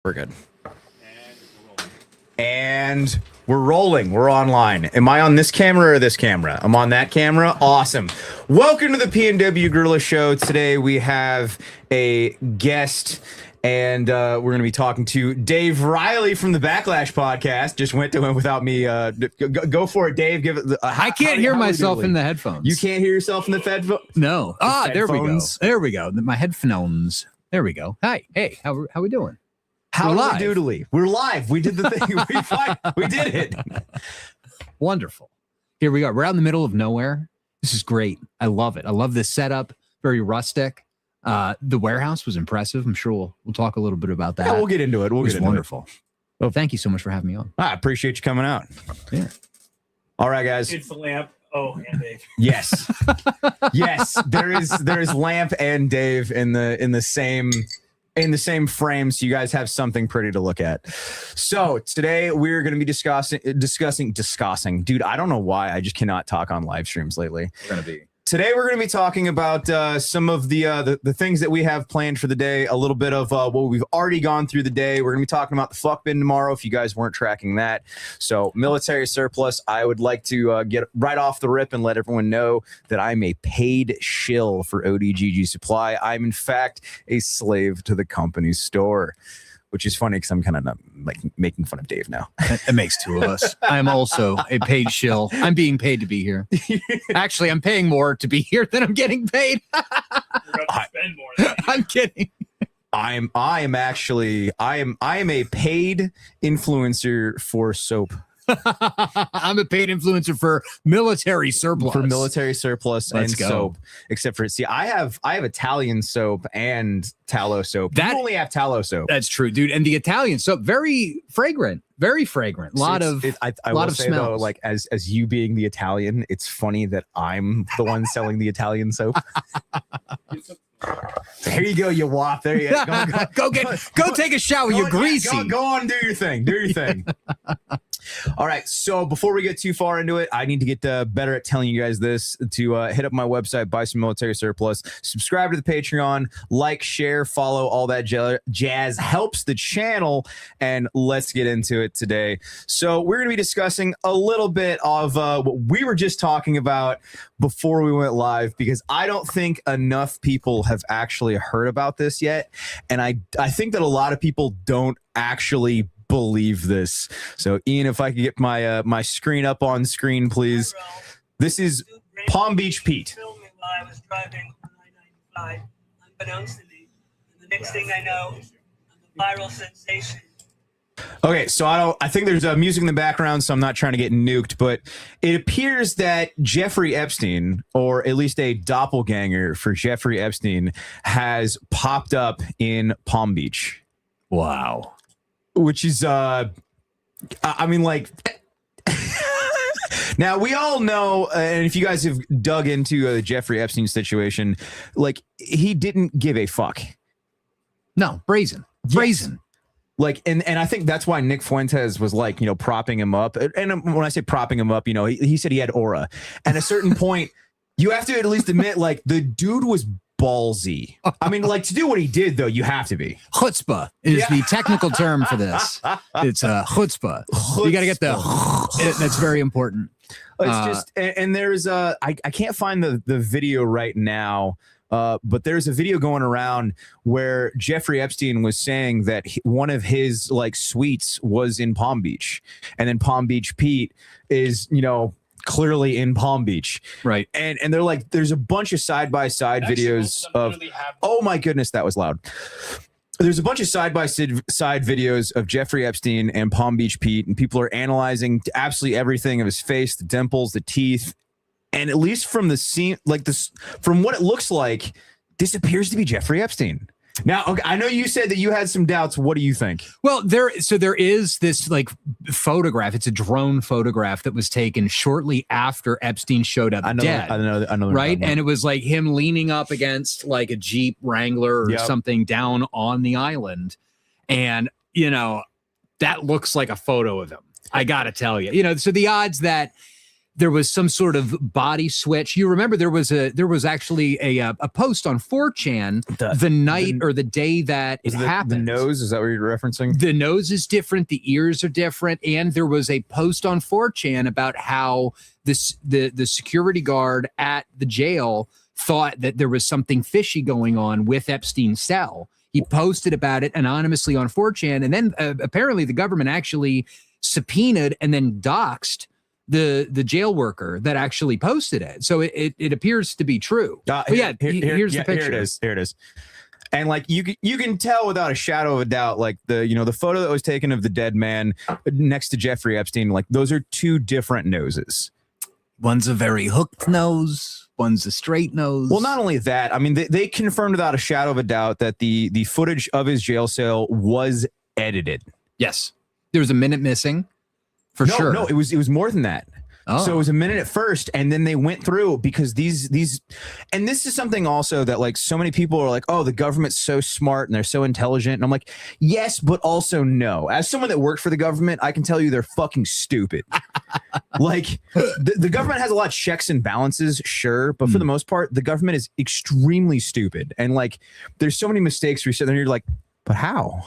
We're good. And we're rolling. We're online. Am I on this camera or this camera? I'm on that camera. Awesome. Welcome to the PNW Guerrilla Show. Today we have a guest, and we're going to be talking to Dave Reilly from the Backlash podcast. Just went to him without me. Go for it, Dave. Give it. I can't hear myself in the headphones. You can't hear yourself in the headphones? No. There we go. There we go. My headphones. There we go. Hi. Hey, how we doing? How doodly? We're live. We did the thing. We did it. Wonderful. Here we go. We're out in the middle of nowhere. This is great. I love it. I love this setup. Very rustic. The warehouse was impressive. I'm sure we'll talk a little bit about that. Yeah, we'll get into it. It was wonderful. Well, thank you so much for having me on. I appreciate you coming out. Yeah. All right, guys. It's the lamp. Oh, and Dave. Yes. Yes. There is Lamp and Dave in the same frame, so you guys have something pretty to look at. So today we're going to be discussing. Dude, I don't know why I just cannot talk on live streams lately. Today we're going to be talking about some of the things that we have planned for the day, a little bit of what we've already gone through the day. We're going to be talking about the fuck bin tomorrow, if you guys weren't tracking that. So military surplus, I would like to get right off the rip and let everyone know that I'm a paid shill for ODGG Supply. I'm, in fact, a slave to the company's store. Which is funny because I'm kind of not like making fun of Dave now. It makes two of us. I'm also a paid shill. I'm being paid to be here. Actually, I'm paying more to be here than I'm getting paid. You're going to spend more. I'm kidding. I am a paid influencer for soap. I'm a paid influencer for military surplus. And soap. Except for, see, I have Italian soap and tallow soap. You only have tallow soap. That's true, dude. And the Italian soap, very fragrant. Very fragrant. A lot of smells. Though, like as you being the Italian, it's funny that I'm the one selling the Italian soap. There you go, you wop. There you go. Go take a shower. You're greasy. Go on, do your thing. All right, so before we get too far into it, I need to get better at telling you guys this. To hit up my website, buy some military surplus, subscribe to the Patreon, like, share, follow, all that jazz helps the channel, and let's get into it today. So we're going to be discussing a little bit of what we were just talking about before we went live, because I don't think enough people have actually heard about this yet, and I think that a lot of people don't actually believe this. So Ian, if I could get my screen up on screen, please. This is Palm Beach Pete. Filming while I was driving on I-95, unbeknownst to me. And the next thing I know, I'm a viral sensation. Okay, so I think there's music in the background, so I'm not trying to get nuked, but it appears that Jeffrey Epstein, or at least a doppelganger for Jeffrey Epstein, has popped up in Palm Beach. Wow. Which is, I mean, like, now we all know, and if you guys have dug into the Jeffrey Epstein situation, like, he didn't give a fuck. No, brazen. Like, and I think that's why Nick Fuentes was like, propping him up. And when I say propping him up, he said he had aura. At a certain point, you have to at least admit, like, the dude was ballsy. I mean, like, to do what he did, though, you have to be. Chutzpah is the technical term for this. It's chutzpah. You got to get the. That's very important. It's just, and there's I can't find the video right now, but there's a video going around where Jeffrey Epstein was saying that one of his like suites was in Palm Beach, and then Palm Beach Pete is, clearly in Palm Beach, right? And they're like, there's a bunch of side-by-side videos of, oh my goodness, that was loud. There's a bunch of side-by-side videos of Jeffrey Epstein and Palm Beach Pete, and people are analyzing absolutely everything of his face, the dimples, the teeth, and at least from the scene, like this, from what it looks like, this appears to be Jeffrey Epstein. Now, okay, I know you said that you had some doubts. What do you think? Well, there is this like photograph. It's a drone photograph that was taken shortly after Epstein showed up dead. I know. Right. And it was like him leaning up against like a Jeep Wrangler or something down on the island. And, that looks like a photo of him. I got to tell you, so the odds that there was some sort of body switch. You remember there was actually a post on 4chan the night or the day that it happened. The nose, is that what you're referencing? The nose is different, the ears are different, and there was a post on 4chan about how the security guard at the jail thought that there was something fishy going on with Epstein's cell. He posted about it anonymously on 4chan, and then apparently the government actually subpoenaed and then doxed the jail worker that actually posted it. So it appears to be true. Here's the picture. Here it is. And like you can tell without a shadow of a doubt, like the photo that was taken of the dead man next to Jeffrey Epstein, like those are two different noses. One's a very hooked nose, one's a straight nose. Well, not only that, I mean, they confirmed without a shadow of a doubt that the footage of his jail cell was edited. Yes. There was a minute missing. Sure. No, it was more than that. Oh. So it was a minute at first, and then they went through because these, and this is something also that like so many people are like, oh, the government's so smart and they're so intelligent. And I'm like, yes, but also no. As someone that worked for the government, I can tell you they're fucking stupid. Like the government has a lot of checks and balances, sure, but for the most part, the government is extremely stupid. And like, there's so many mistakes where you sit there and you're like, but how?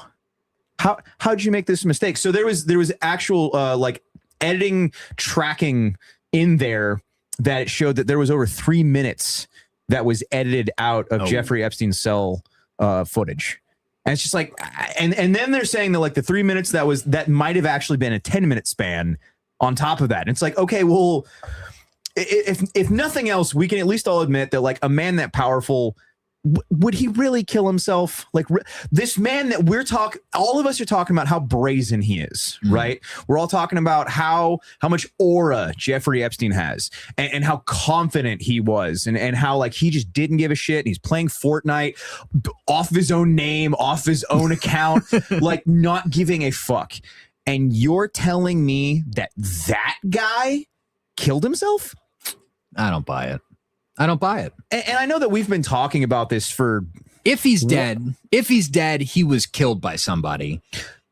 How'd you make this mistake? So there was actual like editing tracking in there that it showed that there was over 3 minutes that was edited out of Jeffrey Epstein's cell footage. And it's just like, and then they're saying that like the 3 minutes that might have actually been a 10-minute span on top of that. And it's like, okay, well, if nothing else, we can at least all admit that like a man that powerful, would he really kill himself? Like this man that all of us are talking about how brazen he is, right? We're all talking about how much aura Jeffrey Epstein has and how confident he was and how like he just didn't give a shit. And he's playing Fortnite off of his own name, off his own account, like not giving a fuck. And you're telling me that guy killed himself? I don't buy it. And I know that we've been talking about this for... If he's dead, he was killed by somebody.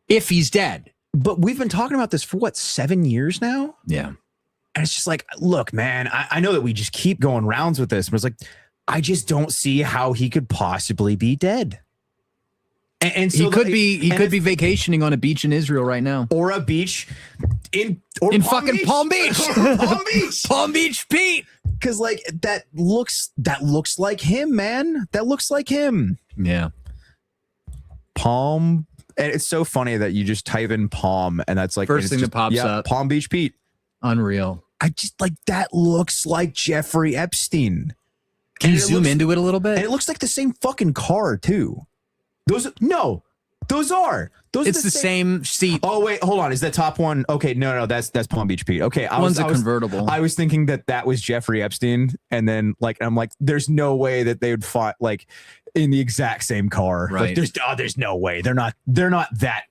If he's dead. But we've been talking about this for, what, 7 years now? Yeah. And it's just like, look, man, I know that we just keep going rounds with this, but it's like, I just don't see how he could possibly be dead. And so he could be vacationing on a beach in Israel right now, or a beach in fucking Palm Beach, Palm Beach, Pete. Because like that looks like him, man. That looks like him. Yeah. Palm. And it's so funny that you just type in Palm, and that's like first thing that pops up. Palm Beach Pete. Unreal. I just like that looks like Jeffrey Epstein. Can you zoom into it a little bit? And it looks like the same fucking car too. Those are the same seat. Oh wait, hold on. Is that top one? Okay, no, that's Palm Beach Pete. Okay, one's a convertible. I was thinking that was Jeffrey Epstein, and then like I'm like, there's no way that they would fight like in the exact same car. Right? Like, there's no way. They're not that.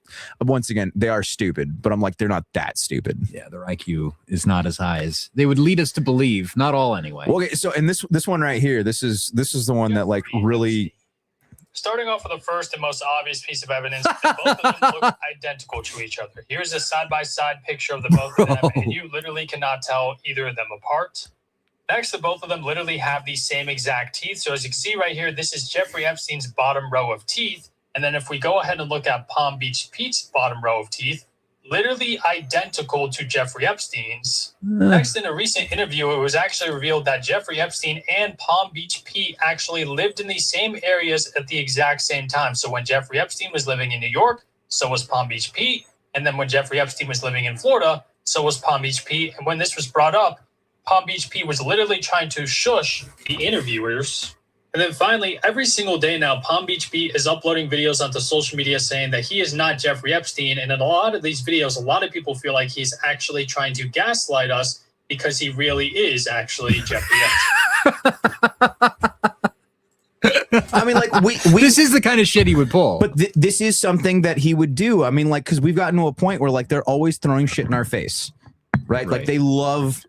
Once again, they are stupid, but I'm like, they're not that stupid. Yeah, their IQ is not as high as they would lead us to believe. Not all anyway. Well, okay, so and this one right here, this is the one that like really. Starting off with the first and most obvious piece of evidence, that both of them look identical to each other. Here's a side-by-side picture of the both of them, and you literally cannot tell either of them apart. Next, the both of them literally have the same exact teeth. So as you can see right here, this is Jeffrey Epstein's bottom row of teeth. And then if we go ahead and look at Palm Beach Pete's bottom row of teeth, literally identical to Jeffrey Epstein's. Next, in a recent interview, it was actually revealed that Jeffrey Epstein and Palm Beach Pete actually lived in the same areas at the exact same time. So when Jeffrey Epstein was living in New York, so was Palm Beach Pete. And then when Jeffrey Epstein was living in Florida, so was Palm Beach Pete. And when this was brought up, Palm Beach Pete was literally trying to shush the interviewers. And then finally, every single day now, Palm Beach Pete is uploading videos onto social media saying that he is not Jeffrey Epstein. And in a lot of these videos, a lot of people feel like he's actually trying to gaslight us because he really is actually Jeffrey Epstein. I mean, like we this is the kind of shit he would pull. But this is something that he would do. I mean, like, because we've gotten to a point where like they're always throwing shit in our face, right? Like they love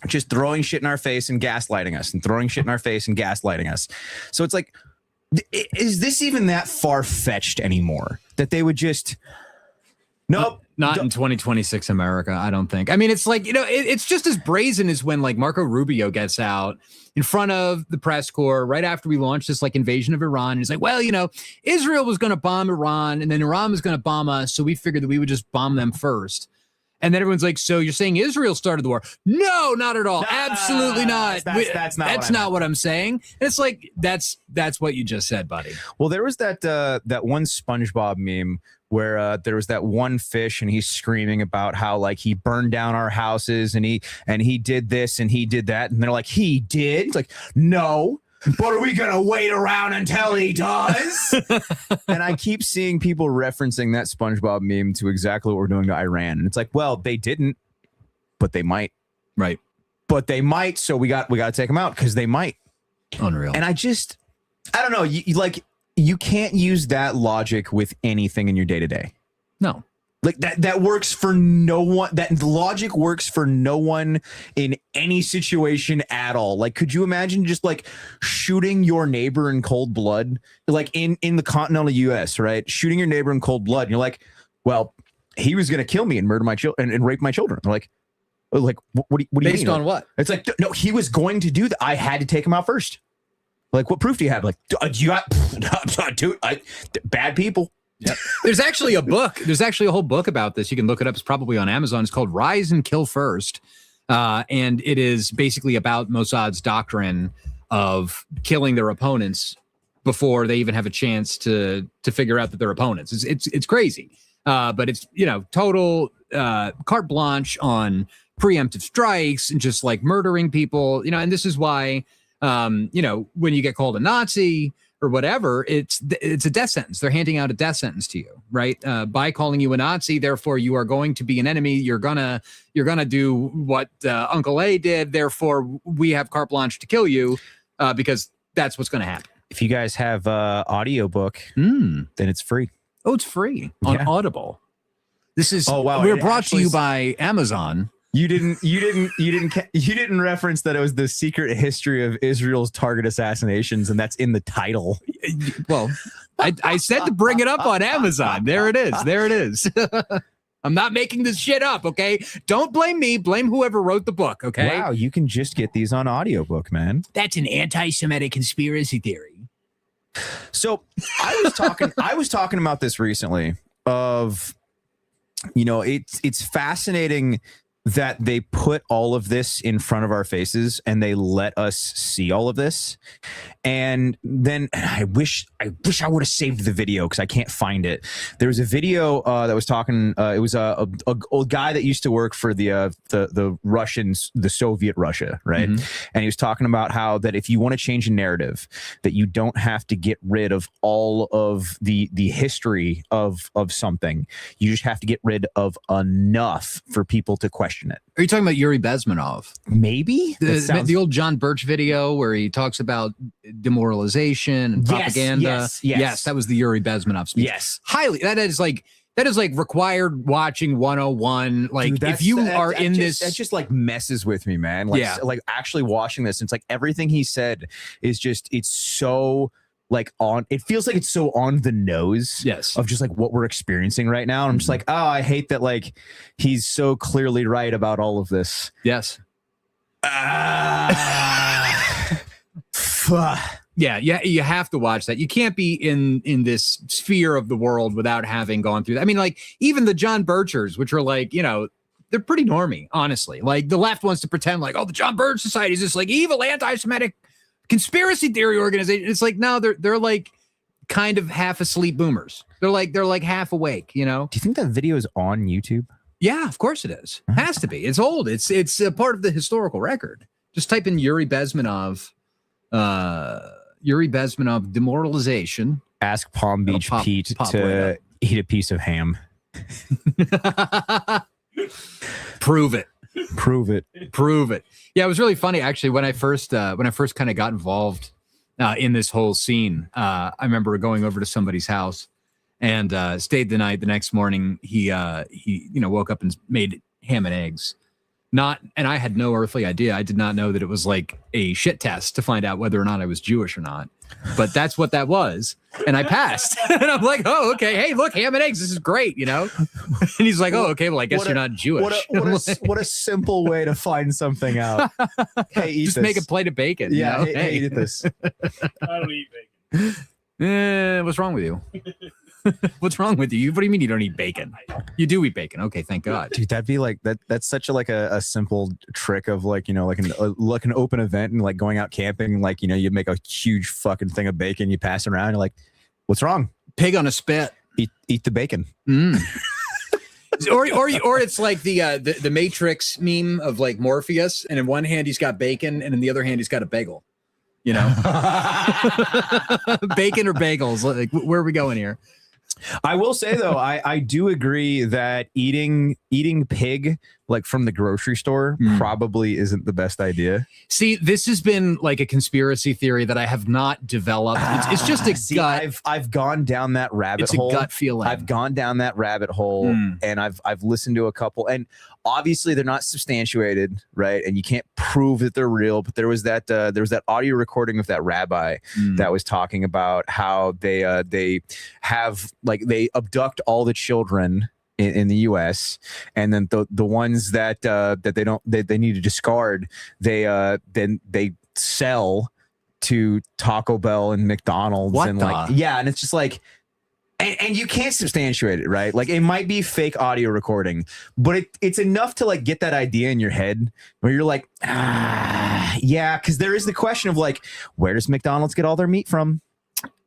just throwing shit in our face and gaslighting us and throwing shit in our face and gaslighting us. So it's like, is this even that far-fetched anymore that they would just, nope, Not in 2026 America, I don't think. I mean, it's like, it's just as brazen as when like Marco Rubio gets out in front of the press corps right after we launched this like invasion of Iran. And he's like, well, Israel was going to bomb Iran and then Iran was going to bomb us. So we figured that we would just bomb them first. And then everyone's like, so you're saying Israel started the war? No, not at all. Absolutely not. That's not what I'm saying. And it's like, that's what you just said, buddy. Well, there was that one SpongeBob meme where there was that one fish and he's screaming about how like he burned down our houses and he did this and he did that. And they're like, he did? It's like, no. But are we going to wait around until he does? And I keep seeing people referencing that SpongeBob meme to exactly what we're doing to Iran. And it's like, well, they didn't, but they might. Right. But they might. So we got to take them out because they might. Unreal. And I don't know. You can't use that logic with anything in your day to day. No. Like that works for no one. That logic works for no one in any situation at all. Like, could you imagine just like shooting your neighbor in cold blood, like in the continental U.S., right? Shooting your neighbor in cold blood. And you're like, well, he was going to kill me and murder my children and rape my children. Like, what do you Based mean? on what? It's like, no, he was going to do that. I had to take him out first. Like, what proof do you have? Like, you got, dude, bad people. Yep. There's actually a book. There's actually a whole book about this. You can look it up. It's probably on Amazon. It's called Rise and Kill First. And it is basically about Mossad's doctrine of killing their opponents before they even have a chance to figure out that they're opponents. It's crazy. But it's, total carte blanche on preemptive strikes and just like murdering people, and this is why, when you get called a Nazi or whatever, it's a death sentence. They're handing out a death sentence to you, right? By calling you a Nazi, therefore you are going to be an enemy. You're gonna do what Uncle A did. Therefore, we have carte blanche to kill you because that's what's going to happen. If you guys have audiobook, then it's free. Oh, it's free on Audible. This is wow. We're brought to you by Amazon. You didn't reference that it was the secret history of Israel's target assassinations, and that's in the title. Well, I said to bring it up on Amazon. There it is. I'm not making this shit up, okay? Don't blame me. Blame whoever wrote the book, okay? Wow, you can just get these on audiobook, man. That's an anti-Semitic conspiracy theory. So I was talking about this recently of, it's fascinating that they put all of this in front of our faces and they let us see all of this. And then I wish I would have saved the video because I can't find it. There was a video that was talking. It was a guy that used to work for the Russians, the Soviet Russia, right? Mm-hmm. And he was talking about how that if you want to change a narrative, that you don't have to get rid of all of the history of something. You just have to get rid of enough for people to question it. Are you talking about Yuri Bezmenov? Maybe the old John Birch video where he talks about demoralization and propaganda. Yes, that was the Yuri Bezmenov speech. Yes, highly. That is like required watching 101. Like, dude, if you are in this, that just like messes with me, man. Like, like actually watching this, it's like everything he said is just, it's so like it feels like it's so on the nose of just like what we're experiencing right now. And I'm just like, oh, I hate that like he's so clearly right about all of this. Yes. Yeah, you have to watch that. You can't be in this sphere of the world without having gone through that. I mean, like even the John Birchers, which are like, they're pretty normy, honestly. Like the left wants to pretend like, oh, the John Birch Society is this like evil anti-Semitic conspiracy theory organization. It's like, no, they're like kind of half asleep boomers. They're like half awake, Do you think that video is on YouTube? Yeah, of course it is. Has to be. It's old. It's a part of the historical record. Just type in Yuri Bezmenov demoralization. Ask Palm Beach Pete to eat a piece of ham. Prove it. Prove it. Yeah, it was really funny actually when I first kind of got involved in this whole scene. I remember going over to somebody's house and stayed the night. The next morning, he woke up and made ham and eggs. and I had no earthly idea. I did not know that it was like a shit test to find out whether or not I was Jewish or not. But that's what that was. And I passed. And I'm like, oh, okay. Hey, look, ham and eggs. This is great, And he's like, oh, okay. Well, I guess you're not Jewish. What a simple way to find something out. Hey, eat just this. make a plate of bacon. Yeah, hey, eat this. I don't eat bacon. What's wrong with you? What's wrong with you? What do you mean you don't eat bacon? You do eat bacon. Okay, thank God. Dude, that'd be like that. That's such a simple trick of like an open event and like going out camping. Like you make a huge fucking thing of bacon. You pass it around. You're like, what's wrong? Pig on a spit. Eat the bacon. Or it's like the Matrix meme of like Morpheus, and in one hand he's got bacon, and in the other hand he's got a bagel. Bacon or bagels? Like, where are we going here? I will say though, I do agree that eating pig like from the grocery store probably isn't the best idea. See, this has been like a conspiracy theory that I have not developed. It's just a gut. I've gone down that rabbit hole. It's a gut feeling. I've gone down that rabbit hole and I've listened to a couple, and obviously they're not substantiated, right? And you can't prove that they're real. But there was that audio recording of that rabbi that was talking about how they have like they abduct all the children in the U.S. and then the ones that they need to discard, then they sell to Taco Bell and McDonald's. And it's just like, and you can't substantiate it, right? Like it might be fake audio recording, but it's enough to like get that idea in your head where you're like, yeah, because there is the question of like, where does McDonald's get all their meat from?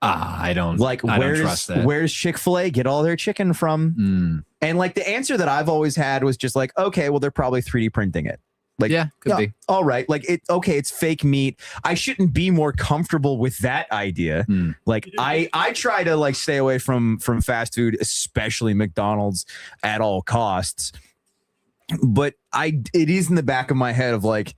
I don't trust that. Where's Chick-fil-A get all their chicken from? And like the answer that I've always had was just like, okay, well, they're probably 3D printing it. Like, yeah, could be. All right. Like it's fake meat. I shouldn't be more comfortable with that idea. Like I try to like stay away from fast food, especially McDonald's at all costs. But it is in the back of my head of like,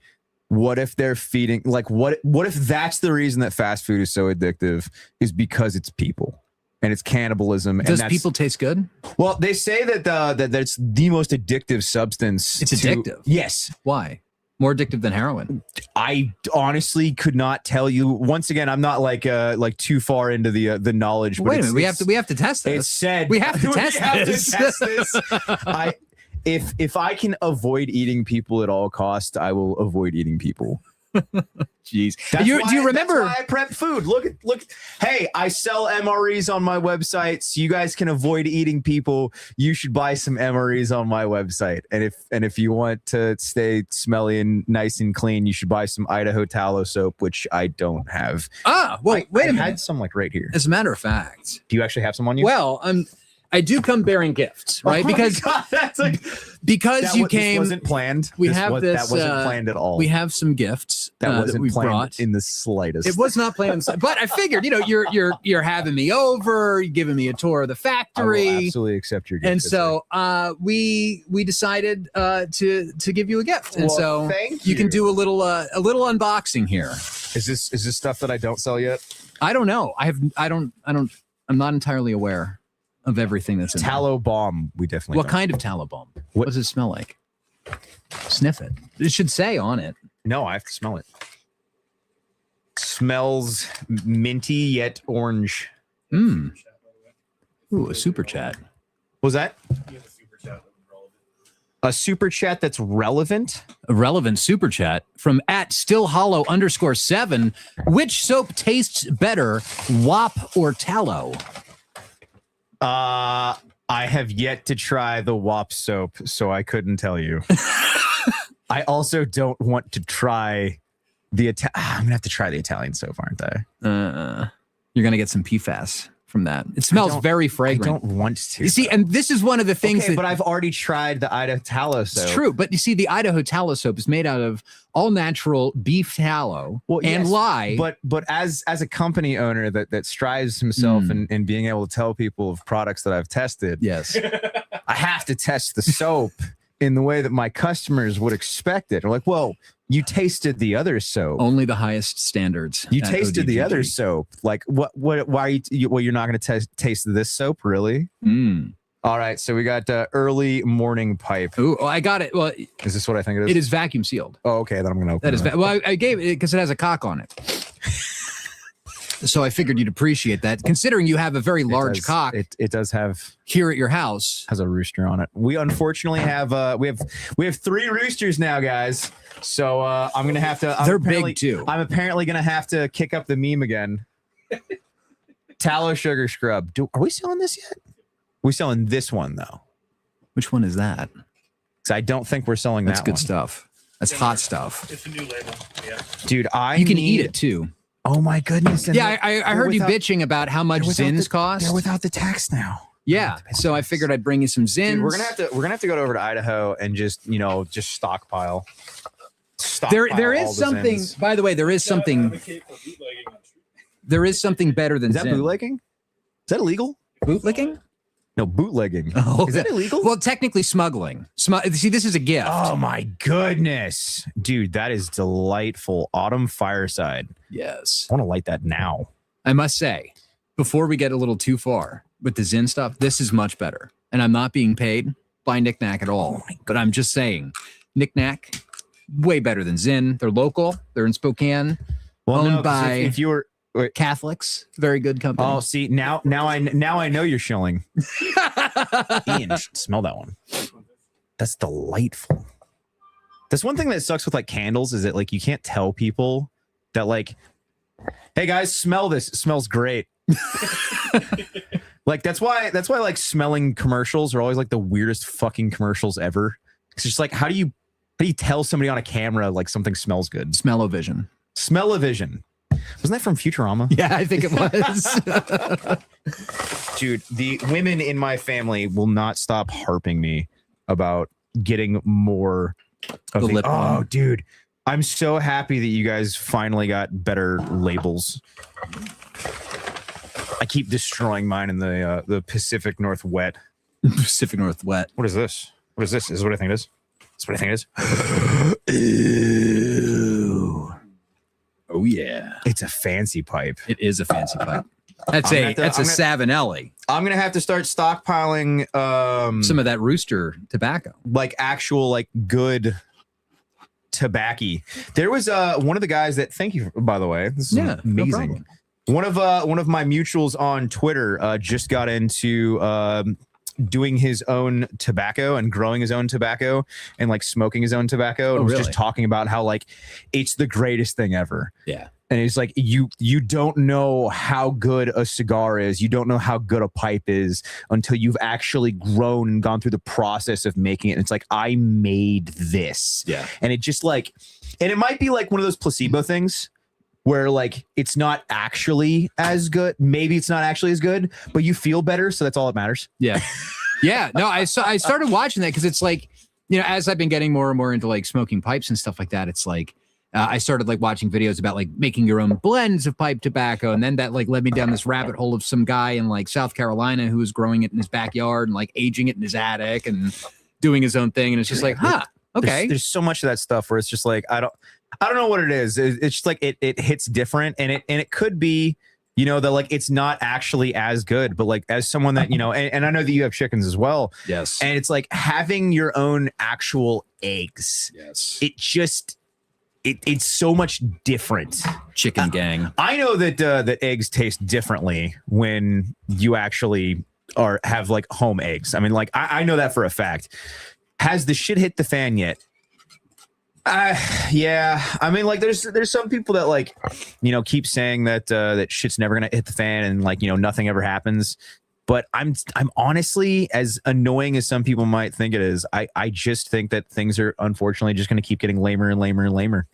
what if they're feeding, like, what if that's the reason that fast food is so addictive is because it's people and it's cannibalism. Does people taste good? Well, they say that that's the most addictive substance. It's addictive. Yes. Why? More addictive than heroin? I honestly could not tell you. Once again, I'm not like too far into the knowledge. But wait a minute, we have to test this. It said we have to test this. If I can avoid eating people at all costs, I will avoid eating people. Jeez. Do you remember? That's why I prep food. Look. Hey, I sell MREs on my website, so you guys can avoid eating people. You should buy some MREs on my website. And if you want to stay smelly and nice and clean, you should buy some Idaho tallow soap, which I don't have. Wait a minute. I had some like right here. As a matter of fact, do you actually have some on you? Well, I do come bearing gifts, right? Because you came. This wasn't planned. That wasn't planned at all. We have some gifts that we planned brought in the slightest. It was not planned, but I figured, you're having me over, you're giving me a tour of the factory. I will absolutely accept your gift. And so we decided to give you a gift, and so thank you can do a little unboxing here. Is this stuff that I don't sell yet? I don't know. I'm not entirely aware of everything that's in tallow bomb. We definitely. What kind of tallow bomb? What does it smell like? Sniff it. It should say on it. No, I have to smell it. Smells minty yet orange. Ooh, a super chat. What was that? A super chat that's relevant? A relevant super chat from @stillhollow_7. Which soap tastes better, WAP or tallow? I have yet to try the WAP soap, so I couldn't tell you. I also don't want to try the I'm gonna have to try the Italian soap, aren't I? You're gonna get some PFAS from that. It smells very fragrant. I don't want to. You see, and this is one of the things but I've already tried the Idaho tallow soap. It's true, but you see, the Idaho tallow soap is made out of all natural beef tallow and lye. But as a company owner that strives himself in being able to tell people of products that I've tested, yes, I have to test the soap in the way that my customers would expect it. They're like, well, you tasted the other soap. Only the highest standards. You tasted the other soap. Like, why are you? Well, you're not going to taste this soap, really? All right, so we got early morning pipe. Ooh, I got it. Well, is this what I think it is? It is vacuum sealed. Oh, okay. Then I'm gonna open that. Is well, I gave it because it has a cock on it. So I figured you'd appreciate that, considering you have a very large cock. It does have here at your house. Has a rooster on it. We unfortunately have we have 3 roosters now, guys. So I'm gonna have to. They're big too. I'm apparently gonna have to kick up the meme again. Tallow sugar scrub. Are we selling this yet? We're selling this one though. Which one is that? So I don't think we're selling that. That's good stuff. That's hot stuff. It's a new label. Yeah. Dude, you can eat it too. Oh my goodness! And yeah, I heard you bitching about how much Zins cost. They're without the tax now. Yeah, so I figured I'd bring you some Zins. Dude, we're gonna have to go over to Idaho and just stockpile. There is something. Zins. By the way, there is something. There is something better than Is that Zin. bootlegging? Is that illegal? Bootlicking? No, bootlegging. Oh, is that illegal? Well, technically smuggling. See, this is a gift. Oh my goodness, dude, that is delightful. Autumn fireside. Yes, I want to light that now. I must say, before we get a little too far with the Zin stuff, this is much better. And I'm not being paid by Knick Knack at all. But I'm just saying, Knick Knack, way better than Zin. They're local. They're in Spokane. Well, owned by if you were Catholics, very good company. Oh, see, now I know you're shilling. Ian, smell that one. That's delightful. That's one thing that sucks with like candles is that like you can't tell people that like, hey guys, smell this. It smells great. Like that's why like smelling commercials are always like the weirdest fucking commercials ever. It's just like how do you tell somebody on a camera like something smells good? Smell-o-vision. Smell-o-vision. Wasn't that from Futurama? Yeah, I think it was. Dude, the women in my family will not stop harping me about getting more of the lip balm. Oh, dude. I'm so happy that you guys finally got better labels. I keep destroying mine in the Pacific Northwest. Pacific Northwest. What is this? What is this? Is this what I think it is? That's what I think it is. Ew. Oh yeah, it's a fancy pipe. It is a fancy pipe. That's a Savinelli. I'm gonna have to start stockpiling some of that rooster tobacco, like actual like good tobacco. There was one of the guys that thank you by the way. This is amazing. No one of my mutuals on Twitter just got into doing his own tobacco and growing his own tobacco and like smoking his own tobacco and was just talking about how like it's the greatest thing ever. Yeah. And he's like, you don't know how good a cigar is. You don't know how good a pipe is until you've actually grown and gone through the process of making it. And it's like, I made this. Yeah. And it just like, and it might be like one of those placebo things where like it's not actually as good. Maybe it's not actually as good, but you feel better. So that's all that matters. Yeah. Yeah. No, I started watching that because it's like, you know, as I've been getting more and more into like smoking pipes and stuff like that, it's like I started like watching videos about like making your own blends of pipe tobacco. And then that like led me down this rabbit hole of some guy in like South Carolina who was growing it in his backyard and like aging it in his attic and doing his own thing. And it's just like, okay. There's so much of that stuff where it's just like, I don't know what it is. It's just like it hits different, and it could be, you know, that like it's not actually as good, but like as someone that, you know, and I know that you have chickens as well. Yes. And it's like having your own actual eggs. Yes. It just it's so much different. Chicken gang. I know that that eggs taste differently when you actually have like home eggs. I mean, like I know that for a fact. Has the shit hit the fan yet? Yeah. I mean, like there's some people that like, you know, keep saying that that shit's never gonna hit the fan and like, you know, nothing ever happens. But I'm honestly, as annoying as some people might think it is, I just think that things are unfortunately just gonna keep getting lamer and lamer and lamer.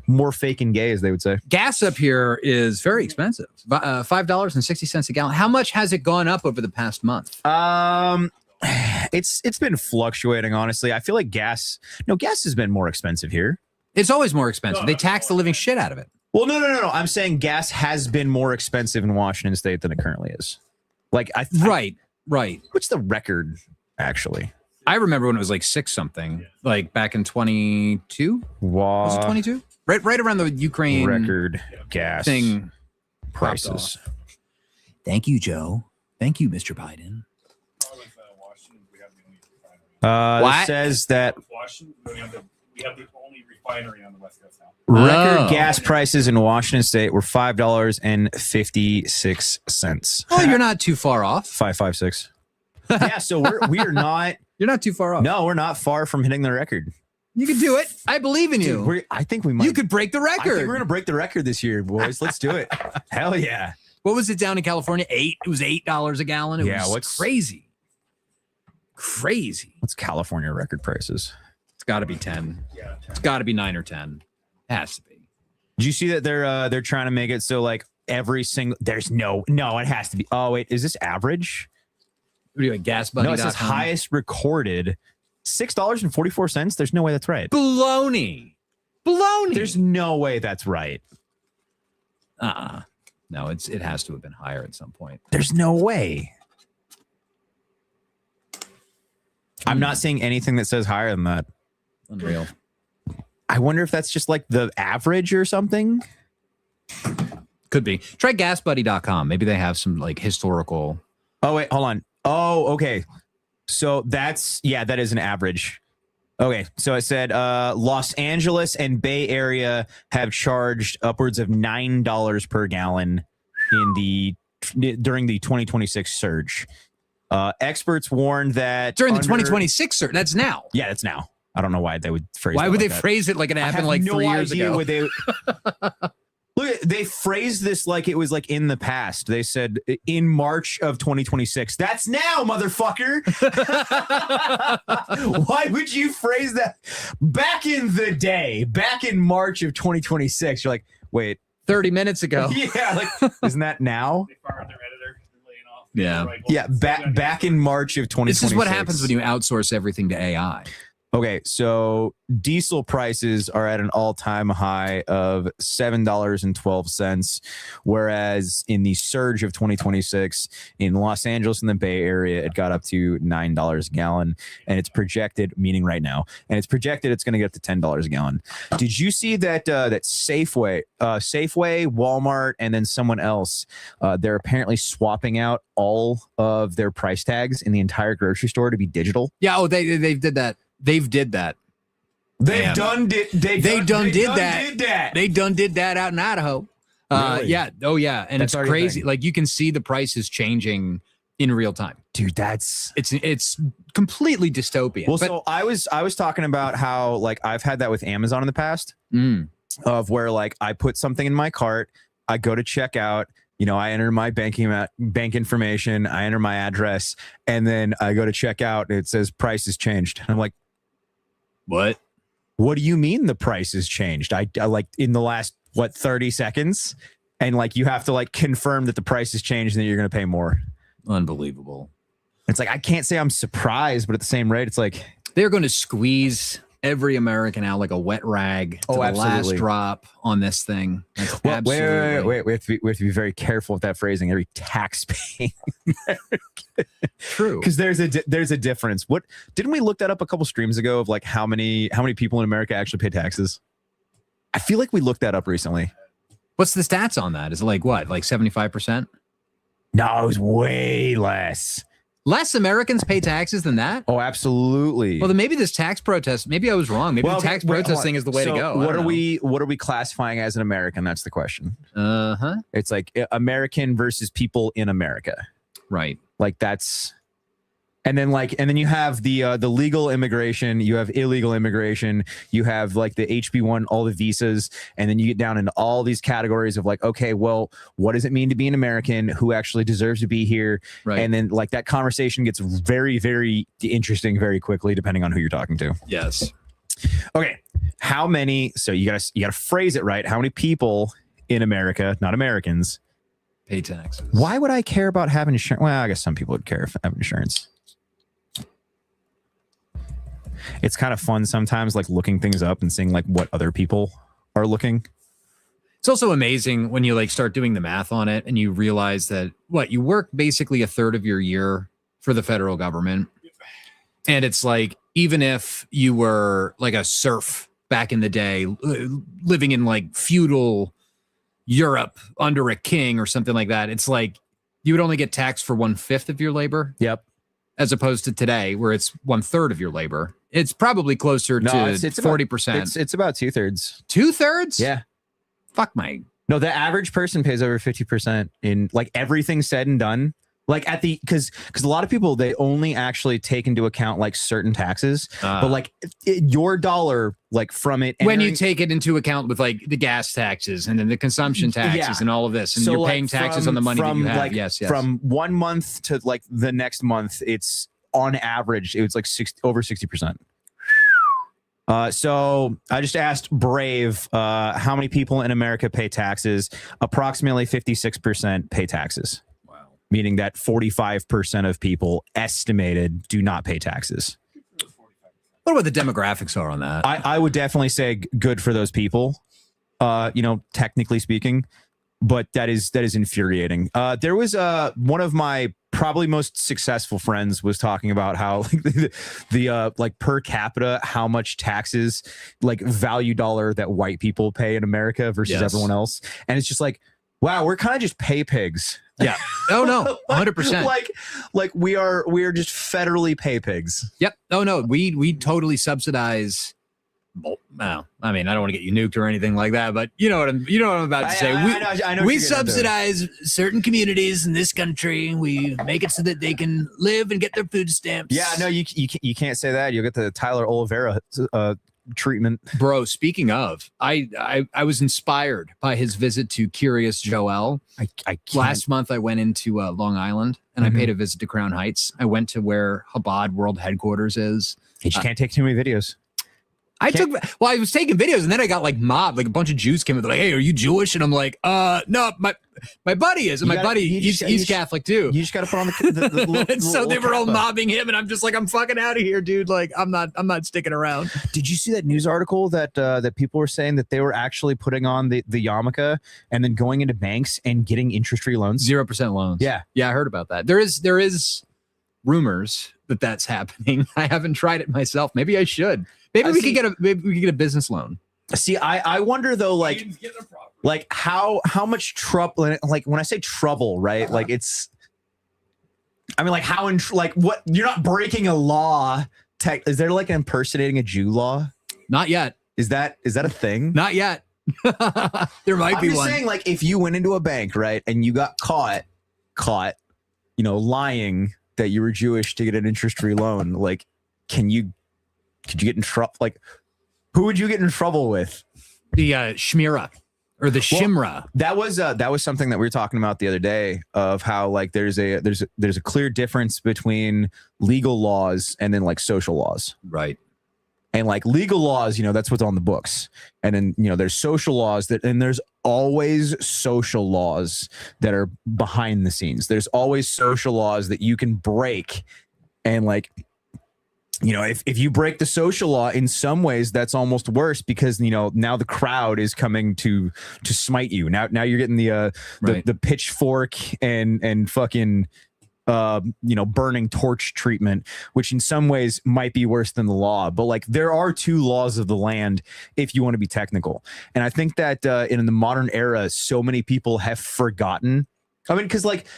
More fake and gay, as they would say. Gas up here is very expensive. $5.60 a gallon. How much has it gone up over the past month? It's been fluctuating, honestly. I feel like gas has been more expensive here. It's always more expensive. They tax the living shit out of it. Well, no. I'm saying gas has been more expensive in Washington State than it currently is. Like right. What's the record actually? I remember when it was like 6 something, like back in 22. Was it 22? Right around the Ukraine record gas thing prices. Thank you, Joe. Thank you, Mr. Biden. It says that Washington, we have the only refinery on the West Coast now. record gas prices in Washington State were $5.56. Oh, you're not too far off. 5.56. Yeah, so we are not. You're not too far off. No, we're not far from hitting the record. You can do it. I believe in you. Dude, I think we might. You could break the record. I think we're gonna break the record this year, boys. Let's do it. Hell yeah. What was it down in California? It was $8 a gallon. It was crazy. Crazy. What's California record prices? It's got to be 10. Yeah, 10. It's got to be 9 or 10. It has to be. Did you see that they're trying to make it so like every single there's no it has to be. Oh wait, is this average? What do you like, GasBuddy.com? No, it says highest recorded $6.44. There's no way that's right. Baloney. There's no way that's right. No, it has to have been higher at some point. There's no way. I'm not seeing anything that says higher than that. Unreal. I wonder if that's just like the average or something. Could be. Try GasBuddy.com. Maybe they have some like historical. Oh, wait, hold on. Oh, okay. So that is an average. Okay, so it said Los Angeles and Bay Area have charged upwards of $9 per gallon during the 2026 surge. Experts warned that during the 2026 surge. That's now. Yeah, that's now. I don't know why they would phrase. Why it would like they that. phrase it like it happened like 3 years ago? Look, they phrased this like it was like in the past. They said in March of 2026. That's now, motherfucker. Why would you phrase that back in the day, back in March of 2026? You're like, wait, 30 minutes ago. Yeah, like isn't that now? They fired their editor. They're laying off. Yeah. Like, well, Yeah, back in March of 2026. This is what happens when you outsource everything to AI. Okay, so diesel prices are at an all-time high of $7.12, whereas in the surge of 2026 in Los Angeles and the Bay Area, it got up to $9 a gallon, and it's projected, meaning right now, and it's projected it's going to get up to $10 a gallon. Did you see that that Safeway, Walmart, and then someone else, they're apparently swapping out all of their price tags in the entire grocery store to be digital? Yeah, they did that. They did that. They done did that out in Idaho. Really? Yeah. Oh, yeah. And That's it's already crazy. Like you can see the prices changing in real time. Dude, it's completely dystopian. Well, so I was talking about how like I've had that with Amazon in the past, of where like I put something in my cart, I go to checkout. You know, I enter my bank information, I enter my address, and then I go to check out. And it says price has changed. And I'm like, what do you mean the price has changed? I like in the last 30 seconds, and like you have to like confirm that the price has changed and that you're going to pay more. Unbelievable. It's like I can't say I'm surprised, but at the same rate, it's like they're going to squeeze every American out like a wet rag to the last drop on this thing. Wait. We have to be very careful with that phrasing. Every tax-paying True. Because there's a difference. What didn't we look that up a couple streams ago of like how many people in America actually pay taxes? I feel like we looked that up recently. What's the stats on that? Is it like what? Like 75%? No, it was way less. Less Americans pay taxes than that? Oh, absolutely. Well, then maybe this tax protest, maybe I was wrong. Maybe the tax protest thing is the way to go. What are we classifying as an American? That's the question. Uh-huh. It's like American versus people in America. Right. Like that's and then you have the legal immigration, you have illegal immigration, you have like the HB1, all the visas, and then you get down into all these categories of like, okay, well, what does it mean to be an American? Who actually deserves to be here? Right. And then like that conversation gets very, very interesting very quickly, depending on who you're talking to. Yes. Okay. How many? So you gotta phrase it right. How many people in America, not Americans, pay taxes? Why would I care about having insurance? Well, I guess some people would care if having insurance. It's kind of fun sometimes, like looking things up and seeing like what other people are looking. It's also amazing when you like start doing the math on it and you realize that you work basically a third of your year for the federal government. And it's like, even if you were like a serf back in the day, living in like feudal Europe under a king or something like that, it's like you would only get taxed for 1/5 of your labor. Yep. as opposed to today where it's 1/3 of your labor. It's probably closer to 40%. It's about 2/3. 2/3? Yeah. Fuck my. No, the average person pays over 50% in like everything said and done. Like at the because a lot of people, they only actually take into account like certain taxes, but like your dollar, like from it when you take it into account with like the gas taxes and then the consumption taxes and all of this, and so you're paying taxes on the money that you have. Like, yes. From 1 month to like the next month, it's on average it was like over 60%. So I just asked Brave how many people in America pay taxes. Approximately 56% pay taxes. Meaning that 45% of people estimated do not pay taxes. What about the demographics are on that? I would definitely say good for those people, technically speaking, but that is infuriating. There was one of my probably most successful friends was talking about how like the like per capita, how much taxes, like value dollar that white people pay in America versus everyone else. And it's just like, wow, we're kind of just pay pigs. Yeah. Oh no, 100%. Like we are just federally pay pigs. Yep. Oh no, we totally subsidize. Well, I mean, I don't want to get you nuked or anything like that, but you know what I'm about to say. I know we subsidize certain communities in this country. We make it so that they can live and get their food stamps. Yeah, no, you can't say that. You'll get the Tyler Oliveira treatment. Bro, speaking of, I was inspired by his visit to Curious Joel. Last month I went into Long Island and I paid a visit to Crown Heights. I went to where Chabad World Headquarters is. You just can't take too many videos. I was taking videos and then I got like mobbed. Like a bunch of Jews came in. They're like, "Hey, are you Jewish?" And I'm like, no, my buddy is. And my buddy, he's Catholic too. You just got to put on the and so they were all mobbing him. And I'm just like, I'm fucking out of here, dude. Like, I'm not sticking around. Did you see that news article that people were saying that they were actually putting on the yarmulke and then going into banks and getting interest-free loans? 0% loans. Yeah. Yeah, I heard about that. There is rumors that that's happening. I haven't tried it myself. Maybe I should. Maybe we could get a business loan. See, I wonder though, like how much trouble, like when I say trouble, right? Like it's, I mean, like how like what, you're not breaking a law. Is there like impersonating a Jew law? Not yet. Is that a thing? Not yet. There might be one. I'm just saying, like if you went into a bank, right, and you got caught, lying that you were Jewish to get an interest-free loan, like, could you get in trouble? Like, who would you get in trouble with? The Shmira or the Shimra. That was something that we were talking about the other day of how like there's a clear difference between legal laws and then like social laws. Right. And like legal laws, that's what's on the books. And then, there's social laws and there's always social laws that are behind the scenes. There's always social laws that you can break. And like, if you break the social law in some ways, that's almost worse because, now the crowd is coming to smite you. Now you're getting the pitchfork and fucking, burning torch treatment, which in some ways might be worse than the law. But like there are two laws of the land if you want to be technical. And I think that in the modern era, so many people have forgotten. I mean, because like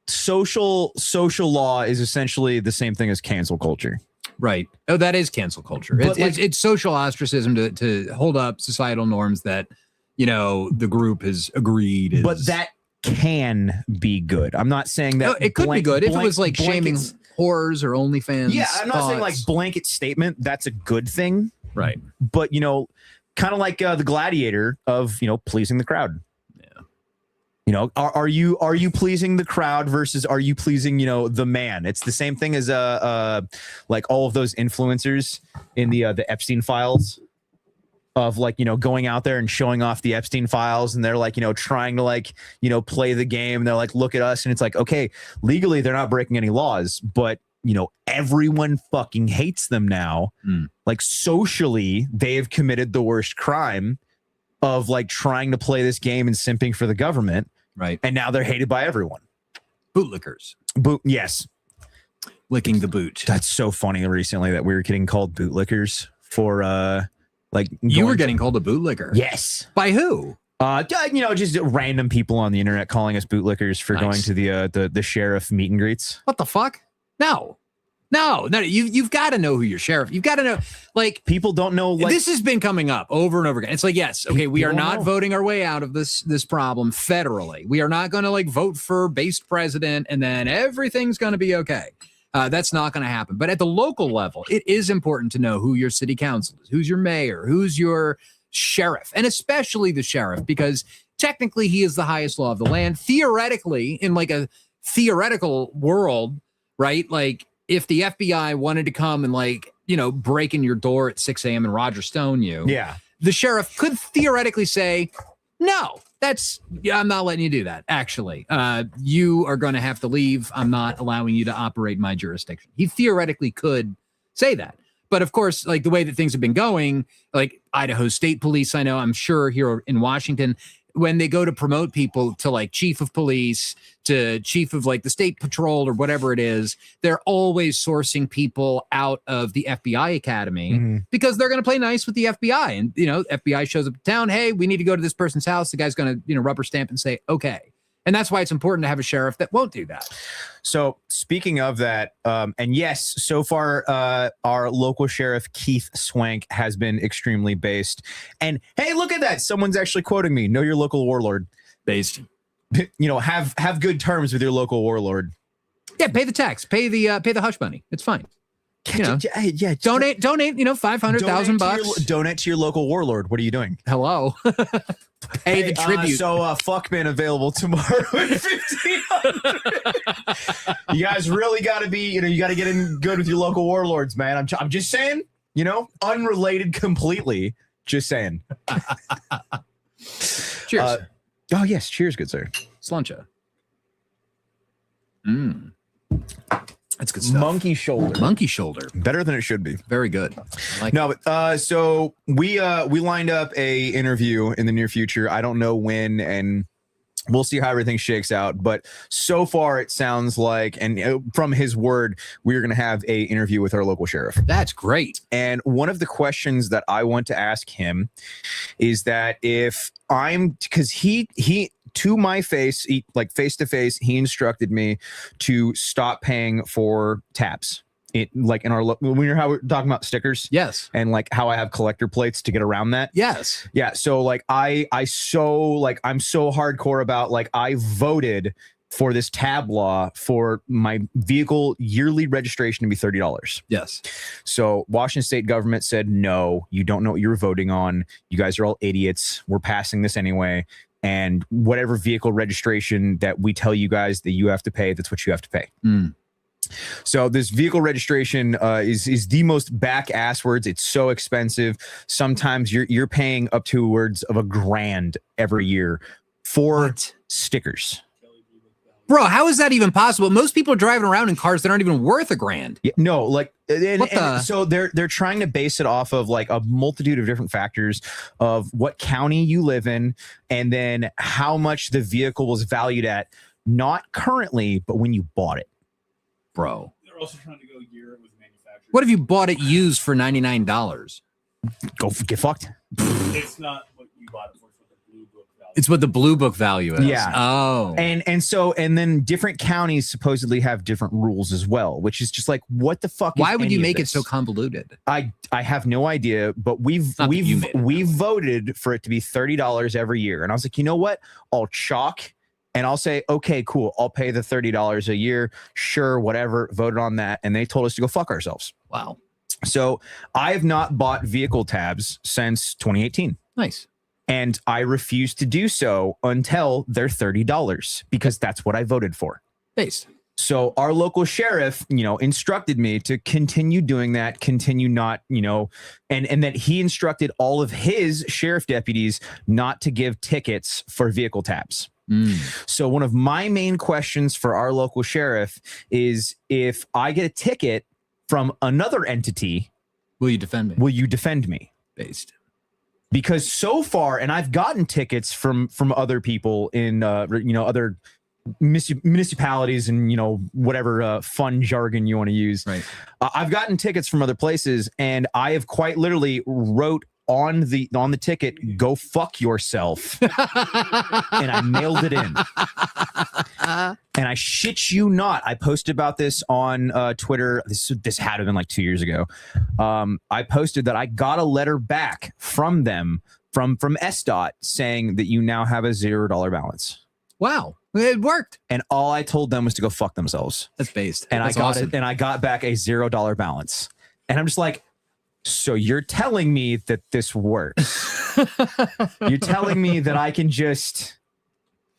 social law is essentially the same thing as cancel culture. Right. Oh, that is cancel culture. It's social ostracism to hold up societal norms that, the group has agreed. But that can be good. I'm not saying that. No, it could be good if it was like shaming whores or OnlyFans. Yeah, I'm not saying like blanket statement. That's a good thing. Right. But, kind of like the gladiator of, pleasing the crowd. Are you pleasing the crowd versus are you pleasing, the man? It's the same thing as like all of those influencers in the Epstein files of like, going out there and showing off the Epstein files. And they're like, trying to like, play the game. And they're like, look at us. And it's like, okay, legally, they're not breaking any laws, but everyone fucking hates them now. Like socially, they have committed the worst crime of like trying to play this game and simping for the government. Right. And now they're hated by everyone. Bootlickers. Yes. Licking the boot. That's so funny recently that we were getting called bootlickers for like you were getting called a bootlicker. Yes. By who? Just random people on the internet calling us bootlickers for going to the sheriff meet and greets. What the fuck? No. No, you've got to know who your sheriff. You've got to know, like, people don't know. Like, this has been coming up over and over again. It's like, yes, okay, we are not voting our way out of this problem federally. We are not going to like vote for based president and then everything's going to be okay. That's not going to happen. But at the local level, it is important to know who your city council is, who's your mayor, who's your sheriff, and especially the sheriff, because technically he is the highest law of the land. Theoretically, in like a theoretical world, right? Like, if the FBI wanted to come and like, break in your door at 6 a.m. and Roger Stone you, the sheriff could theoretically say, no, I'm not letting you do that. Actually, you are going to have to leave. I'm not allowing you to operate my jurisdiction. He theoretically could say that. But of course, like the way that things have been going, like Idaho State Police, I know, I'm sure here in Washington, when they go to promote people to like chief of police, to chief of like the state patrol or whatever it is, they're always sourcing people out of the FBI academy because they're going to play nice with the FBI. And, FBI shows up in town. Hey, we need to go to this person's house. The guy's going to, rubber stamp and say, okay. And that's why it's important to have a sheriff that won't do that. So speaking of that, and yes, so far, our local sheriff, Keith Swank, has been extremely based. And hey, look at that. Someone's actually quoting me. Know your local warlord. Based. Have good terms with your local warlord. Yeah, pay the tax. Pay the hush money. It's fine. Donate, $500,000. Donate to your local warlord. What are you doing? Hello. Pay the tribute. Fuckman available tomorrow at 1,500. You guys really got to be, you got to get in good with your local warlords, man. I'm just saying, unrelated completely. Just saying. Cheers. Oh yes, cheers, good sir. Slancha. That's good stuff. Monkey shoulder. Better than it should be. Very good. So we lined up a interview in the near future. I don't know when, and we'll see how everything shakes out. But so far, it sounds like, and from his word, we're going to have a interview with our local sheriff. That's great. And one of the questions that I want to ask him is that because he to my face, face to face, he instructed me to stop paying for tabs. Like in our when you're talking about stickers, yes, and like how I have collector plates to get around that, yes, yeah. So like I'm so hardcore about like I voted for this tab law for my vehicle yearly registration to be $30. Yes. So Washington state government said, no, you don't know what you're voting on. You guys are all idiots. We're passing this anyway. And whatever vehicle registration that we tell you guys that you have to pay, that's what you have to pay. So this vehicle registration is the most back ass words. It's so expensive. Sometimes you're paying up to words of $1,000 every year for stickers. Bro, how is that even possible? Most people are driving around in cars that aren't even worth $1,000. Yeah, no, like, so they're trying to base it off of like a multitude of different factors of what county you live in, and then how much the vehicle was valued at, not currently, but when you bought it. Bro, they're also trying to go year with manufacturers. What if you bought it used for $99? Go get fucked. It's not what you bought it for. It's what the blue book value is. Yeah. Oh. And then different counties supposedly have different rules as well, which is just like, what the fuck? Why would you make it so convoluted? I have no idea, but we've voted for it to be $30 every year. And I was like, you know what? I'll chalk and I'll say, okay, cool. I'll pay the $30 a year. Sure. Whatever. Voted on that. And they told us to go fuck ourselves. Wow. So I have not bought vehicle tabs since 2018. Nice. And I refuse to do so until they're $30 because that's what I voted for. Based. So our local sheriff, instructed me to continue doing that, continue not, and that he instructed all of his sheriff deputies not to give tickets for vehicle tabs. So one of my main questions for our local sheriff is, if I get a ticket from another entity, will you defend me? Will you defend me? Based. Because so far, and I've gotten tickets from other people in other municipalities and whatever fun jargon you want to use. Right. I've gotten tickets from other places, and I have quite literally wrote on the ticket, "Go fuck yourself," and I mailed it in. And I shit you not, I posted about this on Twitter. This had to have been like 2 years ago. I posted that I got a letter back from them from SDOT saying that you now have a $0 balance. Wow, it worked. And all I told them was to go fuck themselves. That's based. And That's I got awesome. it, and I got back a $0 balance. And I'm just like, so you're telling me that this works? You're telling me that I can just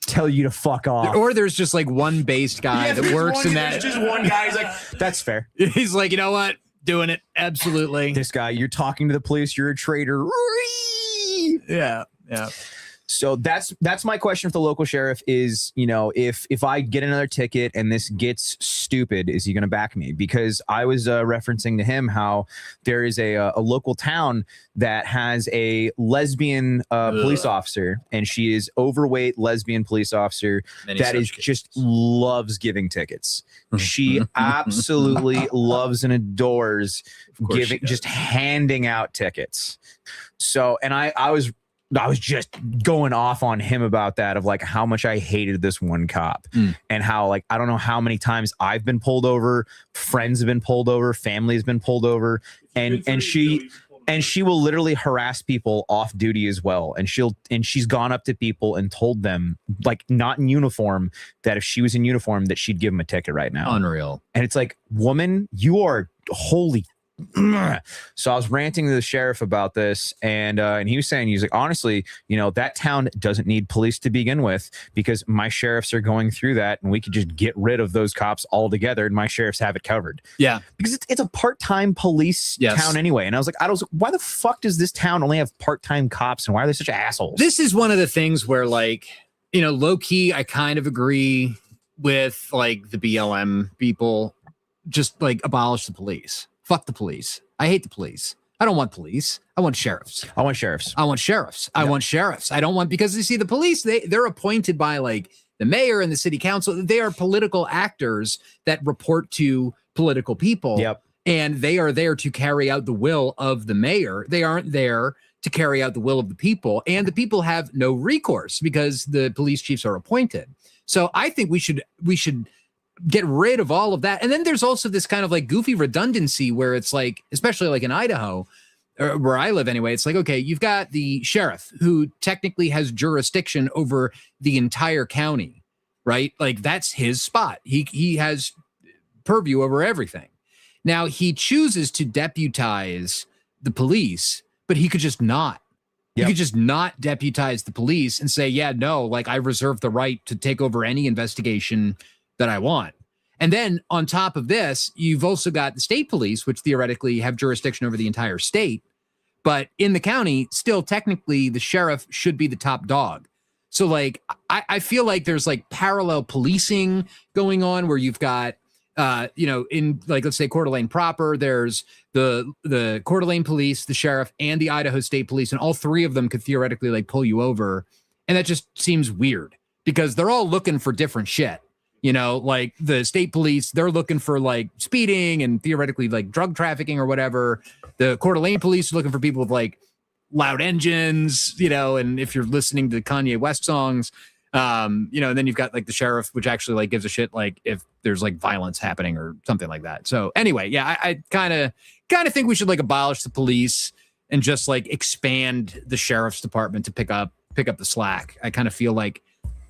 tell you to fuck off? Or there's just like one based guy that works in that. Just one guy. He's like, that's fair. He's like, you know what? Doing it. Absolutely. This guy, you're talking to the police. You're a traitor. Yeah. So that's my question for the local sheriff is, if I get another ticket and this gets stupid, is he going to back me? Because I was referencing to him how there is a local town that has a lesbian police officer, and she is overweight lesbian police officer that is just loves giving tickets. She absolutely loves and adores just handing out tickets. So, and I was just going off on him about that, of like how much I hated this one cop and how, like, I don't know how many times I've been pulled over, friends have been pulled over, family has been pulled over, and she will literally harass people off duty as well. And she's gone up to people and told them, like, not in uniform, that if she was in uniform that she'd give them a ticket right now. Unreal. And it's like, woman, you are holy. So I was ranting to the sheriff about this, and he was saying, he's like, honestly, that town doesn't need police to begin with, because my sheriffs are going through that, and we could just get rid of those cops altogether, and my sheriffs have it covered. Yeah, because it's a part-time police town anyway. And I was like, why the fuck does this town only have part-time cops, and why are they such assholes? This is one of the things where, like, low key, I kind of agree with like the BLM people, just like abolish the police. Fuck the police. I hate the police. I don't want police. I want sheriffs. I want sheriffs. I want sheriffs. I want sheriffs. I don't want, because you see, the police, they're appointed by like the mayor and the city council. They are political actors that report to political people. Yep. And they are there to carry out the will of the mayor. They aren't there to carry out the will of the people. And the people have no recourse because the police chiefs are appointed. So I think we should get rid of all of that. And then there's also this kind of like goofy redundancy where it's like, especially like in Idaho, or where I live anyway, it's like, okay, you've got the sheriff who technically has jurisdiction over the entire county, right? Like that's his spot. He has purview over everything. Now he chooses to deputize the police, but he could just not. You could just not deputize the police and say, yeah, no, like I reserve the right to take over any investigation that I want. And then on top of this, you've also got the state police, which theoretically have jurisdiction over the entire state. But in the county, still technically the sheriff should be the top dog. So like, I feel like there's like parallel policing going on where you've got, in like, let's say Coeur d'Alene proper, there's the Coeur d'Alene police, the sheriff, and the Idaho State Police. And all three of them could theoretically like pull you over. And that just seems weird because they're all looking for different shit. Like the state police, they're looking for like speeding and theoretically like drug trafficking or whatever. The Coeur d'Alene police are looking for people with like loud engines, and if you're listening to Kanye West songs, and then you've got like the sheriff, which actually like gives a shit like if there's like violence happening or something like that. So anyway, yeah, I kind of think we should like abolish the police and just like expand the sheriff's department to pick up the slack. I kind of feel like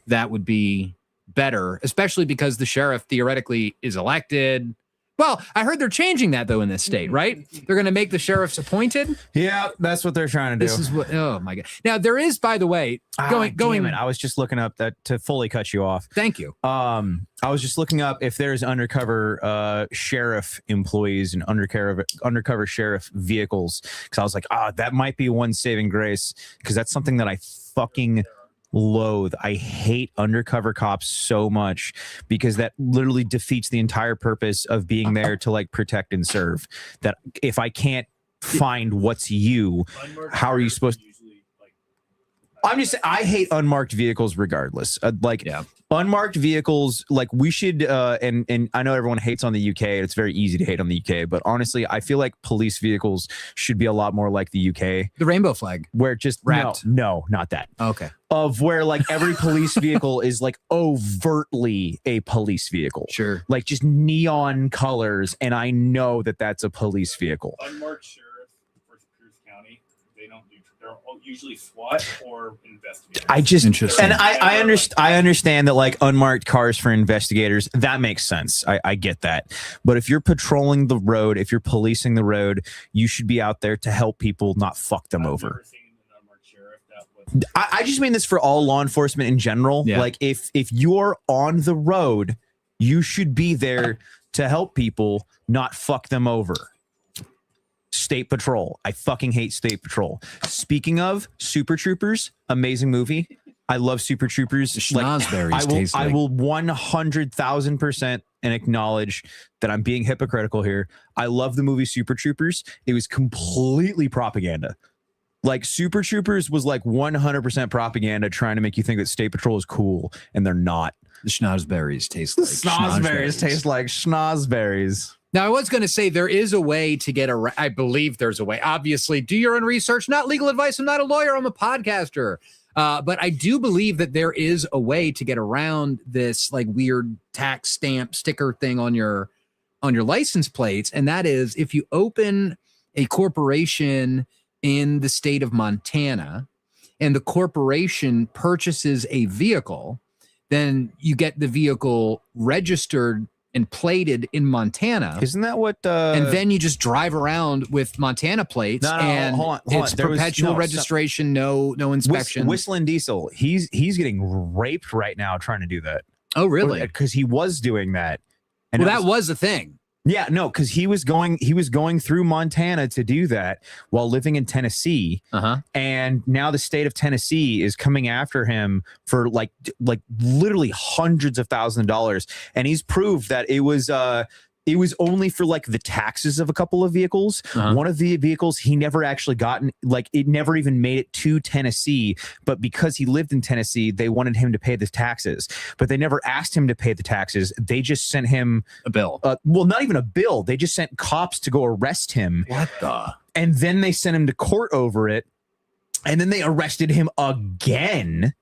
that would be better, especially because the sheriff theoretically is elected. Well, I heard they're changing that though in this state, right? They're going to make the sheriffs appointed. Yeah, that's what they're trying to do. This is what. Oh my god! Now there is, by the way, going. I was just looking up that to fully cut you off. Thank you. I was just looking up if there's undercover sheriff employees and undercover sheriff vehicles, because I was like, that might be one saving grace, because that's something that I fucking loathe. I hate undercover cops so much because that literally defeats the entire purpose of being there to like protect and serve. That if I can't find what's you, how are you supposed to? Usually, like, I'm just saying, I hate unmarked vehicles regardless. Unmarked vehicles, like we should, and I know everyone hates on the UK. It's very easy to hate on the UK, but honestly, I feel like police vehicles should be a lot more like the UK. The rainbow flag. Where just, wrapped. no, not that. Okay. Of where like every police vehicle is like overtly a police vehicle. Sure. Like just neon colors. And I know that that's a police vehicle. Unmarked sheriff for Pierce County, they don't do, they're usually SWAT or investigators. I just, Interesting. and I understand that like unmarked cars for investigators, that makes sense. I get that. But if you're patrolling the road, if you're policing the road, you should be out there to help people, not fuck them over. I just mean this for all law enforcement in general. Yeah. Like if you're on the road, you should be there to help people, not fuck them over. State Patrol. I fucking hate State Patrol. Speaking of Super Troopers, amazing movie. I love Super Troopers. Schnozberries I will 100,000% and acknowledge that I'm being hypocritical here. I love the movie Super Troopers. It was completely propaganda. Like Super Troopers was like 100% propaganda trying to make you think that State Patrol is cool, and they're not. The schnozberries taste like schnozberries. Taste like schnozberries. Now, I was going to say there is a way to get around. I believe there's a way. Obviously, do your own research. Not legal advice. I'm not a lawyer. I'm a podcaster. But I do believe that there is a way to get around this like weird tax stamp sticker thing on your license plates, and that is if you open a corporation in the state of Montana and the corporation purchases a vehicle, then you get the vehicle registered and plated in Montana. Isn't that what? And then you just drive around with Montana plates, and hold on. It's perpetual registration, no inspection. Whistling Diesel, he's getting raped right now trying to do that. Oh, really? Because he was doing that. And well, that was a thing. Yeah, no, because he was going through Montana to do that while living in Tennessee, and now the state of Tennessee is coming after him for like literally hundreds of thousands of dollars, and he's proved that it was only for like the taxes of a couple of vehicles. One of the vehicles he never actually gotten, like it never even made it to Tennessee, but because he lived in Tennessee, they wanted him to pay the taxes, but they never asked him to pay the taxes. They just sent him a bill. Well, not even a bill. They just sent cops to go arrest him. What the? And then they sent him to court over it. And then they arrested him again.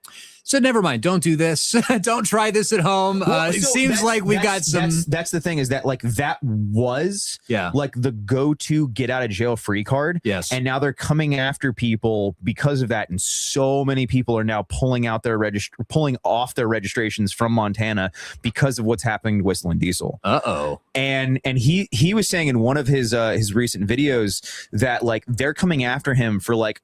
So never mind. Don't do this. Don't try this at home. It seems like we got some. That's the thing, is that like that was like the go-to get out of jail free card. Yes. And now they're coming after people because of that, and so many people are now pulling off their registrations from Montana because of what's happening to Whistling Diesel. And he was saying in one of his recent videos that like they're coming after him for like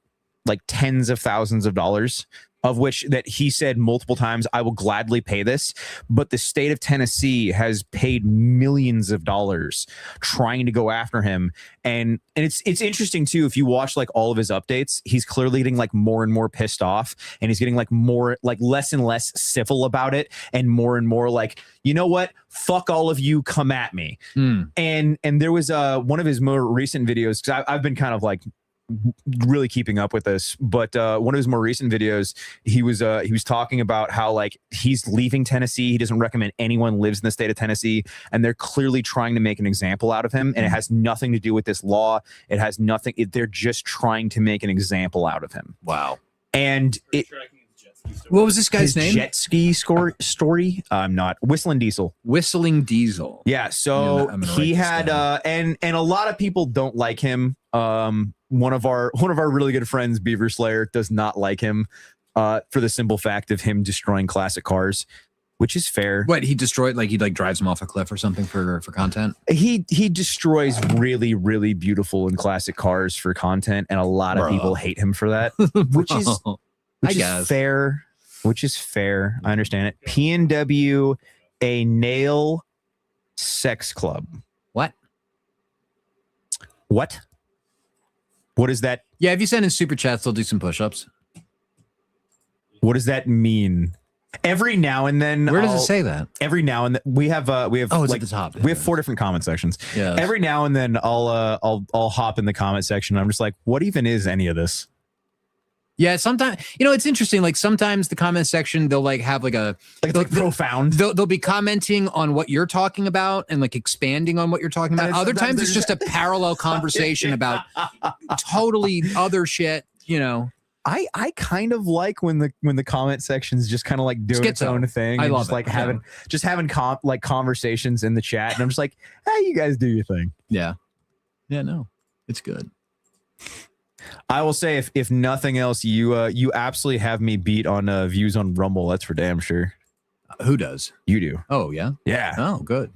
tens of thousands of dollars, of which that he said multiple times, I will gladly pay this. But the state of Tennessee has paid millions of dollars trying to go after him. And it's interesting too, if you watch like all of his updates, he's clearly getting like more and more pissed off, and he's getting like more, like less and less civil about it, and more like, you know what? Fuck all of you, come at me. And there was one of his more recent videos, because I've been kind of like really keeping up with this, but one of his more recent videos, he was talking about how like he's leaving Tennessee. He doesn't recommend anyone lives in the state of Tennessee, and they're clearly trying to make an example out of him, and it has nothing to do with this law. It has nothing. They're just trying to make an example out of him. Wow. And what was this guy's name? Jet ski story. I'm not Whistling Diesel. Whistling Diesel. Yeah. So he had and a lot of people don't like him. One of our really good friends, Beaver Slayer, does not like him for the simple fact of him destroying classic cars, which is fair. What, he destroyed, like he like drives them off a cliff or something for content? He destroys really, really beautiful and classic cars for content, and a lot of people hate him for that, which is fair. Which is fair. I understand it. PNW, a nail sex club. What? What is that? Yeah, if you send in super chats, they'll do some push-ups. What does that mean? Every now and then, where does it say that? Every now and then we have oh, it's like, at the top. We have 4 different comment sections. Yeah. Every now and then I'll hop in the comment section. I'm just like, what even is any of this? Yeah, sometimes it's interesting. Like sometimes the comment section they'll like have like profound. They'll be commenting on what you're talking about and like expanding on what you're talking about. Other times it's just a parallel conversation about totally other shit. I kind of like when the comment section's just kind of like doing its own thing. I love just like having conversations in the chat, and I'm just like, hey, you guys do your thing. Yeah, no, it's good. I will say, if nothing else, you absolutely have me beat on views on Rumble. That's for damn sure. Who does? You do. Oh yeah. Yeah. Oh good.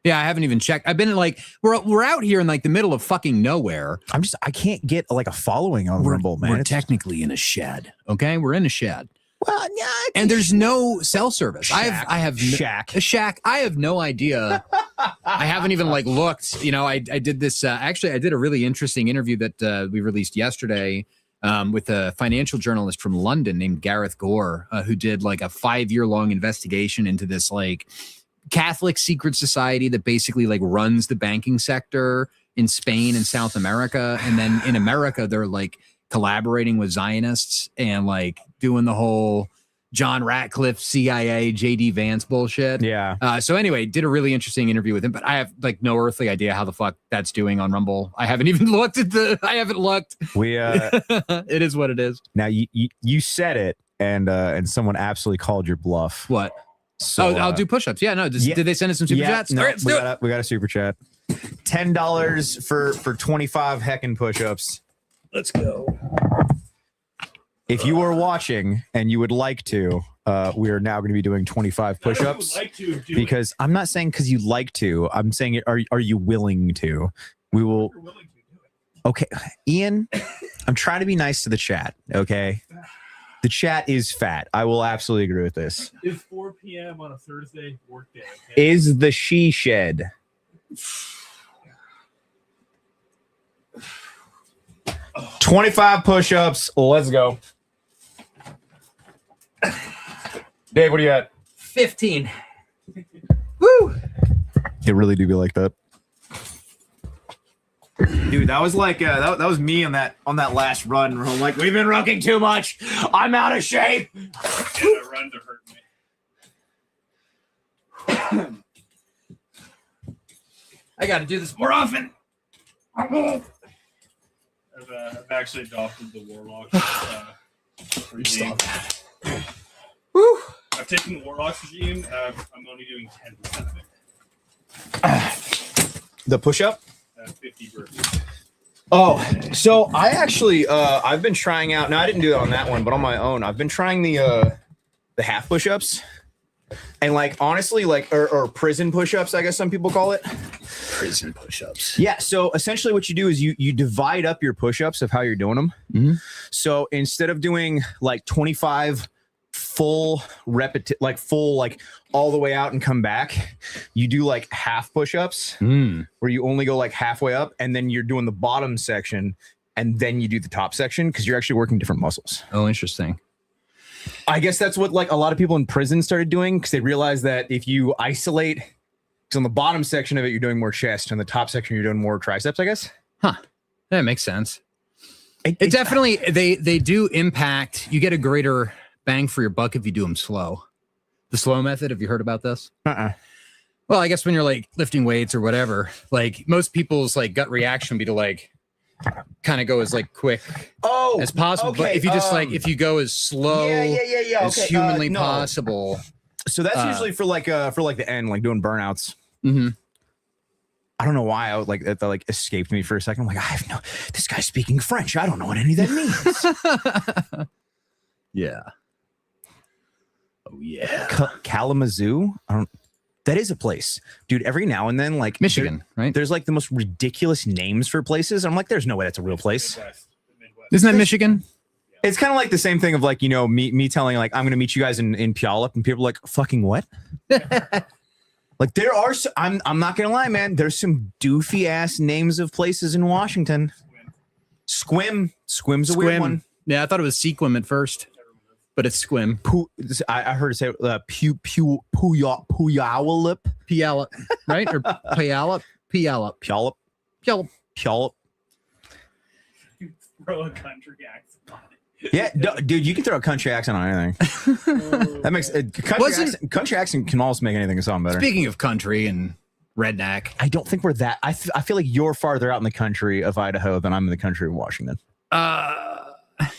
Yeah, I haven't even checked. I've been like, we're out here in like the middle of fucking nowhere. I can't get like a following on Rumble, man. We're technically in a shed. Okay, we're in a shed. Well, yeah, and there's no cell service. I have shack. A shack. I have no idea. I haven't even like looked. I did this. Actually, I did a really interesting interview that we released yesterday with a financial journalist from London named Gareth Gore, who did like a 5-year-long investigation into this like Catholic secret society that basically like runs the banking sector in Spain and South America, and then in America they're like collaborating with Zionists and like doing the whole John Ratcliffe, CIA, JD Vance bullshit. Yeah. So anyway, did a really interesting interview with him, but I have like no earthly idea how the fuck that's doing on Rumble. I haven't even looked at I haven't looked. It is what it is. Now you said it, and someone absolutely called your bluff. What? So I'll do push-ups. Yeah, no. Did they send us some super chats? No, All right, we got a super chat. $10 for 25 heckin' push-ups. Let's go. If you are watching and you would like to, we are now going to be doing 25 push-ups. Because I'm not saying because you'd like to. I'm saying, are you willing to? We will. Okay, Ian, I'm trying to be nice to the chat. Okay, the chat is fat. I will absolutely agree with this. Is 4 p.m. on a Thursday work day? Okay? Is the she shed? 25 push-ups. Let's go. Dave, what are you at? 15. Woo! It really do be like that. Dude, that was like that was me on that last run where I'm like, we've been rucking too much. I'm out of shape. Yeah, that run to hurt me. I got to do this more often. I've actually adopted the Warlock regime. Woo! I've taken the Warlock regime. I'm only doing 10% of it. The push-up? 50 burpees. Oh, so I actually I've been trying out. No, I didn't do that on that one, but on my own, I've been trying the half push-ups, and like honestly, like or prison push-ups, I guess some people call it. Prison push-ups. Yeah. So essentially, what you do is you divide up your push-ups of how you're doing them. Mm-hmm. So instead of doing like 25 full like all the way out and come back, you do like half push-ups where you only go like halfway up, and then you're doing the bottom section, and then you do the top section because you're actually working different muscles. Oh, interesting. I guess that's what like a lot of people in prison started doing, because they realized that if you isolate, because on the bottom section of it you're doing more chest, and the top section you're doing more triceps, I guess. That makes sense. It definitely they do impact. You get a greater bang for your buck if you do them slow. The slow method, have you heard about this? Well, I guess when you're like lifting weights or whatever, like most people's like gut reaction would be to like kind of go as like quick as possible. Okay. But if you just like if you go as slow as humanly possible. So that's usually for like the end, like doing burnouts. Mm-hmm. I don't know why I would like that like escaped me for a second. I'm like, this guy's speaking French. I don't know what any of that means. Yeah. Oh yeah. Kalamazoo? That is a place, dude. Every now and then, like Michigan, right? There's like the most ridiculous names for places. I'm like, there's no way that's a real place. Midwest. Isn't that Michigan? It's kind of like the same thing of like, me telling like, I'm going to meet you guys in Puyallup, and people are like, fucking what? Like there are, I'm not going to lie, man. There's some doofy ass names of places in Washington. Squim's a weird one. Yeah, I thought it was Sequim at first, but it's Squim. I heard it say Puyallup, right? Or Puyallup. Puyallup. Throw a country accent on it. Yeah, dude, you can throw a country accent on anything. That makes country accent can almost make anything sound better. Speaking of country and redneck, I don't think we're that. I feel like you're farther out in the country of Idaho than I'm in the country of Washington.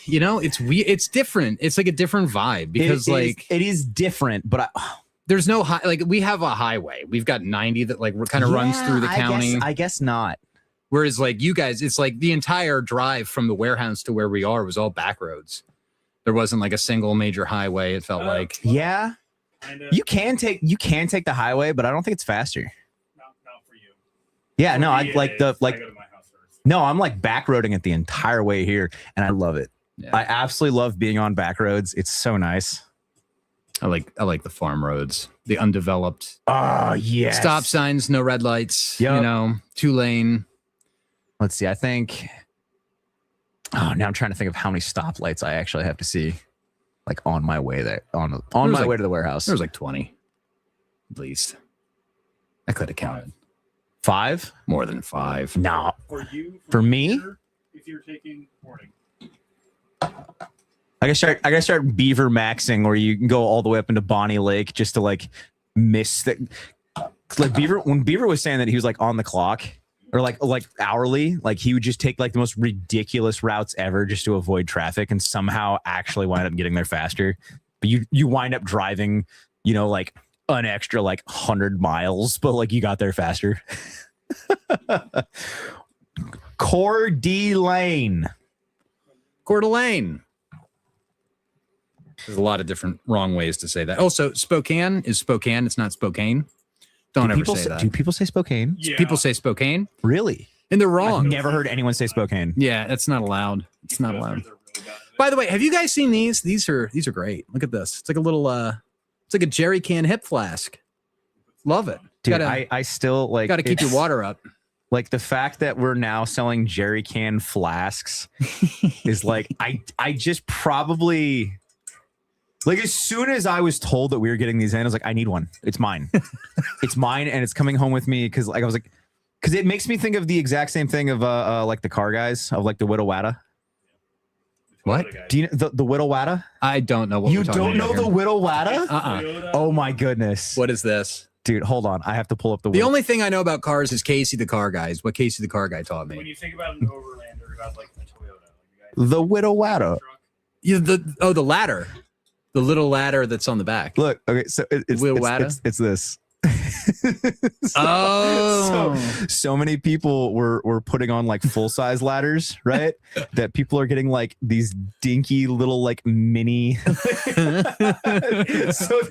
It's different. It's like a different vibe because it is different, but there's no we have a highway. We've got 90 that kind of runs through the county. I guess not. Whereas like you guys, it's like the entire drive from the warehouse to where we are was all back roads. There wasn't like a single major highway. It felt like you can take the highway, but I don't think it's faster. Not for you. Yeah, no, I like the like. No, I'm like back roading it the entire way here, and I love it. Yeah. I absolutely love being on back roads. It's so nice. I like the farm roads, the undeveloped. Oh yes. Stop signs, no red lights. Yep. 2-lane. Let's see. I think. Oh, now I'm trying to think of how many stoplights I actually have to see, like on my way there, on my way to the warehouse. There was like 20, at least. I could have counted. 5? More than 5. No. For me? If you're taking morning. I gotta start beaver maxing, where you can go all the way up into Bonnie Lake just to like miss that. Like when Beaver was saying that he was like on the clock or like hourly, like he would just take like the most ridiculous routes ever just to avoid traffic and somehow actually wind up getting there faster. But you wind up driving, like an extra like 100 miles, but like you got there faster. Coeur d'Alene. Coeur d'Alene. There's a lot of different wrong ways to say that. Also, Spokane is Spokane. It's not Spokane. Don't ever say that. Do people say Spokane? Yeah. People say Spokane. Really? And they're wrong. I've never heard anyone say Spokane. Yeah, that's not allowed. It's not allowed. By the way, have you guys seen these? These are great. Look at this. It's like a little it's like a jerry can hip flask. Love it. Dude, I still like gotta keep your water up. Like the fact that we're now selling jerry can flasks is like I just probably like as soon as I was told that we were getting these in, I was like, I need one. It's mine. It's mine, and it's coming home with me because it makes me think of the exact same thing of like the car guys of like the Widow Wada. What? Do you know the Widow Wada? I don't know what you don't know the Widow Wada? Oh my goodness. What is this? Dude, hold on. I have to pull up the only thing I know about cars is Casey the car guy. Is what Casey the car guy taught me. When you think about an Overlander, about like the Toyota. The Widow Wada. Yeah, the ladder. The little ladder that's on the back. Look, okay, so it's this. So many people were putting on like full size ladders, right? That people are getting like these dinky little like mini. So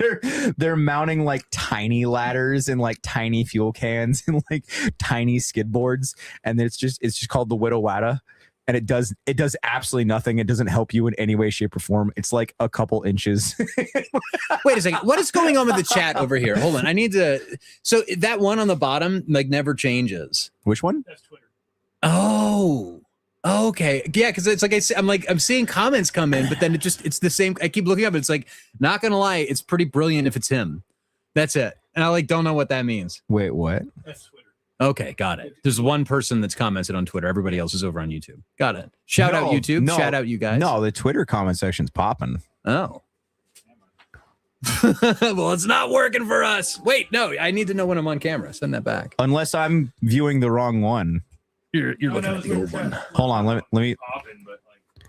they're mounting like tiny ladders and like tiny fuel cans and like tiny skid boards, and it's just called the Widow Wada. And it does absolutely nothing. It doesn't help you in any way, shape, or form. It's like a couple inches. Wait a second. What is going on with the chat over here? Hold on. I need to. So that one on the bottom like never changes. Which one? That's Twitter. Oh, okay. Yeah, because it's like I'm seeing comments come in, but then it's the same. I keep looking up. And it's like, not gonna lie, it's pretty brilliant if it's him. That's it. And I don't know what that means. Wait, what? That's Twitter. Okay, got it. There's one person that's commented on Twitter. Everybody else is over on YouTube. Got it. Shout out YouTube. No, shout out you guys. No, the Twitter comment section's popping. Oh. Well, it's not working for us. Wait, no, I need to know when I'm on camera. Send that back. Unless I'm viewing the wrong one. You're looking at the old one. Hold on, let me. Popping, but like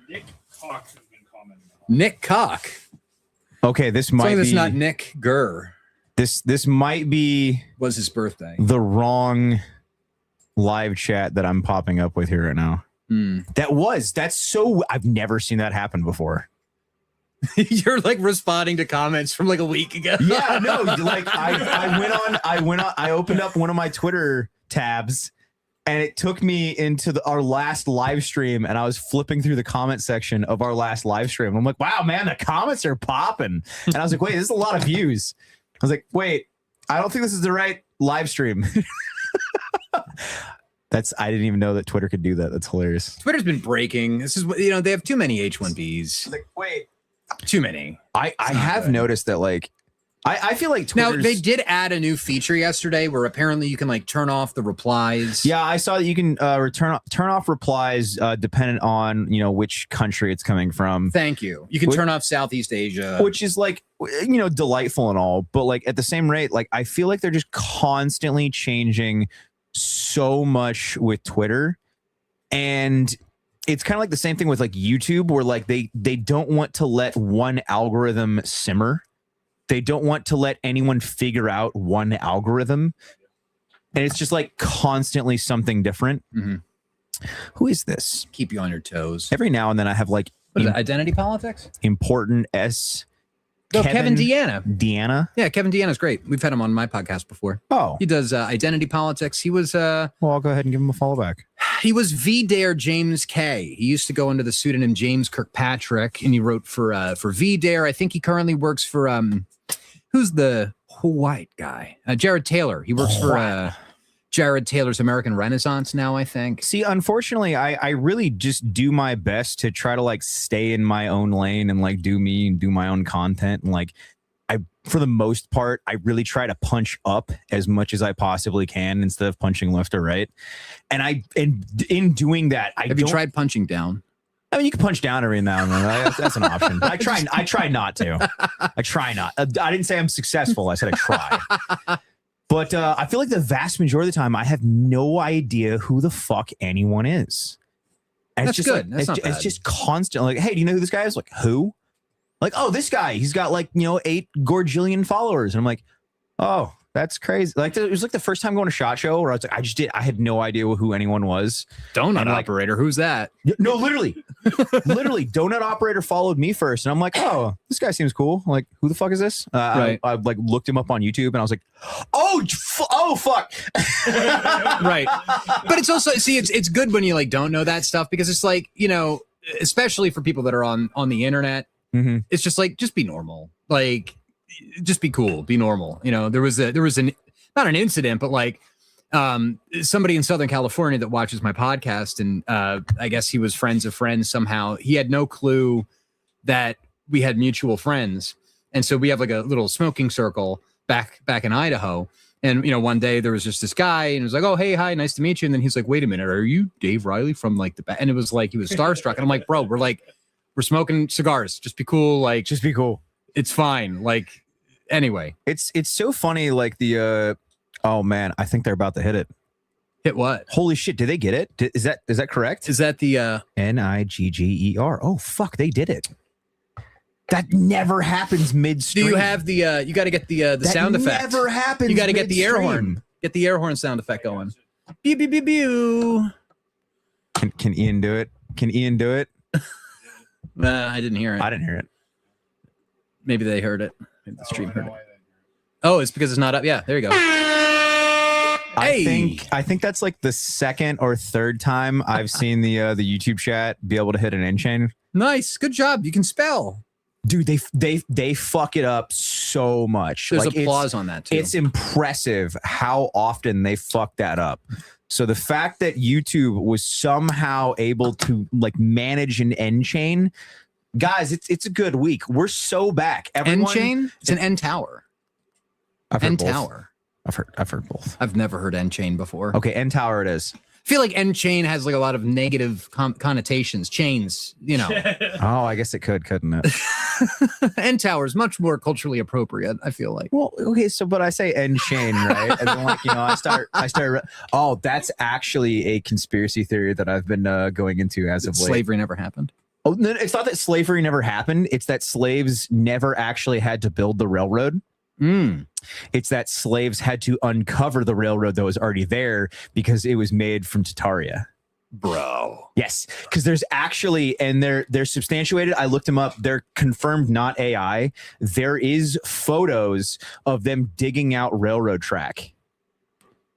Nick Cock has been commenting. Nick Cock. Okay, this might be. It's not Nick Gurr. This might be was his birthday. The wrong live chat that I'm popping up with here right now. That's so I've never seen that happen before. You're like responding to comments from like a week ago. Yeah, no, like I opened up one of my Twitter tabs and it took me into our last live stream, and I was flipping through the comment section of our last live stream. I'm like, wow, man, the comments are popping. And I was like, wait, this is a lot of views. I was like, wait, I don't think this is the right live stream. I didn't even know that Twitter could do that. That's hilarious. Twitter's been breaking. This is they have too many H1Bs. Like, wait. Too many. I have noticed that like I feel like now Twitter's... they did add a new feature yesterday where apparently you can like turn off the replies. Yeah, I saw that you can turn off replies dependent on which country it's coming from. Thank you. You can turn off Southeast Asia, which is like delightful and all, but like at the same rate, like I feel like they're just constantly changing so much with Twitter, and it's kind of like the same thing with like YouTube, where like they don't want to let one algorithm simmer. They don't want to let anyone figure out one algorithm. And it's just like constantly something different. Mm-hmm. Who is this? Keep you on your toes. Every now and then I have like... What is it, identity politics? Important S. Kevin Deanna. Deanna? Yeah, Kevin Deanna's great. We've had him on my podcast before. Oh. He does identity politics. He was... well, I'll go ahead and give him a follow back. He was VDare James K. He used to go under the pseudonym James Kirkpatrick, and he wrote for VDare. I think he currently works for... who's the white guy? Jared Taylor. He works for Jared Taylor's American Renaissance now, I think. See, unfortunately, I really just do my best to try to like stay in my own lane and like do me and do my own content. And like, for the most part, I really try to punch up as much as I possibly can instead of punching left or right. And in doing that, Have you tried punching down? I mean, you can punch down every now and then. That's an option. I try not to. I try not. I didn't say I'm successful. I said I try. But I feel like the vast majority of the time, I have no idea who the fuck anyone is. And That's it's just good. Like, That's not bad. It's just constant. Like, hey, do you know who this guy is? Like, who? Like, oh, this guy. He's got like 8 gorgillion followers. And I'm like, oh, that's crazy. Like, it was like the first time going to SHOT Show where I was like, I had no idea who anyone was. Donut operator, who's that? No, literally, Donut operator followed me first, and I'm like, oh, this guy seems cool. I'm like, who the fuck is this? Right. I like looked him up on YouTube, and I was like, oh fuck. Right. But it's also it's good when you like don't know that stuff, because it's like especially for people that are on the internet, it's just like just be normal, like. Just be cool, be normal. There was an not an incident, but like somebody in Southern California that watches my podcast, and I guess he was friends of friends somehow. He had no clue that we had mutual friends, and so we have like a little smoking circle back in Idaho. And one day there was just this guy, and it was like, oh hey, hi, nice to meet you. And then he's like, wait a minute, are you Dave Reilly from like the back? And it was like he was starstruck, and I'm like, bro, we're smoking cigars. Just be cool, like just be cool. It's fine, like. Anyway, it's so funny. Like the oh man, I think they're about to hit it. Hit what? Holy shit! Did they get it? Is that correct? Is that the Nigger? Oh fuck, they did it. That never happens midstream. Do you have the? You got to get the sound effect. Never happens. You got to get the air midstream. horn. Get the air horn sound effect going. Pew pew pew pew. Can Ian do it? Can Ian do it? I didn't hear it. I didn't hear it. Maybe they heard it. Maybe the stream heard it. Oh, it's because it's not up. Yeah, there you go. I think that's like the second or third time I've seen the YouTube chat be able to hit an end chain. Nice, good job. You can spell, dude. They fuck it up so much. There's applause on that too. It's impressive how often they fuck that up. So the fact that YouTube was somehow able to like manage an end chain, guys, it's a good week. We're so back. End chain? It's an end tower. End tower. I've heard both. I've never heard end chain before. Okay, end tower it is. I feel like end chain has like a lot of negative connotations. Chains, Oh, I guess it couldn't it? End tower is much more culturally appropriate, I feel like. Well, okay, but I say end chain, right? And then like, I start. Oh, that's actually a conspiracy theory that I've been going into as of late. Slavery never happened. Oh, no, it's not that slavery never happened. It's that slaves never actually had to build the railroad. It's that slaves had to uncover the railroad that was already there because it was made from Tartaria. Bro. Yes, because there's actually, and they're substantiated. I looked them up. They're confirmed, not AI. There is photos of them digging out railroad track.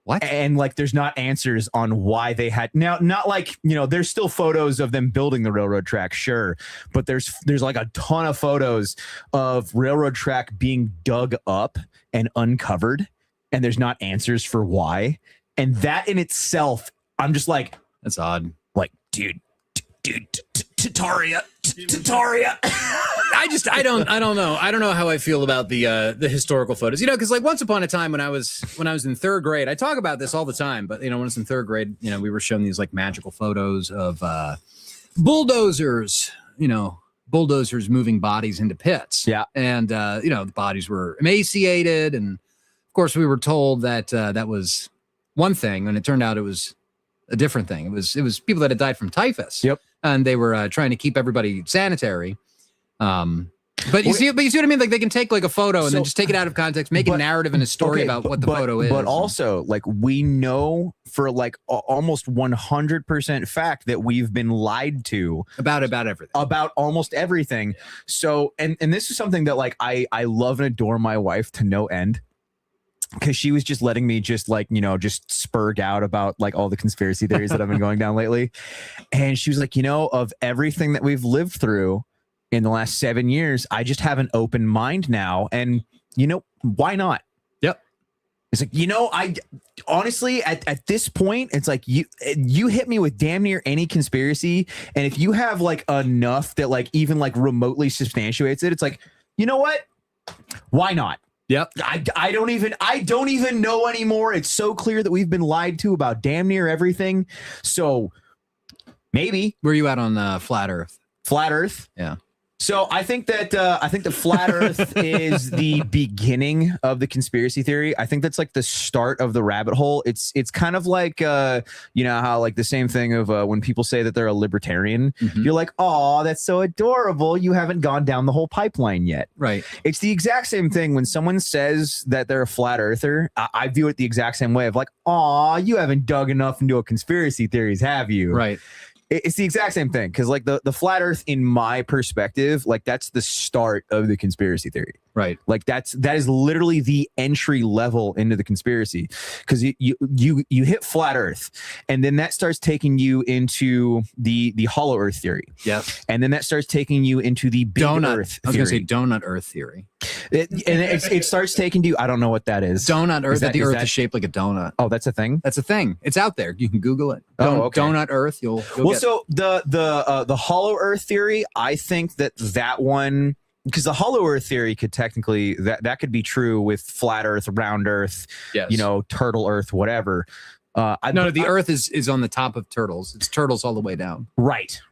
What? And like, there's not answers on why they had now. Not like, there's still photos of them building the railroad track, sure, but there's like a ton of photos of railroad track being dug up and uncovered, and there's not answers for why. And that in itself, I'm just like, that's odd. Like, dude, Tartaria. I don't know. I don't know how I feel about the historical photos. You know, because like once upon a time when I was in third grade, I talk about this all the time. But you know, when I was in third grade, you know, we were shown these like magical photos of bulldozers. You know, bulldozers moving bodies into pits. Yeah, and you know, the bodies were emaciated, and of course, we were told that that was one thing, and it turned out it was a different thing. It was people that had died from typhus. Yep. And they were trying to keep everybody sanitary. But you see what I mean? Like they can take like a photo and then just take it out of context, make a narrative and a story about what the photo is. But also, like we know for like almost 100% fact that we've been lied to about everything, about almost everything. So, and this is something that like I love and adore my wife to no end. Because she was just letting me just like, you know, just spurg out about like all the conspiracy theories that I've been going down lately. And she was like, you know, of everything that we've lived through in the last 7 years, I just have an open mind now. And, you know, why not? Yep. It's like, you know, I honestly, at this point, it's like you hit me with damn near any conspiracy. And if you have like enough that like even like remotely substantiates it, it's like, you know what? Why not? Yep. I don't even know anymore. It's so clear that we've been lied to about damn near everything. So maybe. Where are you at on flat Earth? Flat Earth? Yeah. So I think that the flat Earth is the beginning of the conspiracy theory. I think that's like the start of the rabbit hole. It's kind of like you know how like the same thing of when people say that they're a libertarian, you're like, oh, that's so adorable. You haven't gone down the whole pipeline yet. Right. It's the exact same thing when someone says that they're a flat earther. I view it the exact same way of like, oh, you haven't dug enough into a conspiracy theories, have you? Right. It's the exact same thing because like the flat earth in my perspective, like that's the start of the conspiracy theory. Right. Like that is literally the entry level into the conspiracy because you hit flat earth and then that starts taking you into the hollow earth theory. Yeah. And then that starts taking you into the big earth theory. I was going to say donut earth theory. It starts taking you. I don't know what that is. Donut earth. That the earth is shaped like a donut. Oh, that's a thing. That's a thing. It's out there. You can Google it. Okay. Donut earth. You'll get so the hollow earth theory. I think that one. Because the hollow earth theory could technically that could be true with flat earth, round earth, yes. You know, turtle earth, whatever. The earth is on the top of turtles. It's turtles all the way down. Right.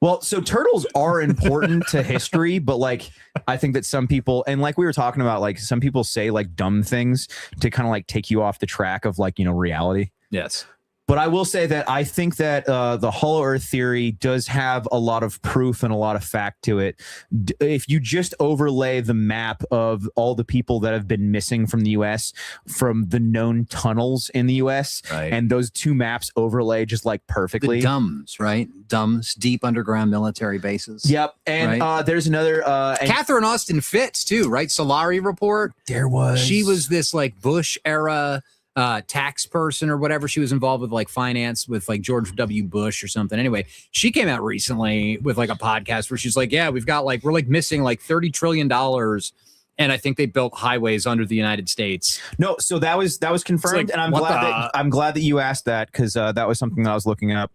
Well, so turtles are important to history, but like I think that some people, and like we were talking about, like some people say like dumb things to kind of like take you off the track of like, you know, reality. Yes. But I will say that I think that the hollow earth theory does have a lot of proof and a lot of fact to it. If you just overlay the map of all the people that have been missing from the U.S., from the known tunnels in the U.S., right. And those two maps overlay just like perfectly. The DUMBs, right? DUMBs, deep underground military bases. Yep. And right? There's another. Catherine Austin Fitts, too, right? Solari Report. There was. She was this like Bush era tax person or whatever. She was involved with like finance with like George W. Bush or something. Anyway, she came out recently with like a podcast where she's like, yeah, we're like missing like $30 trillion. And I think they built highways under the United States. No, so that was confirmed, like, and I'm glad that you asked that because that was something that I was looking up.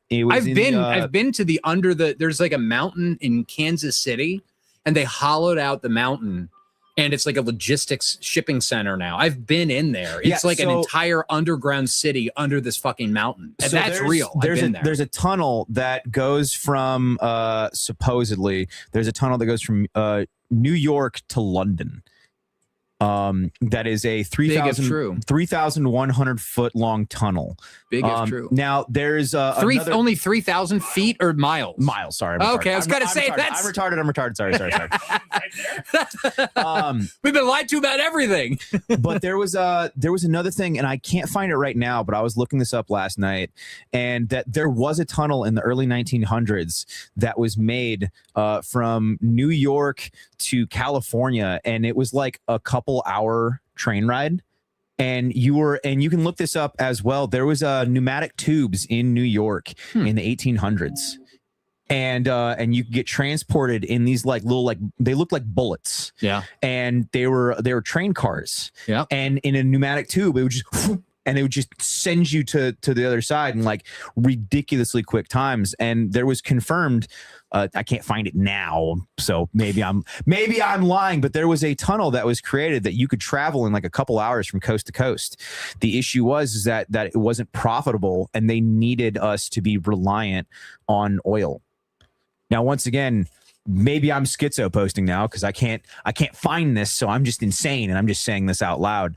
It was I've been to there's like a mountain in Kansas City, and they hollowed out the mountain. And it's like a logistics shipping center now. I've been in there. It's like an entire underground city under this fucking mountain. And that's real. There's a tunnel that goes from supposedly there's a tunnel that goes from New York to London. That is a 3,100 foot long tunnel. Big if true. Now there's only 3,000 feet or miles. Miles, sorry. Okay, I was gonna say that's. I'm retarded. Sorry. We've been lied to about everything. But there was another thing, and I can't find it right now. But I was looking this up last night, and that there was a tunnel in the early 1900s that was made from New York to California, and it was like a couple-hour train ride. And you can look this up as well. There was pneumatic tubes in New York in the 1800s, and you could get transported in these like little they looked like bullets. Yeah, and they were train cars. Yeah, and in a pneumatic tube, it would just and it would just send you to the other side in like ridiculously quick times. And there was confirmed, I can't find it now, so maybe I'm lying, but there was a tunnel that was created that you could travel in like a couple hours from coast to coast. The issue was that it wasn't profitable, and they needed us to be reliant on oil. Now, once again, maybe I'm schizo posting now because I can't find this, so I'm just insane, and I'm just saying this out loud.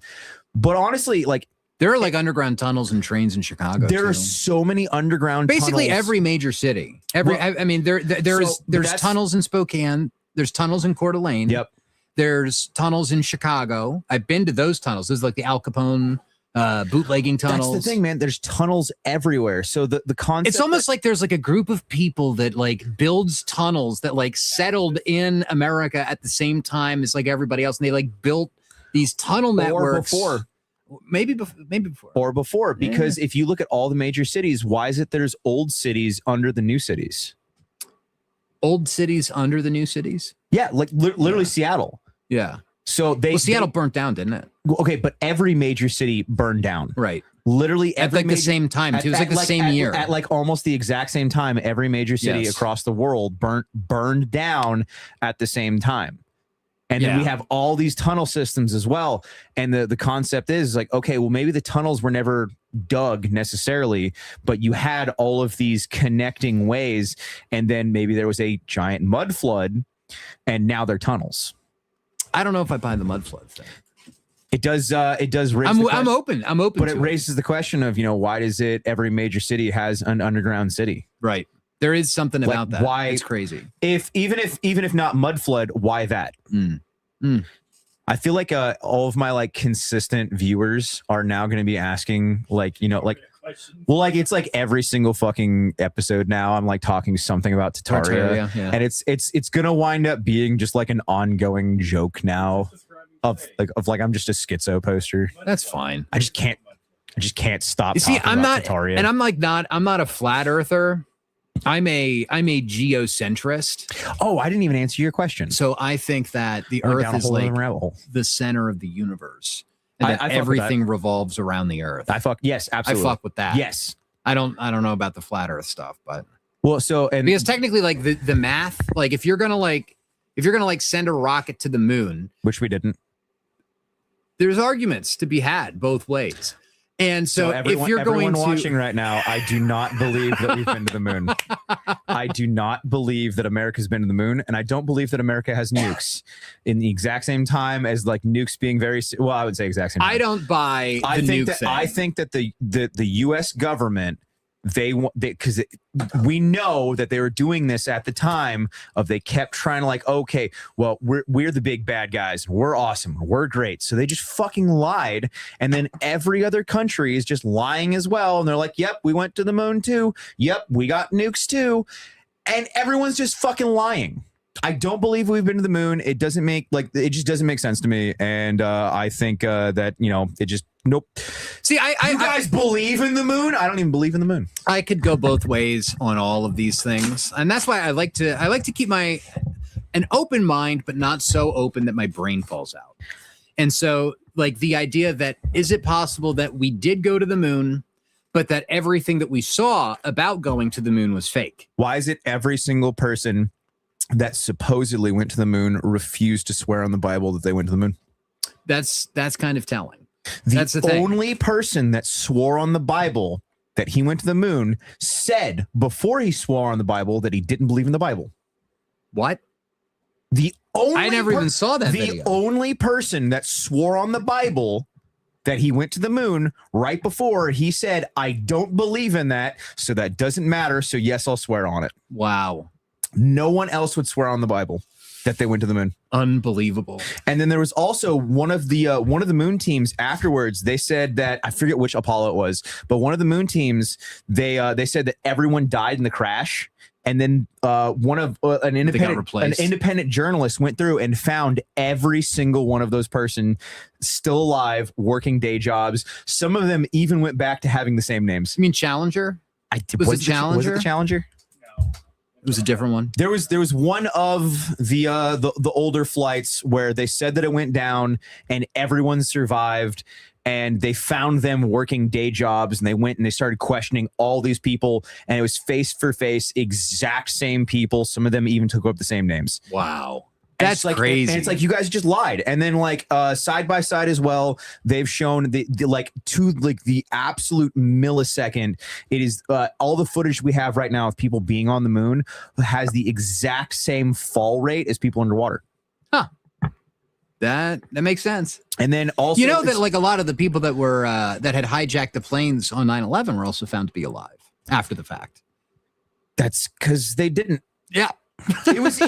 But honestly, like, there are like underground tunnels and trains in Chicago. There are so many underground basically tunnels. Every major city. I mean, there's tunnels in Spokane. There's tunnels in Coeur d'Alene. Yep. There's tunnels in Chicago. I've been to those tunnels. Those are like the Al Capone bootlegging tunnels. That's the thing, man. There's tunnels everywhere. So the concept, it's almost like there's like a group of people that like builds tunnels that like settled in America at the same time as like everybody else, and they like built these tunnel networks maybe before, because if you look at all the major cities, why is it there's old cities under the new cities? Old cities under the new cities? Yeah, like literally Seattle. Yeah. So Seattle burnt down, didn't it? Okay, but every major city burned down. Right. Literally at like the same time. It was like the same year. At like almost the exact same time, every major city across the world burned down at the same time. And then we have all these tunnel systems as well. And the concept is like, okay, well, maybe the tunnels were never dug necessarily, but you had all of these connecting ways. And then maybe there was a giant mud flood, and now they're tunnels. I don't know if I buy the mud flood thing. It does raise I'm open. But it raises the question of, why does it every major city has an underground city? Right. There is something about that. Why it's crazy. Even if not mud flood, why that? I feel like all of my like consistent viewers are now going to be asking it's like every single fucking episode now I'm like talking something about Tartaria. And it's going to wind up being just like an ongoing joke now of like I'm just a schizo poster. That's fine. I just can't stop. You see, I'm not Tartaria. And I'm not a flat earther. I'm a geocentrist. Oh, I didn't even answer your question. So I think that the Earth is like the center of the universe, and that everything revolves around the Earth. Yes, absolutely. I fuck with that. Yes. I don't know about the flat Earth stuff, but because technically, like the math, like if you're gonna send a rocket to the moon, which we didn't, there's arguments to be had both ways. And so if you're going to watching right now, I do not believe that we've been to the moon. I do not believe that America's been to the moon, and I don't believe that America has nukes in the exact same time as like nukes being I would say exact same time. I don't buy the nuke thing. I think that the US government, because we know that they were doing this at the time of they kept trying to like, okay, well, we're the big bad guys, we're awesome, we're great, so they just fucking lied, and then every other country is just lying as well, and they're like, yep, we went to the moon too, yep, we got nukes too, and everyone's just fucking lying. I don't believe we've been to the moon. It just doesn't make sense to me, and I think that it just nope. See, you guys believe in the moon? I don't even believe in the moon. I could go both ways on all of these things, and that's why I like to keep an open mind, but not so open that my brain falls out. And so, like the idea that is it possible that we did go to the moon, but that everything that we saw about going to the moon was fake? Why is it every single person that supposedly went to the moon refused to swear on the Bible that they went to the moon? That's kind of telling. That's the only person that swore on the Bible that he went to the moon said before he swore on the Bible that he didn't believe in the Bible. What? I never even saw that video. The only person that swore on the Bible that he went to the moon right before he said, I don't believe in that, so that doesn't matter, so yes, I'll swear on it. Wow. No one else would swear on the Bible that they went to the moon. Unbelievable. And then there was also one of the moon teams afterwards. They said that, I forget which Apollo it was, but one of the moon teams, they said that everyone died in the crash. And then an independent journalist went through and found every single one of those person still alive, working day jobs. Some of them even went back to having the same names. You mean Challenger? Was it the Challenger? It was a different one. There was one of the older flights where they said that it went down and everyone survived, and they found them working day jobs, and they went and they started questioning all these people, and it was face for face, exact same people. Some of them even took up the same names. Wow. That's like crazy. crazy. And it's like, you guys just lied. And then like side by side as well, they've shown the like to like the absolute millisecond. It is all the footage we have right now of people being on the moon has the exact same fall rate as people underwater. Huh. That makes sense. And then also, you know that like a lot of the people that were that had hijacked the planes on 9/11 were also found to be alive after the fact. That's because they didn't. Yeah. it was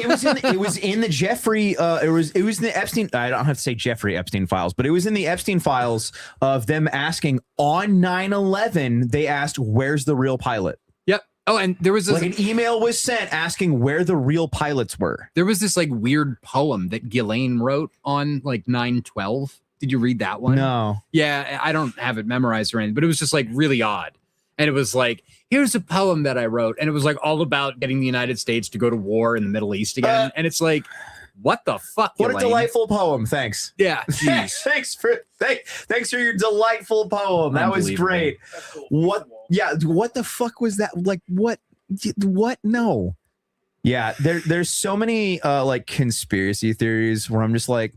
in the Jeffrey it was in the Epstein, I don't have to say Jeffrey Epstein files, but it was in the Epstein files of them asking on 9/11, they asked, where's the real pilot? Yep. Oh, and there was this, like an email was sent asking where the real pilots were. There was this like weird poem that Ghislaine wrote on like 9/12. Did you read that one? No. Yeah, I don't have it memorized or anything, but it was just like really odd. And it was like, here's a poem that I wrote. And it was like all about getting the United States to go to war in the Middle East again. And it's like, what the fuck? What Elaine? a delightful poem. Thanks. Yeah. Geez. thanks for your delightful poem. That was great. What? Yeah. What the fuck was that? Like, what? No. Yeah. There's so many like conspiracy theories where I'm just like,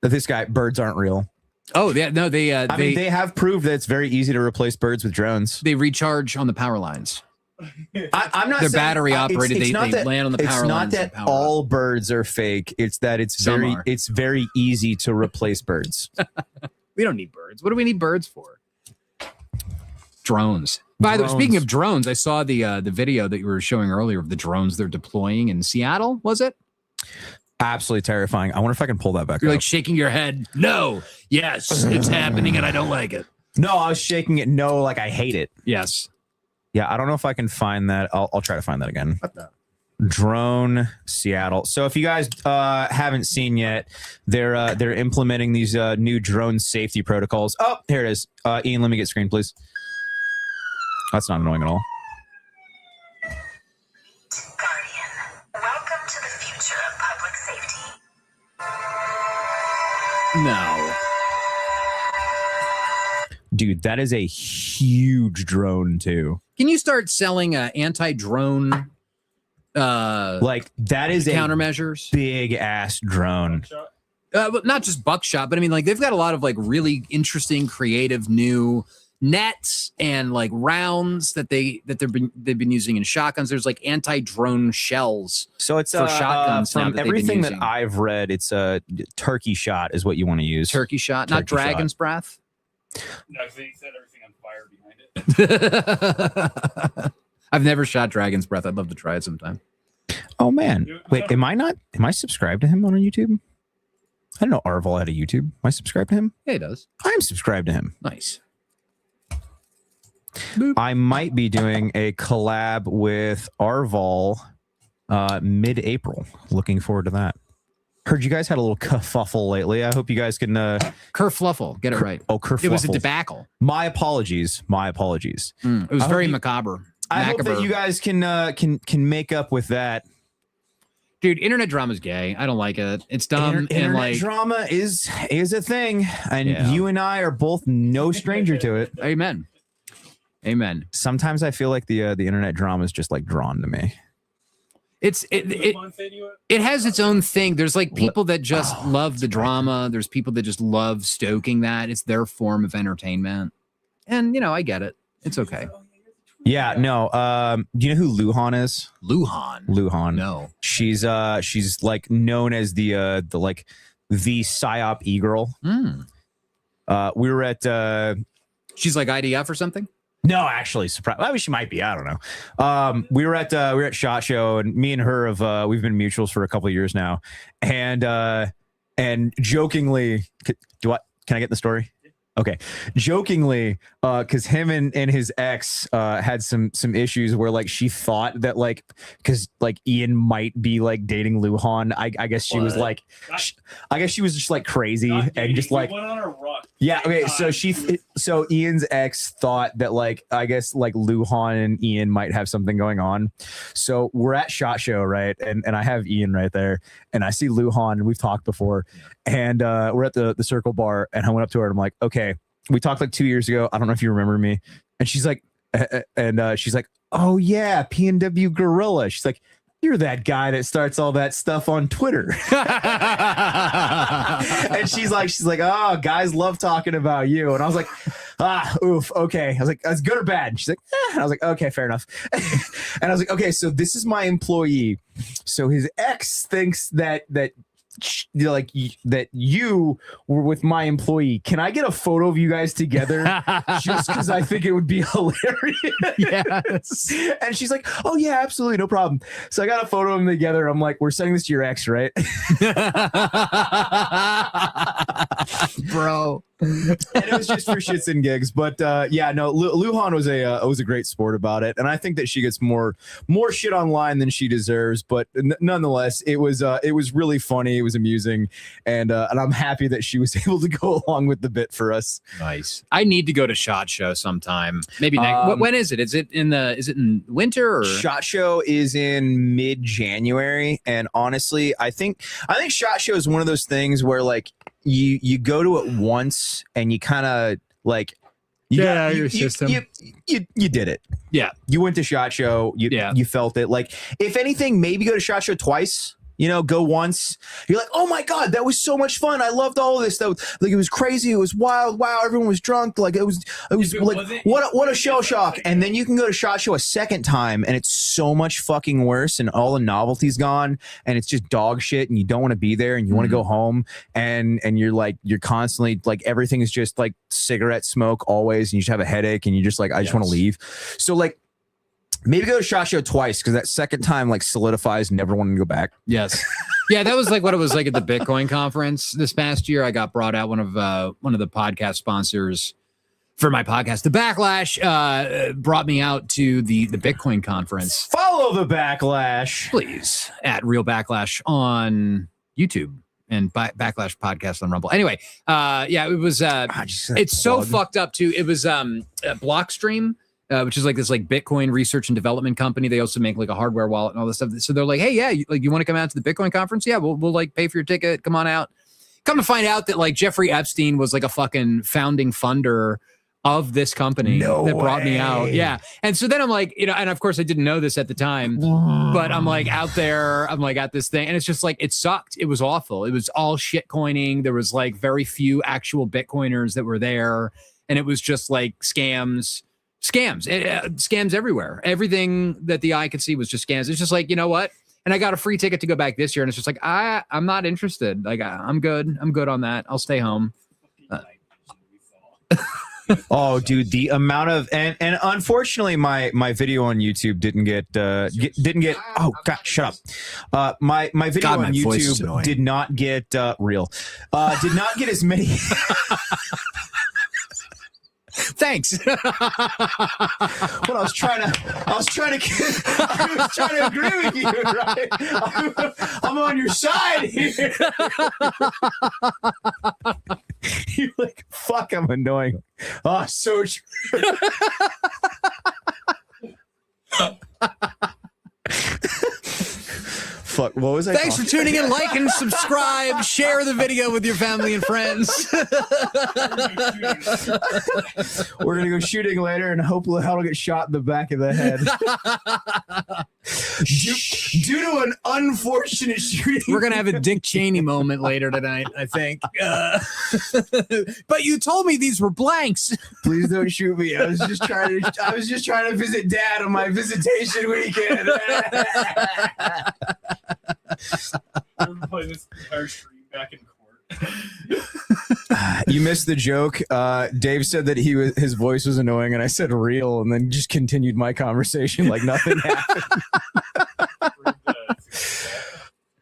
this guy, birds aren't real. Oh, yeah, no, they have proved that it's very easy to replace birds with drones. They recharge on the power lines. I'm not They're saying, battery operated. They land on the power lines. It's not that all birds are fake. It's that it's very easy to replace birds. We don't need birds. What do we need birds for? Drones. By the way, speaking of drones, I saw the video that you were showing earlier of the drones they're deploying in Seattle. Was it? Absolutely terrifying. I wonder if I can pull that back. You're up. Like shaking your head. No. Yes, it's happening and I don't like it. No, I was shaking it. No, like I hate it. Yes. Yeah, I don't know if I can find that. I'll try to find that again. What the? Drone Seattle. So if you guys haven't seen yet, they're implementing these new drone safety protocols. Oh, here it is. Ian, let me get screen, please. That's not annoying at all. Welcome to the future of public safety. No. Dude, that is a huge drone too. Can you start selling anti-drone like that is countermeasures? Big ass drone. But not just buckshot, but I mean like they've got a lot of like really interesting, creative new nets and like rounds that they've been using in shotguns. There's like anti-drone shells. So it's for shotguns from now that everything that I've read, it's a turkey shot is what you want to use. Turkey shot, not dragon's breath. No, they set everything on fire behind it. I've never shot dragon's breath. I'd love to try it sometime. Oh man, wait, am I subscribed to him on YouTube? I don't know. Arval had a YouTube. Am I subscribed to him? Yeah, he does. I'm subscribed to him. Nice. Boop. I might be doing a collab with Arval mid-April. Looking forward to that. Heard you guys had a little kerfuffle lately. I hope you guys can kerfluffle. Get it right. Oh, kerfluffle. It was a debacle. My apologies. It was very macabre. I hope that you guys can make up with that. Dude, internet drama is gay. I don't like it. It's dumb. Internet like drama is a thing, and you and I are both no stranger to it. Amen. Amen. Sometimes I feel like the internet drama is just like drawn to me. It has its own thing. There's like people that just love the drama. There's people that just love stoking that. It's their form of entertainment. And I get it. It's okay. Yeah, no. Do you know who Luhan is? Luhan. No. She's like known as the PSYOP e-girl. We were at she's like IDF or something? No, actually, surprise. I mean, she might be. I don't know. We were at SHOT Show, and me and her we've been mutuals for a couple of years now, and jokingly, can I get the story? Okay, jokingly, because him and his ex had some issues where like she thought that like because like Ian might be like dating Luhan. I guess she was like, I guess she was just like crazy and just like went on a run. Yeah. Okay. So Ian's ex thought that like, I guess like Luhan and Ian might have something going on. So we're at SHOT Show, right? And I have Ian right there, and I see Luhan, and we've talked before, and we're at the Circle Bar, and I went up to her and I'm like, okay, we talked like 2 years ago. I don't know if you remember me. And she's like, oh yeah, PNW Guerrilla. She's like, you're that guy that starts all that stuff on Twitter. And she's like, oh, guys love talking about you. And I was like, oof, okay. I was like, that's good or bad? And she's like, And I was like, okay, fair enough. And I was like, okay, so this is my employee. So his ex thinks that like that you were with my employee. Can I get a photo of you guys together? Just because I think it would be hilarious. Yes. And she's like, oh yeah, absolutely, no problem. So I got a photo of them together. I'm like, we're sending this to your ex, right? Bro. And it was just for shits and gigs, but yeah, no, Luhan was a great sport about it, and I think that she gets more shit online than she deserves, but nonetheless, it was really funny, it was amusing, and I'm happy that she was able to go along with the bit for us. Nice. I need to go to SHOT Show sometime, maybe next. When is it? Is it in winter? Or? SHOT Show is in mid-January, and honestly, I think SHOT Show is one of those things where like you go to it once and you kind of like you did it. Yeah, you went to SHOT Show. You felt it. Like if anything, maybe go to SHOT Show twice. You know, go once. You're like, oh my god, that was so much fun. I loved all of this. Like it was crazy. It was wild. Wow, everyone was drunk. Like it was like what a shell shock. And then you can go to SHOT Show a second time, and it's so much fucking worse. And all the novelty's gone, and it's just dog shit. And you don't want to be there, and you want to go home. And you're constantly like everything is just like cigarette smoke always, and you just have a headache, and you just like I just want to leave. So like. Maybe go to SHOT Show twice because that second time like solidifies never wanting to go back. Yes. Yeah, that was like what it was like at the Bitcoin conference this past year. I got brought out one of the podcast sponsors for my podcast. The Backlash brought me out to the Bitcoin conference. Follow the Backlash, please, at Real Backlash on YouTube and Backlash podcast on Rumble. Anyway, yeah, it was. It's so fucked up too. It was Blockstream. Which is like this like Bitcoin research and development company. They also make like a hardware wallet and all this stuff. So they're like, hey, yeah, you want to come out to the Bitcoin conference? Yeah, we'll like pay for your ticket. Come on out. Come to find out that like Jeffrey Epstein was like a fucking founding funder of this company that brought me out. Yeah. And so then I'm like, you know, and of course I didn't know this at the time, but I'm like out there, I'm like at this thing, and it's just like, it sucked. It was awful. It was all shit coining. There was like very few actual Bitcoiners that were there. And it was just like scams everywhere. Everything that the eye could see was just scams. It's just like, you know what? And I got a free ticket to go back this year. And it's just like, I'm not interested. Like, I'm good. I'm good on that. I'll stay home. Oh, dude, the amount of and unfortunately, my video on YouTube didn't get. Oh God, shut up. My video on YouTube did not get real. Did not get as many. Thanks. Well, I was trying to agree with you, right? I'm on your side here. You're like, fuck, I'm annoying. Oh, so true. Fuck, what was I? Thanks for tuning in. Like and subscribe. Share the video with your family and friends. We're gonna go shooting later, and hopefully I'll get shot in the back of the head. Due to an unfortunate shooting. We're gonna have a Dick Cheney moment later tonight, I think. But you told me these were blanks. Please don't shoot me. I was just trying to visit Dad on my visitation weekend. I'm playing this entire stream back in court. You missed the joke. Dave said that his voice was annoying, and I said real, and then just continued my conversation like nothing happened.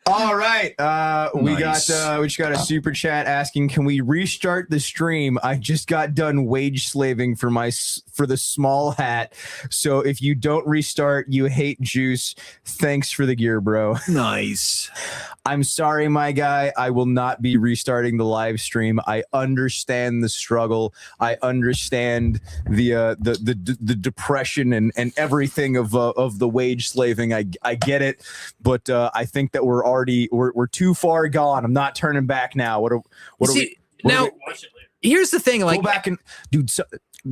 All right. right. We just got a super chat asking, can we restart the stream? I just got done wage slaving for the small hat. So if you don't restart, you hate juice. Thanks for the gear, bro. Nice. I'm sorry, my guy. I will not be restarting the live stream. I understand the struggle. I understand the depression and everything of the wage slaving. I get it, but I think that we're too far gone. I'm not turning back now. Here's the thing. Like, go back and dude.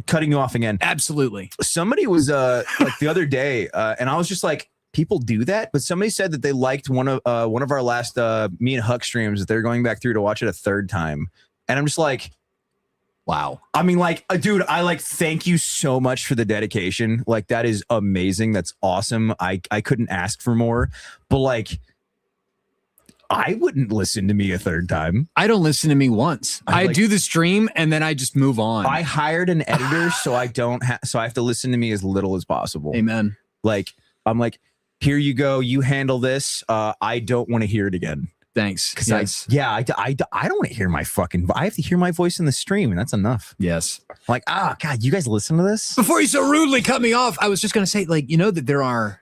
Cutting you off again. Absolutely. Somebody was like the other day, and I was just like, people do that, but somebody said that they liked one of our last me and Huck streams, that they're going back through to watch it a third time, and I'm just like, wow. I mean, like, dude, I thank you so much for the dedication. Like, that is amazing. That's awesome. I couldn't ask for more, but like, I wouldn't listen to me a third time. I don't listen to me once. I do the stream and then I just move on. I hired an editor, so I have to listen to me as little as possible. Amen. Like, I'm like, here you go. You handle this. I don't want to hear it again. Thanks. Yes. I don't want to hear my fucking. I have to hear my voice in the stream, and that's enough. Yes. Like, God, you guys listen to this? Before you so rudely cut me off, I was just gonna say, like, you know that there are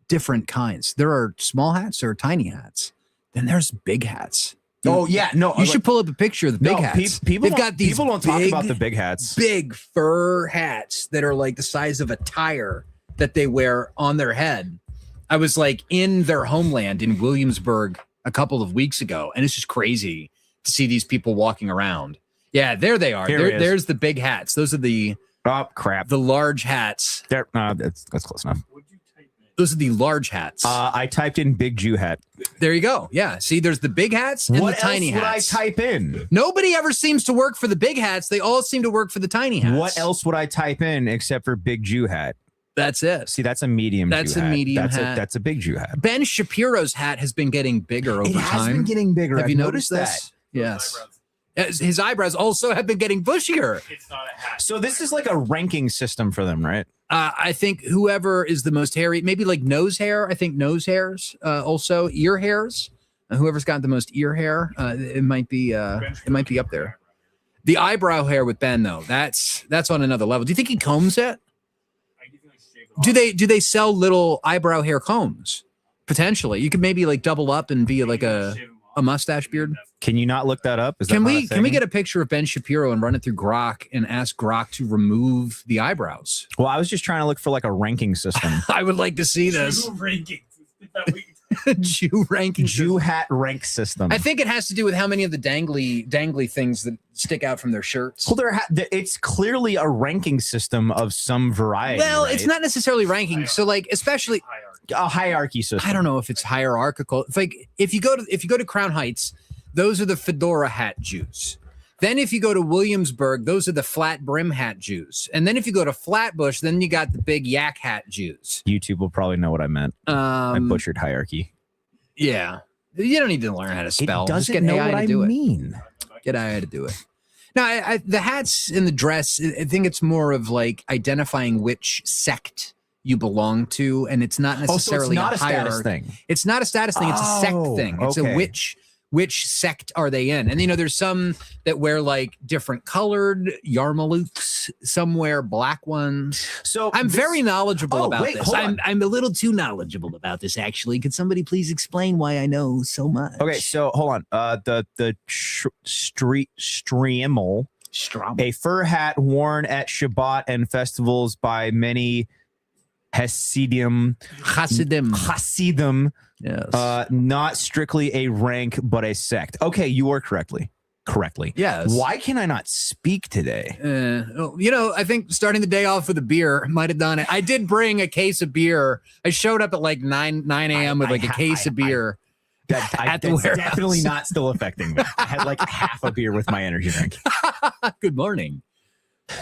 different kinds. There are small hats, there are tiny hats. Then there's big hats. Oh yeah, no. You should pull up a picture of the big hats. People don't talk about the big hats. Big fur hats that are like the size of a tire that they wear on their head. I was like in their homeland in Williamsburg a couple of weeks ago, and it's just crazy to see these people walking around. Yeah, there they are. There's the big hats. Those are the the large hats. That's close enough. Those are the large hats. I typed in big Jew hat. There you go. Yeah. See, there's the big hats and the tiny hats. What else would I type in? Nobody ever seems to work for the big hats. They all seem to work for the tiny hats. What else would I type in except for big Jew hat? That's it. See, that's a medium. That's Jew a hat. medium hat. That's a big Jew hat. Ben Shapiro's hat has been getting bigger over time. It has been getting bigger. Have you noticed this? Yes. His eyebrows also have been getting bushier. It's not a hat. So this is like a ranking system for them, right? I think whoever is the most hairy, maybe like nose hair. I think nose hairs, also ear hairs. Whoever's got the most ear hair, it might be up there. The eyebrow hair with Ben though, that's on another level. Do you think he combs it? Do they sell little eyebrow hair combs? Potentially, you could maybe like double up and be like a mustache beard. Can you not look that up? Can we get a picture of Ben Shapiro and run it through Grok and ask Grok to remove the eyebrows? Well, I was just trying to look for like a ranking system. I would like to see this. Jew rankings. Jew ranking. Jew hat rank system. I think it has to do with how many of the dangly things that stick out from their shirts. Well, it's clearly a ranking system of some variety. Well, right? it's not necessarily ranking. So, like, especially a hierarchy system. I don't know if it's hierarchical. It's like if you go to Crown Heights, those are the fedora hat Jews. Then if you go to Williamsburg, those are the flat brim hat Jews. And then if you go to Flatbush, then you got the big yak hat Jews. YouTube will probably know what I meant. I butchered hierarchy. Yeah. You don't need to learn how to spell. It doesn't Just get know AI what to I do mean. It. Get AI to do it. Now, the hats and the dress, I think it's more of like identifying which sect you belong to, and it's not necessarily so it's not a hierarchy. status thing. It's not a status thing. It's a sect thing. It's okay. a which sect are they in? And, there's some that wear like different colored yarmulkes, some wear black ones. So I'm very knowledgeable about this. Hold on. I'm a little too knowledgeable about this, actually. Could somebody please explain why I know so much? Okay, so hold on. The streamel, a fur hat worn at Shabbat and festivals by many Hasidim. Yes. Not strictly a rank, but a sect. Okay, you are correctly. Yes. Why can I not speak today? I think starting the day off with a beer might have done it. I did bring a case of beer. I showed up at like 9 a.m. with like a case of beer. That's definitely not still affecting me. I had like half a beer with my energy drink. Good morning.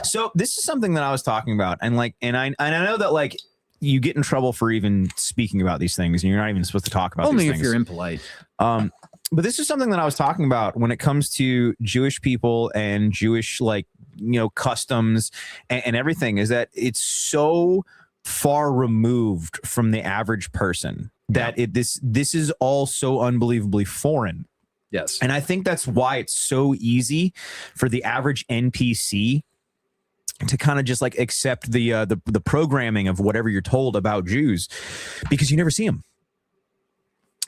So this is something that I was talking about, and I know that like you get in trouble for even speaking about these things, and you're not even supposed to talk about only these if things. you're impolite. But this is something that I was talking about when it comes to Jewish people and Jewish customs and everything, is that it's so far removed from the average person that this is all so unbelievably foreign. Yes. And I think that's why it's so easy for the average NPC to kind of just like accept the programming of whatever you're told about Jews, because you never see them.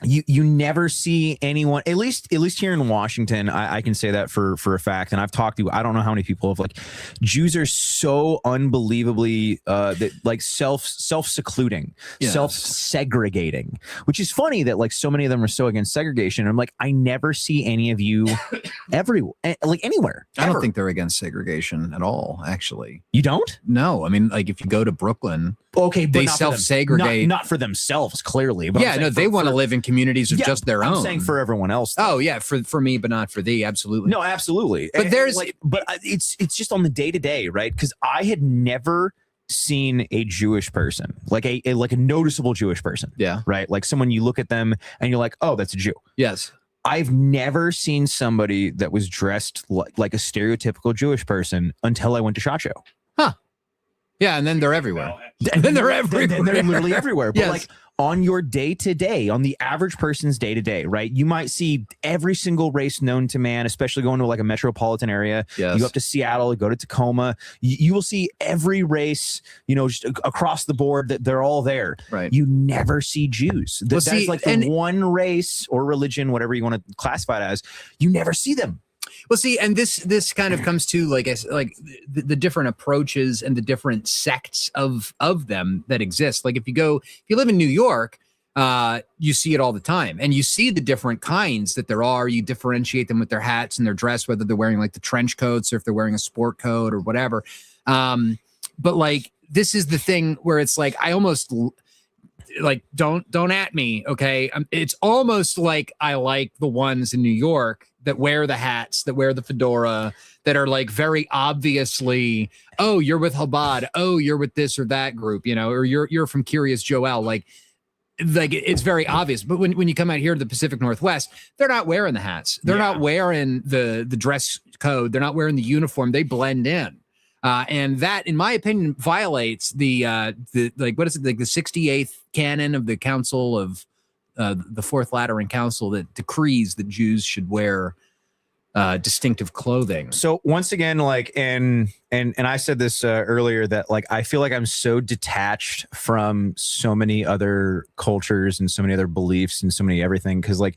You never see anyone, at least here in Washington, I can say that for a fact. And I've talked to, I don't know how many people have, like, Jews are so unbelievably like self-secluding, self-segregating, which is funny that like so many of them are so against segregation. I'm like, I never see any of you anywhere. I don't think they're against segregation at all, actually. You don't? No. I mean, like, if you go to Brooklyn, okay, but they self-segregate. Not for themselves, clearly. But yeah, no, they want to live in communities of just their own. I'm saying for everyone else, though. Oh yeah, for me, but not for thee. Absolutely. No, absolutely. But there's like, but it's just on the day to day, right? Because I had never seen a Jewish person, like a noticeable Jewish person. Yeah. Right. Like someone, you look at them and you're like, oh, that's a Jew. Yes. I've never seen somebody that was dressed like a stereotypical Jewish person until I went to SHOT Show. Huh. Yeah, and then they're everywhere. And then they're everywhere. Then they're literally everywhere. But yes. like on your day-to-day, on the average person's day-to-day, right? You might see every single race known to man, especially going to like a metropolitan area. Yes. You go up to Seattle, you go to Tacoma. You will see every race, just across the board, that they're all there. Right. You never see Jews. Well, that's like the one race or religion, whatever you want to classify it as. You never see them. Well, see, and this kind of comes to like the different approaches and the different sects of them that exist. Like if you live in New York, you see it all the time, and you see the different kinds that there are. You differentiate them with their hats and their dress, whether they're wearing like the trench coats or if they're wearing a sport coat or whatever. But like this is the thing where it's like I almost like don't at me, okay? It's almost like I like the ones in New York that wear the hats, that wear the fedora, that are like very obviously, oh, you're with Chabad, oh, you're with this or that group, or you're from Curious Joel, like it's very obvious. But when you come out here to the Pacific Northwest, they're not wearing the hats, they're not wearing the dress code, they're not wearing the uniform, they blend in. And that, in my opinion, violates the like, what is it, like the 68th canon of the Council of the Fourth Lateran Council that decrees that Jews should wear distinctive clothing. So once again, like, and I said this earlier, that like I feel like I'm so detached from so many other cultures and so many other beliefs and so many everything, because like.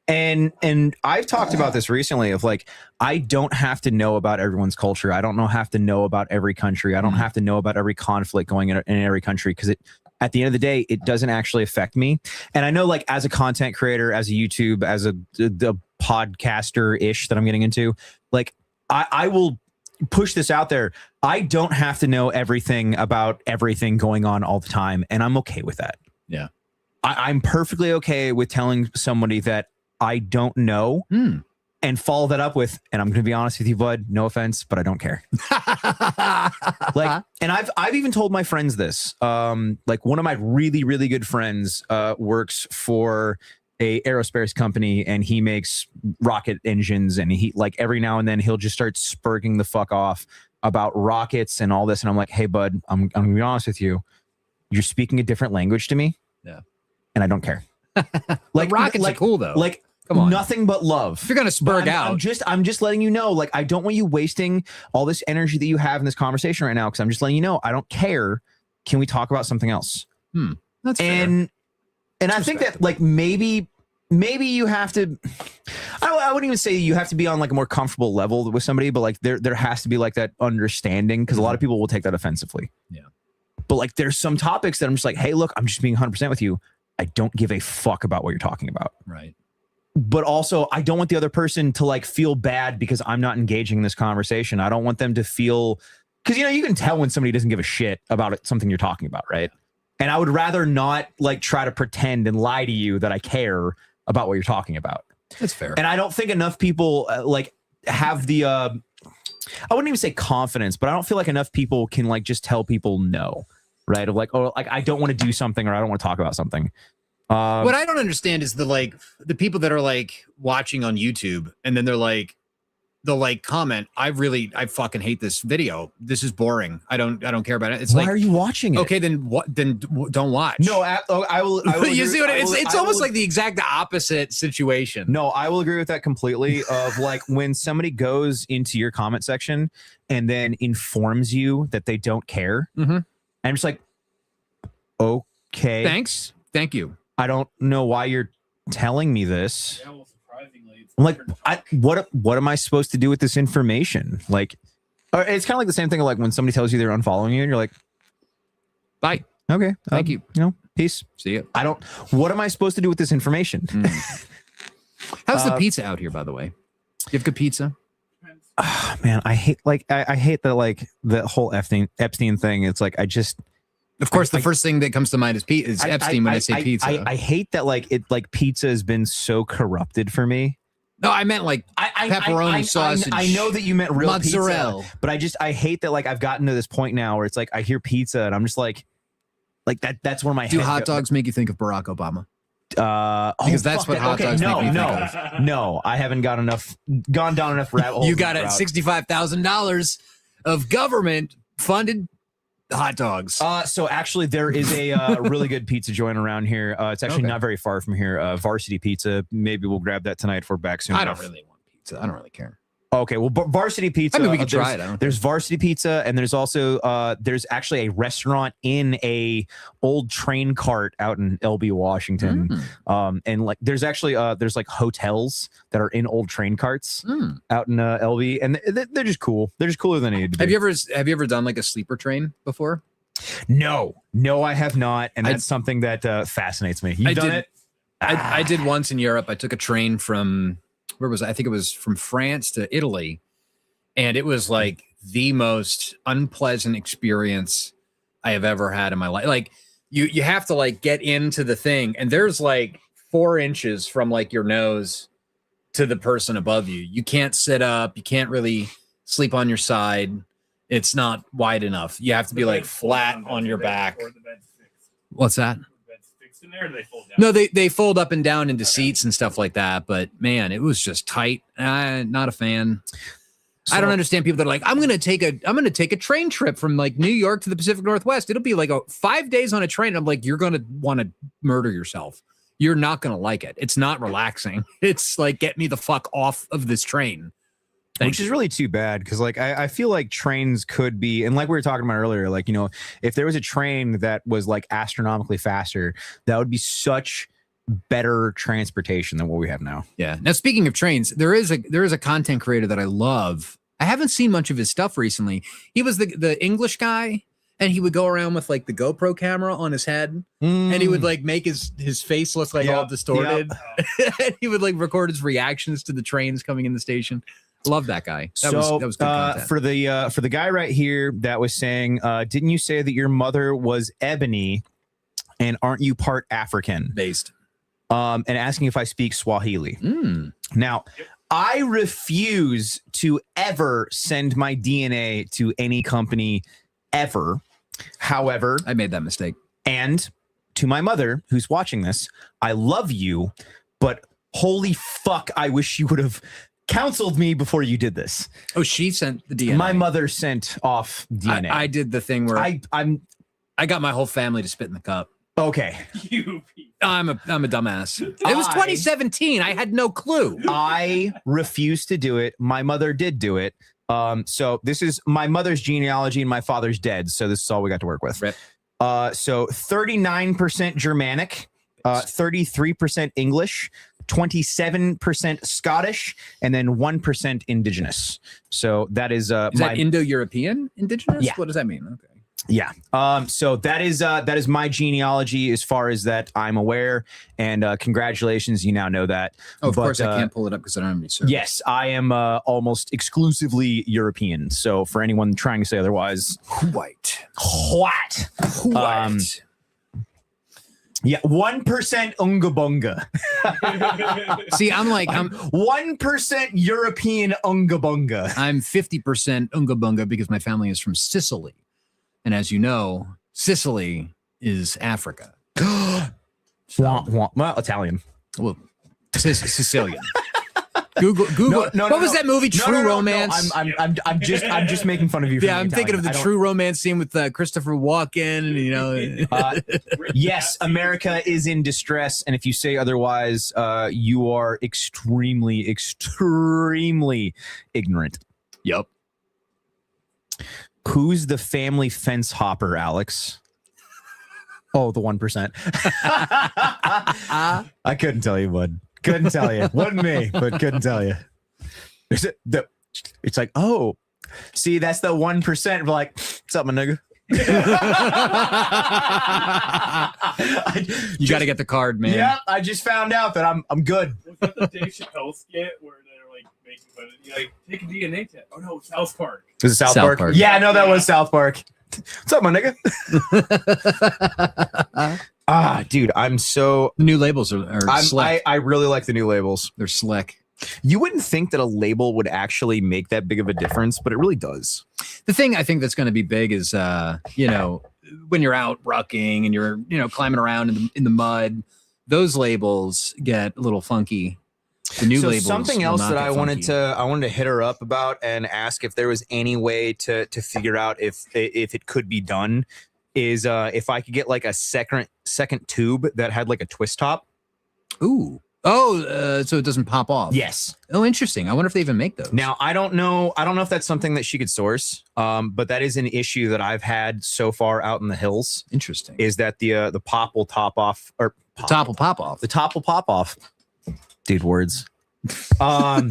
And I've talked about this recently of like, I don't have to know about everyone's culture. I don't have to know about every country. I don't have to know about every conflict going in every country, because at the end of the day, it doesn't actually affect me. And I know, like, as a content creator, as a YouTube, as the podcaster-ish that I'm getting into, like, I will push this out there. I don't have to know everything about everything going on all the time. And I'm okay with that. Yeah. I'm perfectly okay with telling somebody that I don't know and follow that up with, and I'm going to be honest with you, bud, no offense, but I don't care. Like, and I've even told my friends this. Like one of my really, really good friends works for a aerospace company, and he makes rocket engines, and he, like, every now and then he'll just start spurging the fuck off about rockets and all this. And I'm like, hey, bud, I'm going to be honest with you. You're speaking a different language to me. Yeah. And I don't care. Like, rockets are cool though. Like, come on. Nothing but love. If you're gonna spurg out, I'm just letting you know. Like, I don't want you wasting all this energy that you have in this conversation right now, because I'm just letting you know I don't care. Can we talk about something else? That's fair. And I think that, like, maybe you have to. I wouldn't even say you have to be on like a more comfortable level with somebody, but like there has to be like that understanding, because a lot of people will take that offensively. Yeah. But like, there's some topics that I'm just like, hey, look, I'm just being 100% with you. I don't give a fuck about what you're talking about. Right. But also, I don't want the other person to like feel bad because I'm not engaging in this conversation. I don't want them to feel, because you can tell when somebody doesn't give a shit about something you're talking about, right? And I would rather not like try to pretend and lie to you that I care about what you're talking about. That's fair. And I don't think enough people like have the I wouldn't even say confidence, but I don't feel like enough people can like just tell people no, right? Of like, oh, like I don't want to do something, or I don't want to talk about something. What I don't understand is the people that are like watching on YouTube, and then they're like, they'll like comment, I fucking hate this video. This is boring. I don't care about it. It's Why like, are you watching it? okay, then what? Then don't watch. No, I will. You see what it's almost like the exact opposite situation. No, I will agree with that completely. Of like when somebody goes into your comment section and then informs you that they don't care. Mm-hmm. I'm just like, okay, thanks, thank you. I don't know why you're telling me this. Yeah, well, surprisingly, I'm like, what am I supposed to do with this information? Like, it's kind of like the same thing. Like when somebody tells you they're unfollowing you, and you're like, bye, okay, thank you. You know, peace. See you. What am I supposed to do with this information? How's the pizza out here, by the way? You have good pizza? Oh, man, I hate that like the whole Epstein thing. It's like of course, the first thing that comes to mind is Epstein when I say pizza. I hate that like pizza has been so corrupted for me. No, I meant like pepperoni sausage. I know that you meant real mozzarella, pizza, but I hate that like I've gotten to this point now where it's like I hear pizza and I'm just like that's where my head Do hot dogs make you think of Barack Obama? Because that's what hot dogs make me think of. No, I haven't gone down enough rabbit holes. You got it, $65,000 of government funded hot dogs. So actually there is a really good pizza joint around here. It's actually not very far from here. Varsity Pizza. Maybe we'll grab that tonight if we're back soon. I don't really want pizza. I don't really care. Okay, well, Varsity Pizza. I mean, we could try it. There's Varsity Pizza, and there's also there's actually a restaurant in a old train cart out in LB, Washington. And like there's actually there's like hotels that are in old train carts out in LB, and they're just cool. They're just cooler than they need to be. Have you ever done like a sleeper train before? No, I have not, and that's something that fascinates me. You've done it? I did once in Europe. I took a train from. Where was I? I think it was from France to Italy. And it was like the most unpleasant experience I have ever had in my life. Like you have to like get into the thing and there's like 4 inches from like your nose to the person above you. You can't sit up. You can't really sleep on your side. It's not wide enough. You have to be like flat on your back. What's that? In there, they fold down? No, they fold up and down into seats and stuff like that. But man, it was just tight. Not a fan. So, I don't understand people that are like, I'm gonna take a train trip from like New York to the Pacific Northwest. It'll be like 5 days on a train. I'm like, you're gonna want to murder yourself. You're not gonna like it. It's not relaxing. It's like, get me the fuck off of this train. Which is really too bad because like I feel like trains could be, and like we were talking about earlier, like, you know, if there was a train that was like astronomically faster, that would be such better transportation than what we have now. Yeah. Now, speaking of trains, there is a content creator that I love. I haven't seen much of his stuff recently. He was the English guy, and he would go around with like the GoPro camera on his head, and he would like make his face look like all distorted. And he would like record his reactions to the trains coming in the station. Love that guy. That was good content. For the guy right here that was saying, didn't you say that your mother was ebony, and aren't you part African? Based. And asking if I speak Swahili. Now, I refuse to ever send my DNA to any company ever. However, I made that mistake. And to my mother, who's watching this, I love you, but holy fuck, I wish you would have counseled me before you did this. Oh, she sent the DNA. My mother sent off DNA. I did the thing where I got my whole family to spit in the cup. Okay. I'm a dumbass. It was 2017. I had no clue. I refused to do it. My mother did do it. So this is my mother's genealogy and my father's dead. So this is all we got to work with. Right. So 39% Germanic, 33% English, 27% Scottish, and then 1% indigenous. So that is that Indo-European indigenous? Yeah. What does that mean? Okay. Yeah. So that is my genealogy as far as that I'm aware. And congratulations, you now know that. Oh, of course, I can't pull it up because I don't have any service. Yes, I am almost exclusively European. So for anyone trying to say otherwise, white. Yeah, 1% Unga Bunga. See, I'm 1% European Unga Bunga. I'm 50% Unga Bunga because my family is from Sicily. And as you know, Sicily is Africa. Well, Italian. Well, Sicilian. Google. No, what was that movie? True Romance. No, I'm just making fun of you. Yeah, I'm thinking of the True Romance scene with Christopher Walken. You know. Yes, America is in distress, and if you say otherwise, you are extremely ignorant. Yep. Who's the family fence hopper, Alex? Oh, the 1%. I couldn't tell you, bud. Couldn't tell you. Wasn't me, but couldn't tell you. It's like, oh, see, that's the 1%. Like, what's up, my nigga? You got to get the card, man. Yeah, I just found out that I'm good. Was that the Dave Chappelle skit where they're like making fun of it? Like, take a DNA test. Oh no, South Park. Was it South Park? Yeah, no, that was South Park. What's up, my nigga? Dude, I'm so new labels are slick. I really like the new labels. They're slick. You wouldn't think that a label would actually make that big of a difference, but it really does. The thing I think that's going to be big is, when you're out rucking and you're, climbing around in the mud, those labels get a little funky. The new labels. Something else that I wanted to hit her up about and ask if there was any way to figure out if it could be done is if I could get like a second tube that had like a twist top. Ooh. Oh, so it doesn't pop off. Yes. Oh, interesting. I wonder if they even make those. Now, I don't know if that's something that she could source. But that is an issue that I've had so far out in the hills. Interesting. Is that the pop will top off or the top will pop off. The top will pop off. Dude, words. Yeah,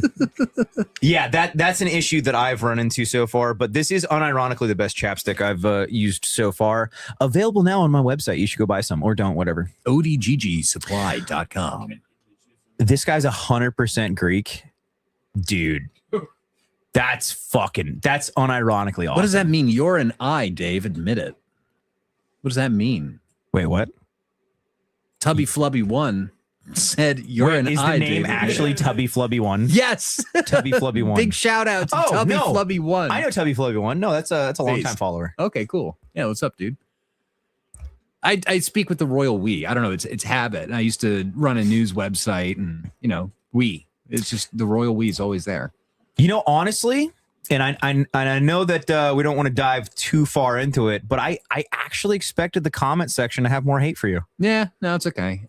that's an issue that I've run into so far, but this is unironically the best chapstick I've used so far. Available now on my website. You should go buy some or don't, whatever. odggsupply.com. This guy's 100% Greek. Dude. That's unironically awesome. What does that mean? You're an I, Dave. Admit it. What does that mean? Wait, what? Tubby Flubby 1 said you're an I. Is the name actually Tubby Flubby 1? Yes. Tubby Flubby 1. Big shout out to Tubby Flubby 1. I know Tubby Flubby 1. No, that's a long time follower. Okay, cool. Yeah, what's up, dude? I speak with the royal we. I don't know. It's habit. I used to run a news website and, we. It's just the royal we is always there. Honestly, and I know that we don't want to dive too far into it, but I actually expected the comment section to have more hate for you. Yeah, no, it's okay.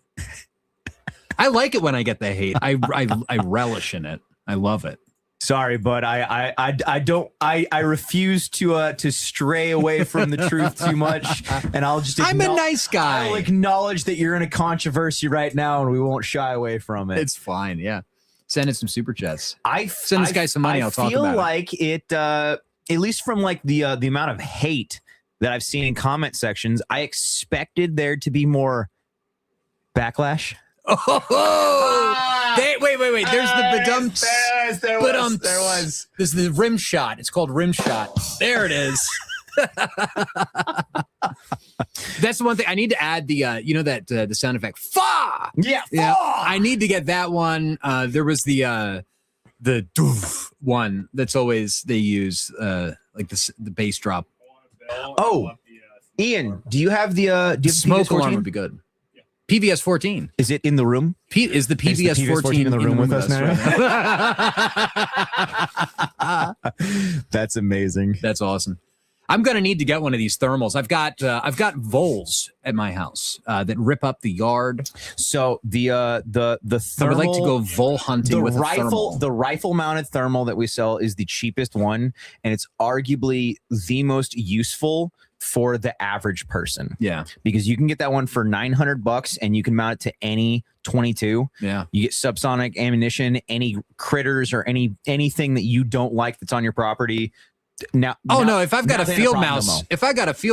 I like it when I get the hate. I relish in it. I love it. Sorry, but I refuse to stray away from the truth too much, and I'm a nice guy. I'll acknowledge that you're in a controversy right now, and we won't shy away from it. It's fine. Yeah, send in some super chats. Send this guy some money. I'll talk about it. I feel like it, at least from like the amount of hate that I've seen in comment sections, I expected there to be more backlash. Oh, wait. There's the badumps. There was. There's the rim shot. It's called rim shot. There it is. That's the one thing I need to add. The sound effect. Fa. Yeah. I need to get that one. There was the doof one that's always they use like the bass drop. Oh, Ian, do you have the smoke alarm would be good. PVS 14. Is it in the room? Is the PVS 14 in the room with us now? Right? That's amazing. That's awesome. I'm gonna need to get one of these thermals. I've got voles at my house that rip up the yard. So the thermal, I would like to go vole hunting with a thermal. The rifle mounted thermal that we sell is the cheapest one, and it's arguably the most useful for the average person. Yeah. Because you can get that one for $900 and you can mount it to any 22. Yeah. You get subsonic ammunition, any critters or anything that you don't like that's on your property. No, if I've got a field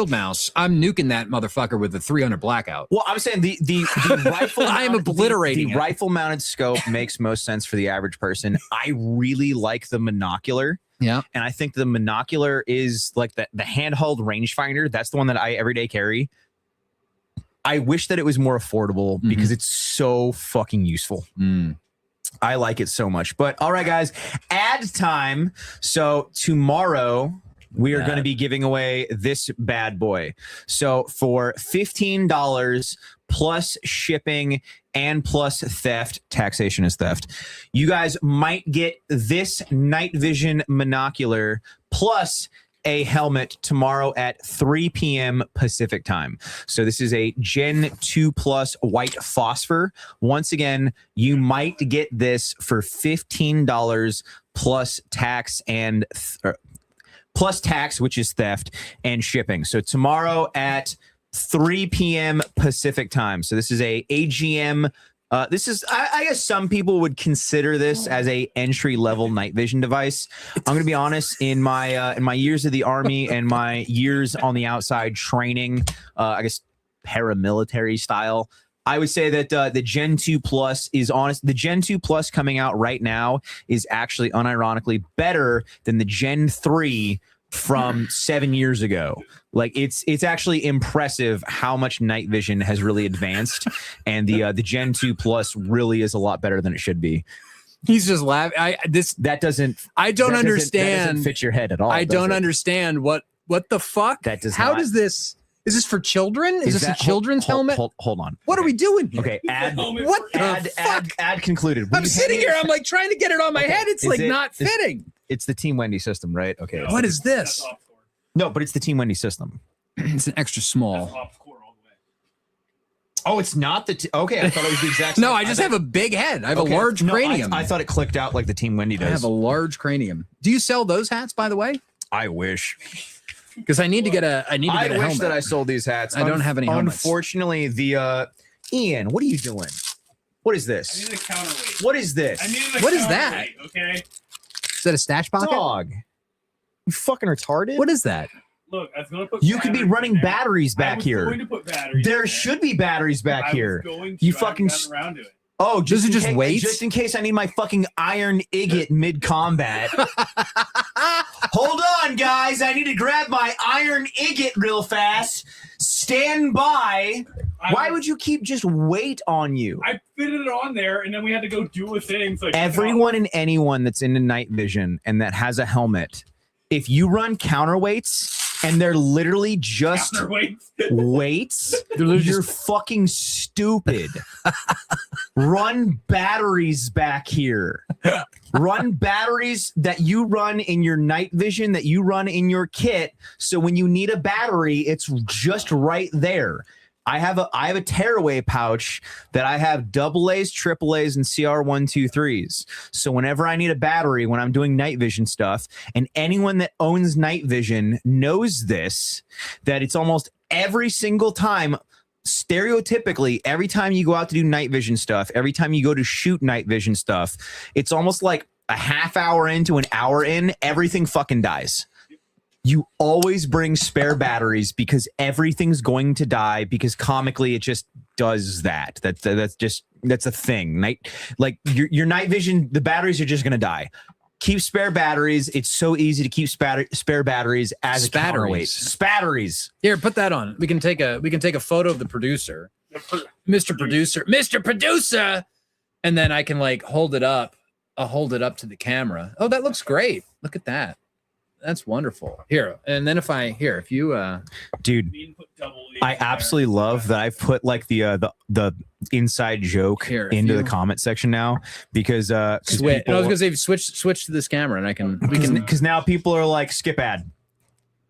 mouse, I'm nuking that motherfucker with a 300 blackout. Well, I'm saying the rifle I'm obliterating the rifle mounted scope makes most sense for the average person. I really like the monocular. Yeah. And I think the monocular is like the handheld rangefinder. That's the one that I everyday carry. I wish that it was more affordable because it's so fucking useful. I like it so much. But all right, guys, ad time. So tomorrow we are going to be giving away this bad boy. So for $15 plus shipping and plus theft. Taxation is theft. You guys might get this night vision monocular plus a helmet tomorrow at 3 p.m. Pacific time. So this is a Gen 2 Plus white phosphor. Once again, you might get this for $15 plus tax and plus tax, which is theft, and shipping. So tomorrow at 3 p.m. Pacific time. So this is a AGM. This is, I guess some people would consider this as a entry level night vision device. I'm going to be honest, in my years of the Army and my years on the outside training, I guess paramilitary style, I would say that the Gen 2 Plus is honest. The Gen 2 Plus coming out right now is actually unironically better than the Gen 3 from 7 years ago. Like it's actually impressive how much night vision has really advanced, and the Gen 2 Plus really is a lot better than it should be. He's just laughing. I don't understand. That doesn't fit your head at all. I don't understand what the fuck. That does. How not. does this? Is this for children? Is this a children's helmet? Hold on. What are we doing here? Okay. What the fuck? Ad concluded. I'm sitting here. I'm like trying to get it on my head. It's like not fitting. It's the Team Wendy system, right? Okay. What is this? No, but it's the Team Wendy system. It's an extra small. Oh, it's not the. Okay, I thought it was the exact same. No, I just have a big head. I have a large cranium. I thought it clicked out like the Team Wendy does. I have a large cranium. Do you sell those hats, by the way? I wish. Because I need to get a. I wish that I sold these hats. I don't have any helmets. Unfortunately, the Ian, what are you doing? What is this? I need a counterweight. What is this? What is that? Okay. Is that a stash pocket? Dog. You fucking retarded. What is that? Look, I was going to put. You could be running batteries back here. Going to put batteries. There should be batteries back here. You fucking. Around to it. Oh, just wait. Just in case I need my fucking iron ingot mid combat. Hold on, guys. I need to grab my iron ingot real fast. Stand by. Why would you keep just weight on you? I fitted it on there, and then we had to go do a thing. So Everyone and anyone that's into night vision and that has a helmet, if you run counterweights and they're literally just weights, you're fucking stupid. Run batteries back here. Run batteries that you run in your night vision, that you run in your kit. So when you need a battery, it's just right there. I have a tearaway pouch that I have AA's, AAA's, and CR123s. So whenever I need a battery, when I'm doing night vision stuff, and anyone that owns night vision knows this, that it's almost every single time, stereotypically, every time you go out to do night vision stuff, every time you go to shoot night vision stuff, it's almost like a half hour into an hour in, everything fucking dies. You always bring spare batteries because everything's going to die, because comically it just does that. That's a thing. Like your night vision, the batteries are just going to die. Keep spare batteries. It's so easy to keep spare batteries as a counterweight. Spatteries. Here, put that on. We can take a photo of the producer, Mr. Producer, and then I can like hold it up. I'll hold it up to the camera. Oh, that looks great. Look at that. That's wonderful. Here, and then if you dude, I absolutely love that I've put like the inside joke here, into the comment section now, because switch. I was gonna say switch to this camera, and because now people are like, skip ad.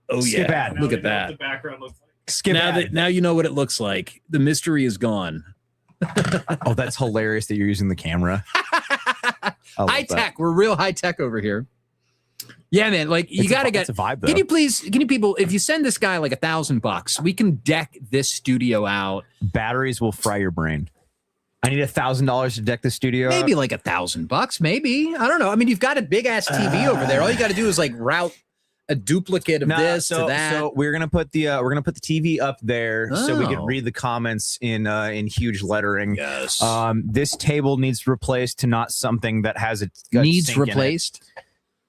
Oh skip yeah, ad. Look at that. The background looks like. Skip ad. Now you know what it looks like. The mystery is gone. Oh, that's hilarious that you're using the camera. High tech. We're real high tech over here. Yeah, man. Like you gotta get. It's a vibe, though. Can you people, if you send this guy like $1,000, we can deck this studio out. Batteries will fry your brain. I need $1,000 to deck the studio. Maybe like $1,000. Maybe, I don't know. I mean, you've got a big ass TV over there. All you got to do is like route a duplicate of this to that. So we're gonna put the TV up there so we can read the comments in huge lettering. Yes. This table needs replaced to not something that has a needs replaced.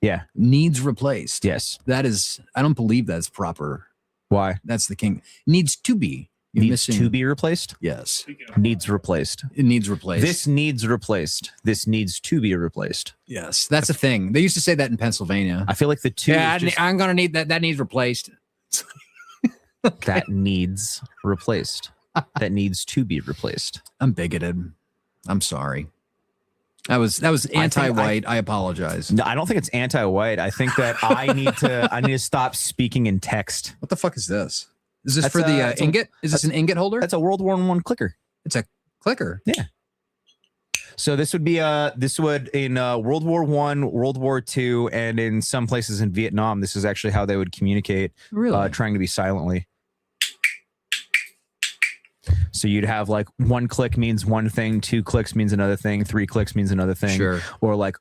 Yeah. Needs replaced. Yes. That is, I don't believe that's proper. Why? That's the king. Needs to be. Needs to be replaced? Yes. Needs replaced. It needs replaced. This needs replaced. This needs to be replaced. Yes. That's a thing. They used to say that in Pennsylvania. I feel like the two. Yeah, I'm going to need that. That needs replaced. That needs replaced. that needs to be replaced. I'm bigoted. I'm sorry. That was anti-white. I apologize. No, I don't think it's anti-white. I think that I need to stop speaking in text. What the fuck is this? Is this for the ingot? Is this an ingot holder? That's a World War I clicker. It's a clicker. Yeah. So this would be in World War I, World War II, and in some places in Vietnam, this is actually how they would communicate. Really? Trying to be silently. So you'd have like 1 click means one thing, 2 clicks means another thing, 3 clicks means another thing. Sure. Or like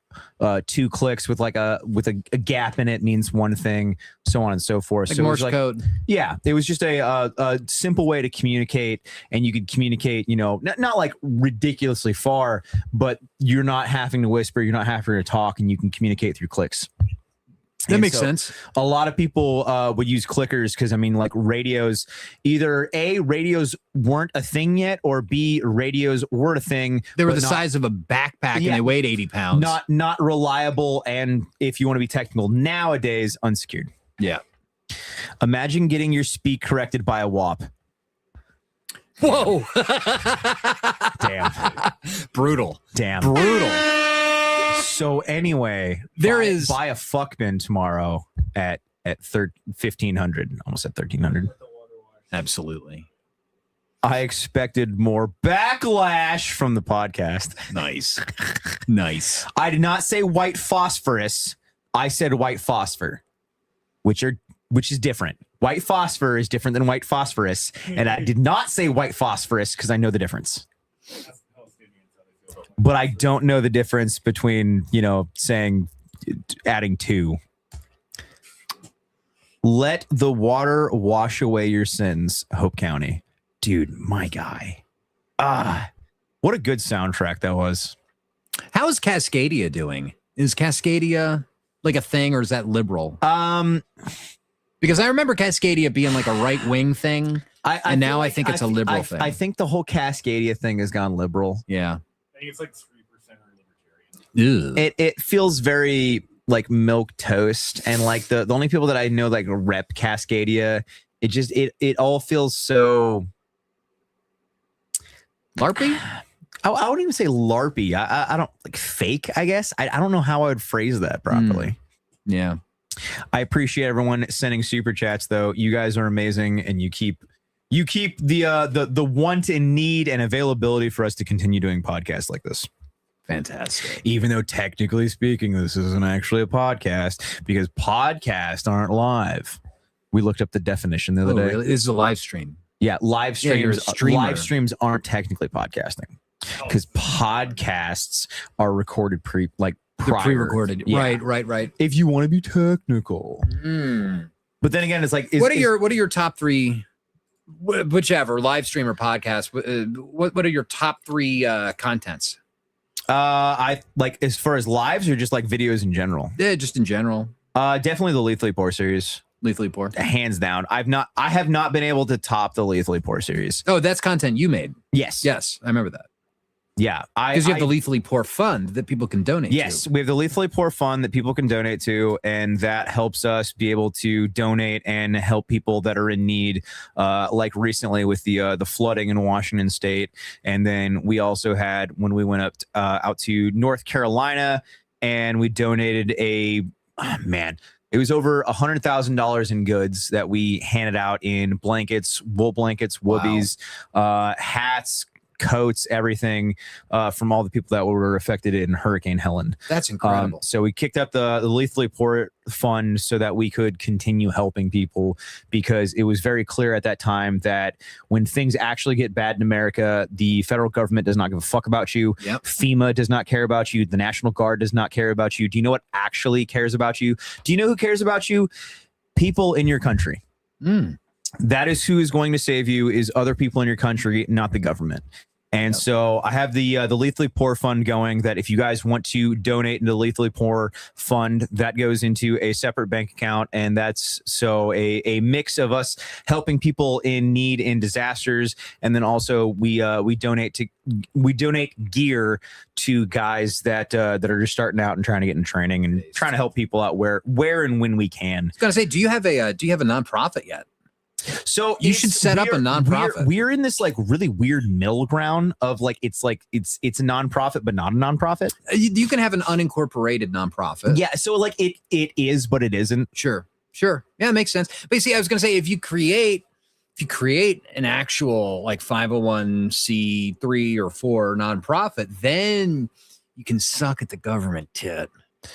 2 clicks with a gap in it means one thing, so on and so forth. Like so Morse code. Yeah, it was just a simple way to communicate, and you could communicate, not like ridiculously far, but you're not having to whisper, you're not having to talk, and you can communicate through clicks. That makes sense. A lot of people would use clickers because, like radios, either A, radios weren't a thing yet, or B, radios were a thing. They were the size of a backpack and they weighed 80 pounds. Not reliable, and if you want to be technical, nowadays, unsecured. Yeah. Imagine getting your speak corrected by a WAP. Whoa. Damn. Brutal. Damn. Brutal. So anyway, buy a fuck bin tomorrow at 1500, almost at 1300. Absolutely. I expected more backlash from the podcast. Nice. Nice. I did not say white phosphorus. I said white phosphor, which is different. White phosphor is different than white phosphorus, and I did not say white phosphorus because I know the difference. But I don't know the difference between, saying adding 2. Let the water wash away your sins, Hope County. Dude, my guy. What a good soundtrack that was. How is Cascadia doing? Is Cascadia like a thing, or is that liberal? Because I remember Cascadia being like a right-wing thing, and now I think it's a liberal thing. I think the whole Cascadia thing has gone liberal. Yeah. I think it's like 3% are libertarian. It feels very like milk toast, and like the only people that I know like rep Cascadia, it all feels so LARPy. I wouldn't even say LARPy. I don't like fake. I guess I don't know how I would phrase that properly. Yeah. I appreciate everyone sending super chats though. You guys are amazing, and you keep the want and need and availability for us to continue doing podcasts like this. Fantastic. Even though technically speaking, this isn't actually a podcast because podcasts aren't live. We looked up the definition the other day. Really? This is a live stream. Yeah, live streams. you're a streamer. Live streams aren't technically podcasting because podcasts are recorded prior. Pre-recorded. Yeah. Right. If you want to be technical. But then again, it's like, what are your top 3? Whichever live stream or podcast, what are your top 3 contents? I like as far as lives or just like videos in general. Yeah, just in general. Definitely the Lethally Poor series. Lethally Poor, hands down. I have not been able to top the Lethally Poor series. Oh, that's content you made. Yes, I remember that. Yeah, because you have the Lethally Poor Fund that people can donate to. Yes, we have the Lethally Poor Fund that people can donate to, and that helps us be able to donate and help people that are in need, like recently with the flooding in Washington State. And then we also had, when we went out to North Carolina, and we donated it was over $100,000 in goods that we handed out in blankets, wool blankets, woobies, hats, coats, everything from all the people that were affected in Hurricane Helen. That's incredible. So we kicked up the Lethally Poor Fund so that we could continue helping people, because it was very clear at that time that when things actually get bad in America, the federal government does not give a fuck about you. Yep. FEMA does not care about you. The National Guard does not care about you. Do you know what actually cares about you? Do you know who cares about you? People in your country. That is who is going to save you, is other people in your country, not the government. And so I have the Lethally Poor Fund going, that if you guys want to donate into the Lethally Poor Fund, that goes into a separate bank account. And that's so a mix of us helping people in need in disasters. And then also we donate gear to guys that are just starting out and trying to get in training and trying to help people out where and when we can. I was gonna say, do you have a nonprofit yet? So you should set up a nonprofit. We're in this like really weird middle ground of like it's a nonprofit but not a nonprofit. You can have an unincorporated nonprofit. Yeah, so like it is, but it isn't. Sure. Yeah, it makes sense. But you see, I was going to say if you create an actual like 501c3 or 4 nonprofit, then you can suck at the government tit.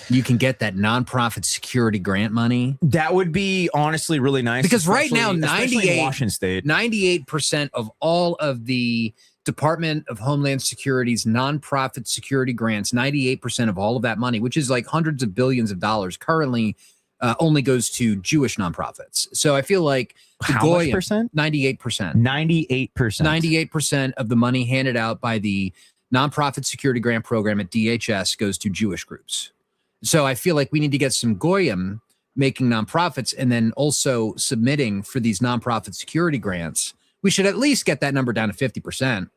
You can get that nonprofit security grant money. That would be honestly really nice. Because right now, Washington State, 98% of all of the Department of Homeland Security's nonprofit security grants, 98% of all of that money, which is like hundreds of billions of dollars, currently only goes to Jewish nonprofits. So I feel like how much percent? 98%. 98% of the money handed out by the nonprofit security grant program at DHS goes to Jewish groups. So I feel like we need to get some goyim making nonprofits and then also submitting for these nonprofit security grants. We should at least get that number down to 50%.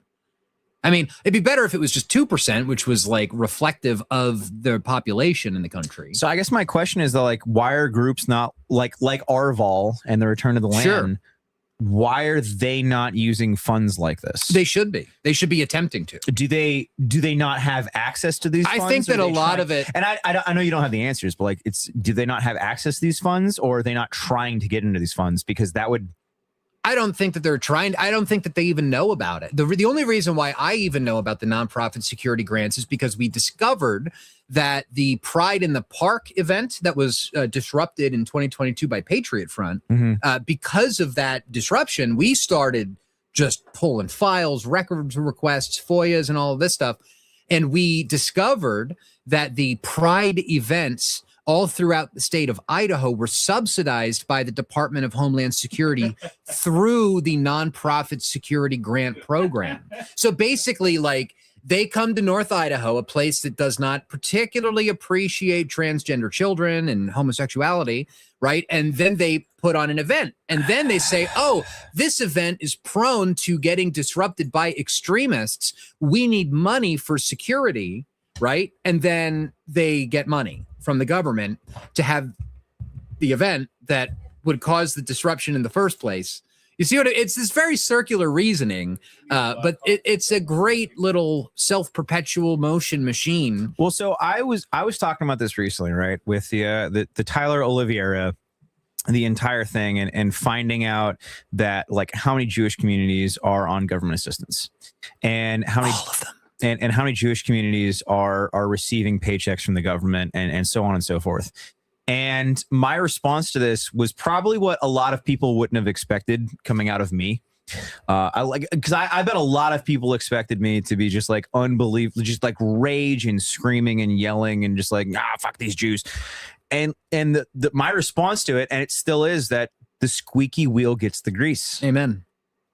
I mean, it'd be better if it was just 2%, which was like reflective of the population in the country. So I guess my question is though, like, why are groups not like Arval and the Return to the Land? Sure. Why are they not using funds like this? They should be. They should be attempting to. Do they not have access to these funds? I think that a lot of it, and I know you don't have the answers, but like, do they not have access to these funds, or are they not trying to get into these funds? Because that would. I don't think that they're trying. I don't think that they even know about it. The only reason why I even know about the nonprofit security grants is because we discovered that the Pride in the Park event that was disrupted in 2022 by Patriot Front, because of that disruption, we started just pulling files, records requests, FOIAs, and all of this stuff. And we discovered that the Pride events all throughout the state of Idaho were subsidized by the Department of Homeland Security through the nonprofit security grant program. So basically, like, they come to North Idaho, a place that does not particularly appreciate transgender children and homosexuality, right? And then they put on an event. And then they say, oh, this event is prone to getting disrupted by extremists. We need money for security, right? And then they get money from the government to have the event that would cause the disruption in the first place. You see it's this very circular reasoning, but it's a great little self-perpetual motion machine. Well, so I was talking about this recently, right? With the Tyler Oliveira, the entire thing, and finding out that like how many Jewish communities are on government assistance, and how many all of them. And how many Jewish communities are receiving paychecks from the government, and so on and so forth. And my response to this was probably what a lot of people wouldn't have expected coming out of me. Because I bet a lot of people expected me to be just like unbelievable, just like rage and screaming and yelling and just like, fuck these Jews. And my response to it, and it still is, that the squeaky wheel gets the grease. Amen.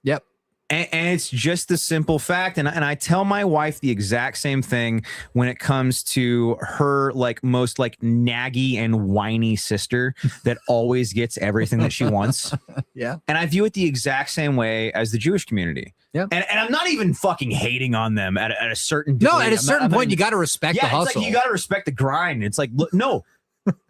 Yep. And it's just the simple fact. And I tell my wife the exact same thing when it comes to her like most like naggy and whiny sister that always gets everything that she wants. Yeah. And I view it the exact same way as the Jewish community. Yeah. And I'm not even fucking hating on them at a certain degree. No, at a certain point, you got to respect the hustle. It's like you got to respect the grind. It's like, look, no.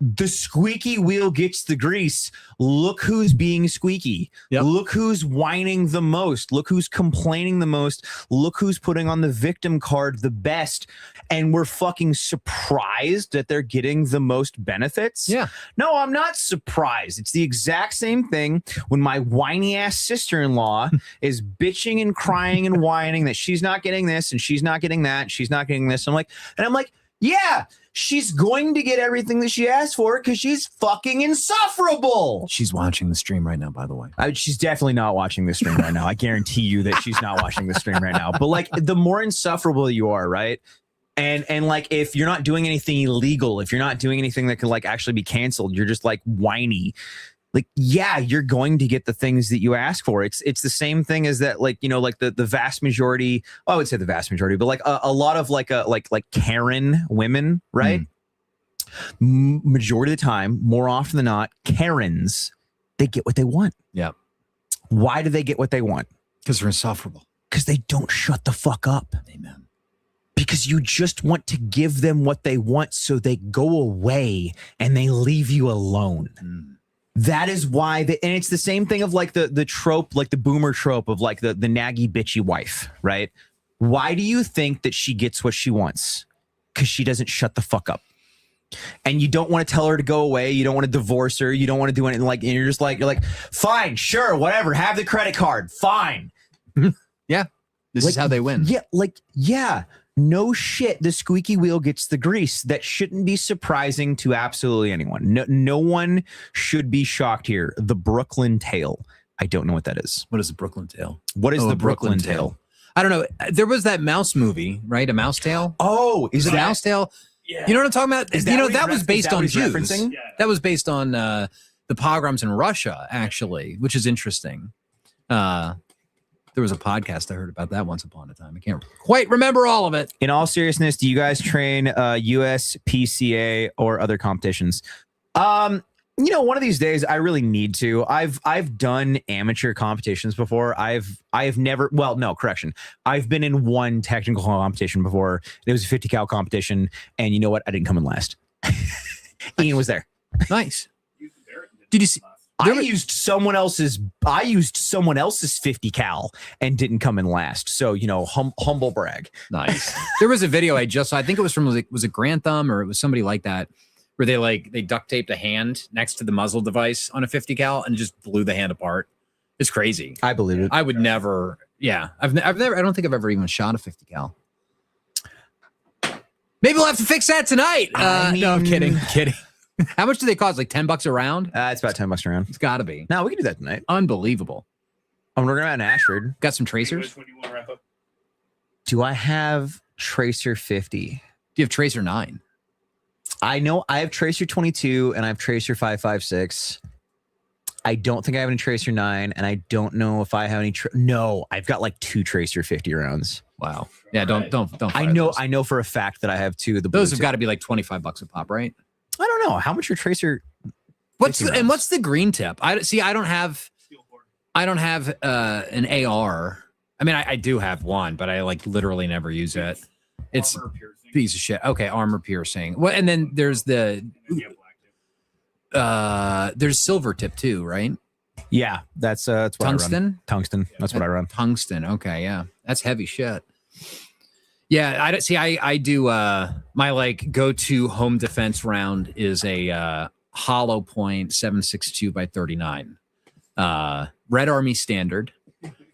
The squeaky wheel gets the grease. Look who's being squeaky. Yep. Look who's whining the most. Look who's complaining the most. Look who's putting on the victim card the best. And we're fucking surprised that they're getting the most benefits. Yeah. No, I'm not surprised. It's the exact same thing when my whiny ass sister-in-law is bitching and crying and whining that she's not getting this and she's not getting that. And she's not getting this. I'm like, yeah, she's going to get everything that she asked for because she's fucking insufferable. She's watching the stream right now, by the way. She's definitely not watching the stream right now. I guarantee you that she's not watching the stream right now. But like, the more insufferable you are, right? And like, if you're not doing anything illegal, if you're not doing anything that could like actually be canceled, you're just like whiny. Like, yeah, you're going to get the things that you ask for. It's the same thing as that, like, you know, like the vast majority, I would say the vast majority, but like a lot of like Karen women, right? Majority of the time, more often than not, Karens, they get what they want. Yeah. Why do they get what they want? Because they're insufferable. Because they don't shut the fuck up. Amen. Because you just want to give them what they want so they go away and they leave you alone. That is why, and it's the same thing of like the trope, like the boomer trope of like the naggy bitchy wife, right? Why do you think that she gets what she wants? Because she doesn't shut the fuck up. And you don't want to tell her to go away. You don't want to divorce her. You don't want to do anything like, and you're like, fine, sure, whatever. Have the credit card. Fine. Yeah. This is how they win. Yeah. No shit. The squeaky wheel gets the grease. That shouldn't be surprising to absolutely anyone. No one should be shocked here. The Brooklyn Tale. I don't know what that is. What is the Brooklyn Tale? What is the Brooklyn Tale? I don't know. There was that mouse movie, right? A Mouse Tale. Oh, is it Mouse Tale? Yeah. You know what I'm talking about? That was based on Jews. Yeah. That was based on the pogroms in Russia, actually, which is interesting. There was a podcast I heard about that once upon a time. I can't quite remember all of it. In all seriousness, do you guys train USPCA or other competitions? One of these days I really need to. I've done amateur competitions before. I've never, well, no, correction. I've been in one technical competition before. It was a 50 cal competition, and you know what? I didn't come in last. Ian was there. Nice. Did you see? I used someone else's 50 cal and didn't come in last. So, humble brag. Nice. There was a video I think it was from, was it Grantham or it was somebody like that, where they duct taped a hand next to the muzzle device on a 50 cal and just blew the hand apart. It's crazy. I believe it. I would never. Yeah. I've never, I don't think I've ever even shot a 50 cal. Maybe we'll have to fix that tonight. No, I'm kidding. How much do they cost? Like $10 a round? It's about $10 a round. It's got to be. No, we can do that tonight. Unbelievable. I'm working around in Ashford. Got some tracers? When do you want to wrap up? Do I have Tracer 50? Do you have Tracer 9? I know I have Tracer 22 and I have Tracer 5.56. I don't think I have any Tracer 9, and I don't know if I have any. No, I've got like 2 Tracer 50 rounds. Wow. Yeah, don't. I know for a fact that I have 2 of the. Those have got to be like $25 a pop, right? I don't know how much your Tracer. What's the green tip? I don't have an AR. I mean, I do have one, but I like literally never use it. It's a piece of shit. Okay, armor piercing. Well, and then there's there's silver tip too, right? Yeah, that's what tungsten. I run. Tungsten. That's what I run. Tungsten. Okay, yeah, that's heavy shit. Yeah, I do. My like go-to home defense round is a hollow point 7.62 by 39. Red Army standard.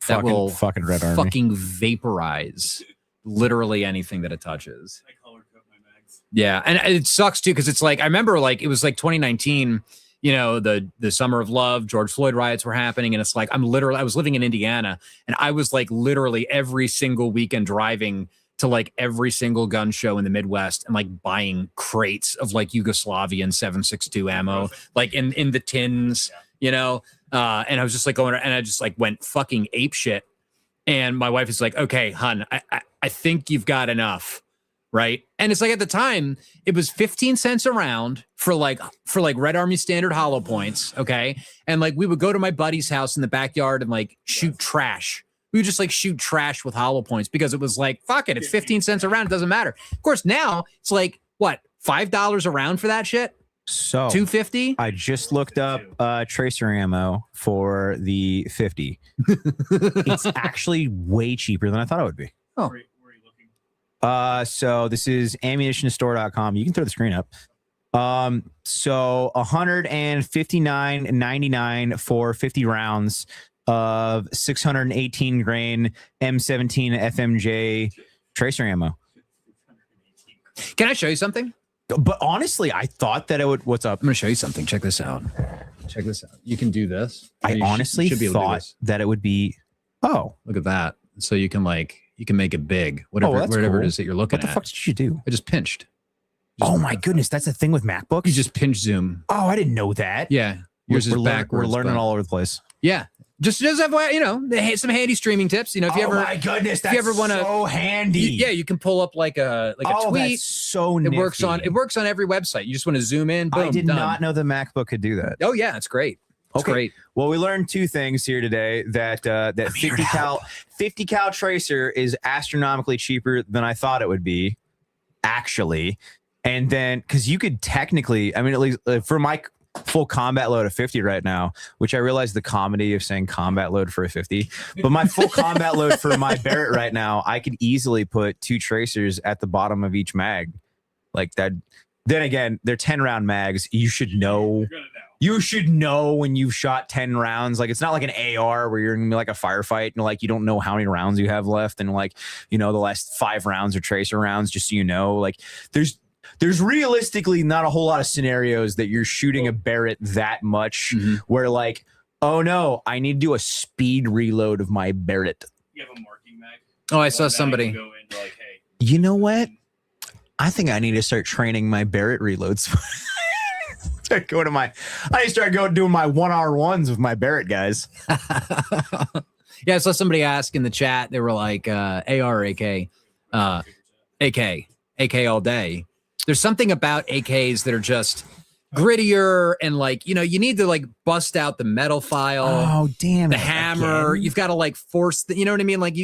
That will fucking Red Army. Fucking vaporize literally anything that it touches. I color code my mags. Yeah, and it sucks too because it's like I remember like it was like 2019. The summer of love, George Floyd riots were happening, and it's like I was living in Indiana, and I was like literally every single weekend driving to like every single gun show in the Midwest and like buying crates of like Yugoslavian 7.62 ammo, like in the tins, and I was just like going, and I just like went fucking ape shit. And my wife is like, okay, hun, I think you've got enough. Right. And it's like at the time it was 15 cents a round for like Red Army standard hollow points. OK. And like we would go to my buddy's house in the backyard and like shoot trash. We would just like shoot trash with hollow points because it was like, fuck it. It's 15 cents a round. It doesn't matter. Of course, now it's like, what, $5 a round for that shit? So $2.50. I just looked up tracer ammo for the 50. It's actually way cheaper than I thought it would be. Oh, Where are you looking? So this is ammunitionstore.com. You can throw the screen up. So $159.99 for 50 rounds of 618 grain M17 FMJ tracer ammo. can I show you something? But honestly, I thought that it would. What's up? I'm going to show you something. Check this out. You can do this. I honestly thought that it would be. Oh, look at that. So you can make it big, whatever cool. it is that you're looking at. What the fuck did you do? I just pinched. Oh my goodness, that's a thing with MacBooks. You just pinch zoom. Oh, I didn't know that. Yeah, yours is backwards. We're learning all over the place. Yeah. Just have some handy streaming tips. If you ever, my goodness, that's if you ever wanna, so handy. You can pull up like a tweet. That's so nifty. It works on every website. You just want to zoom in. Boom, I did done. not know the MacBook could do that. Oh yeah, it's great. It's great. Well, we learned 2 things here today. That 50 cal tracer is astronomically cheaper than I thought it would be, actually. And then because you could technically, I mean, at least for my full combat load of 50 right now, which I realize the comedy of saying combat load for a 50, but my full combat load for my Barrett right now, I could easily put 2 tracers at the bottom of each mag like that. Then again, they're 10 round mags. You should know. You should know when you've shot 10 rounds. Like, it's not like an AR where you're in like a firefight and like you don't know how many rounds you have left, and like, you know, the last 5 rounds are tracer rounds, just so you know. Like, there's realistically not a whole lot of scenarios that you're shooting a Barrett that much where like, oh no, I need to do a speed reload of my Barrett. You have a marking mag. Oh, I saw somebody. Go into like, hey, you know what? I think I need to start training my Barrett reloads. I need to start doing my 1R1s with my Barrett guys. Yeah, I saw somebody ask in the chat. They were like, AR, AK, AK all day. There's something about AKs that are just grittier and like, you know, you need to like bust out the metal file. Oh, damn. The hammer. You've got to like force the, you know what I mean? Like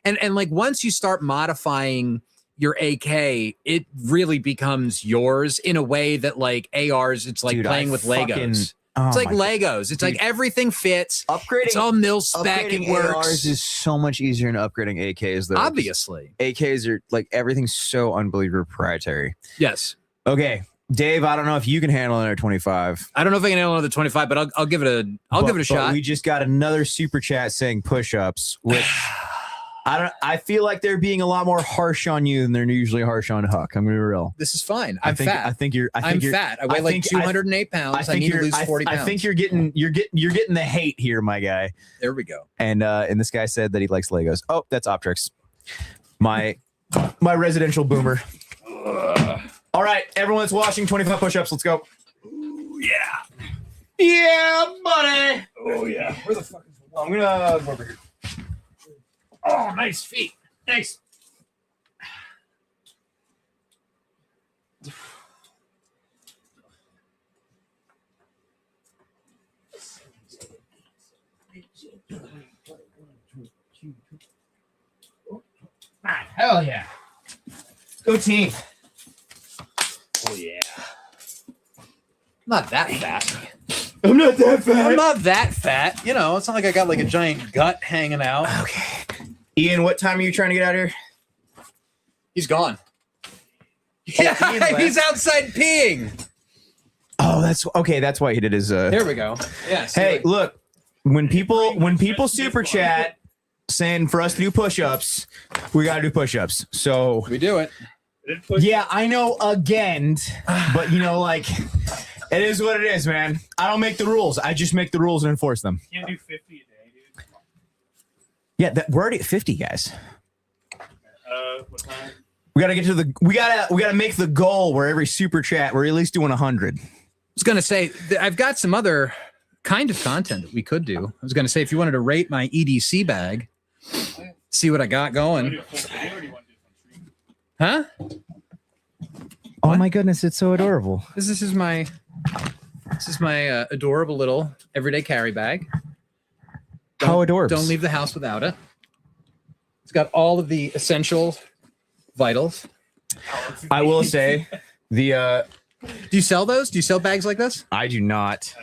and like once you start modifying your AK, it really becomes yours in a way that like ARs, it's like playing with Legos. It's like Legos. It's like everything fits. Upgrading, it's all mil spec. It works. ARs is so much easier than upgrading AKs, though. Obviously, AKs are like everything's so unbelievably proprietary. Yes. Okay, Dave. I don't know if you can handle another 25. I don't know if I can handle another 25, but I'll give it a shot. We just got another super chat saying push-ups, which I feel like they're being a lot more harsh on you than they're usually harsh on Huck. I'm gonna be real. This is fine. I'm fat. I'm fat. I weigh like 208 pounds. I need to lose 40 pounds. I think you're getting the hate here, my guy. There we go. And this guy said that he likes Legos. Oh, that's Optrix. My residential boomer. All right, everyone that's watching, 25 push-ups. Let's go. ooh, yeah. Yeah, buddy. Oh yeah. Where the fuck is the wall? I'm gonna go over here. Oh, nice feet. Nice. Hell yeah. Go team. Oh yeah. Not that fat. I'm not that fat. I'm not that fat. You know, it's not like I got like a giant gut hanging out. Okay. Ian, what time are you trying to get out of here? He's gone. Yeah, he's outside peeing. Oh, that's okay. That's why he did his. There we go. Yeah. Hey, look. When people super chat saying for us to do push-ups, we gotta do push-ups. So we do it. Yeah, I know again, but you know, like it is what it is, man. I don't make the rules. I just make the rules and enforce them. You can't do 50 a day, dude. Yeah, we're already at 50, guys. What time? We gotta get to we gotta make the goal where every super chat we're at least doing 100. I was gonna say I've got some other kind of content that we could do. I was gonna say if you wanted to rate my EDC bag, see what I got going. Huh? Oh my goodness, it's so adorable. This is my adorable little everyday carry bag. How adorable! Don't leave the house without it. It's got all of the essential vitals. I will say the do you sell those? Do you sell bags like this? I do not.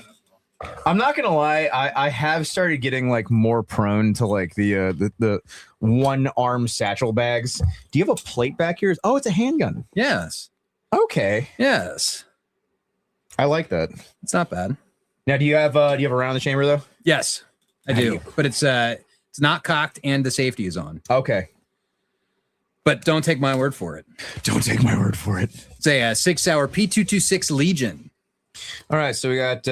I'm not gonna lie, I have started getting like more prone to like the one arm satchel bags. Do you have a plate back here? Oh, it's a handgun. Yes. Okay. Yes. I like that. It's not bad. Now, do you have a round in the chamber though? Yes, I do. But it's not cocked and the safety is on. Okay. But don't take my word for it. Don't take my word for it. It's a 6-hour P226 Legion. All right, so we got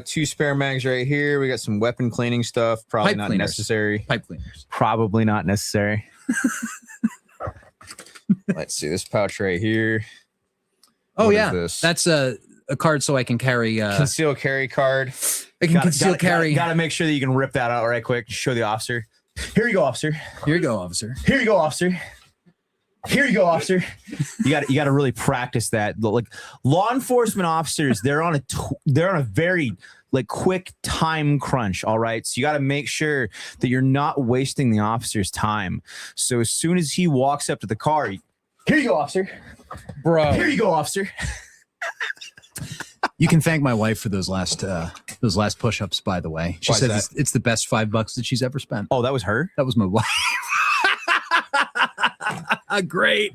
2 spare mags right here. We got some weapon cleaning stuff. Probably Pipe not cleaners. necessary. Pipe cleaners. Probably not necessary. Let's see this pouch right here. Oh, What yeah. is this? That's a card so I can carry. Conceal carry card. I can conceal carry. Got to make sure that you can rip that out right quick. Show the officer. Here you go, officer. Here you go, officer. Here you go, officer. Here you go, officer. You got to really practice that. Like law enforcement officers, they're on a very like quick time crunch. All right, so you got to make sure that you're not wasting the officer's time. So as soon as he walks up to the car, here you go, officer. Bro. Here you go, officer. You can thank my wife for those last push-ups, by the way. She says it's the best $5 that she's ever spent. Oh, that was her? That was my wife. Great.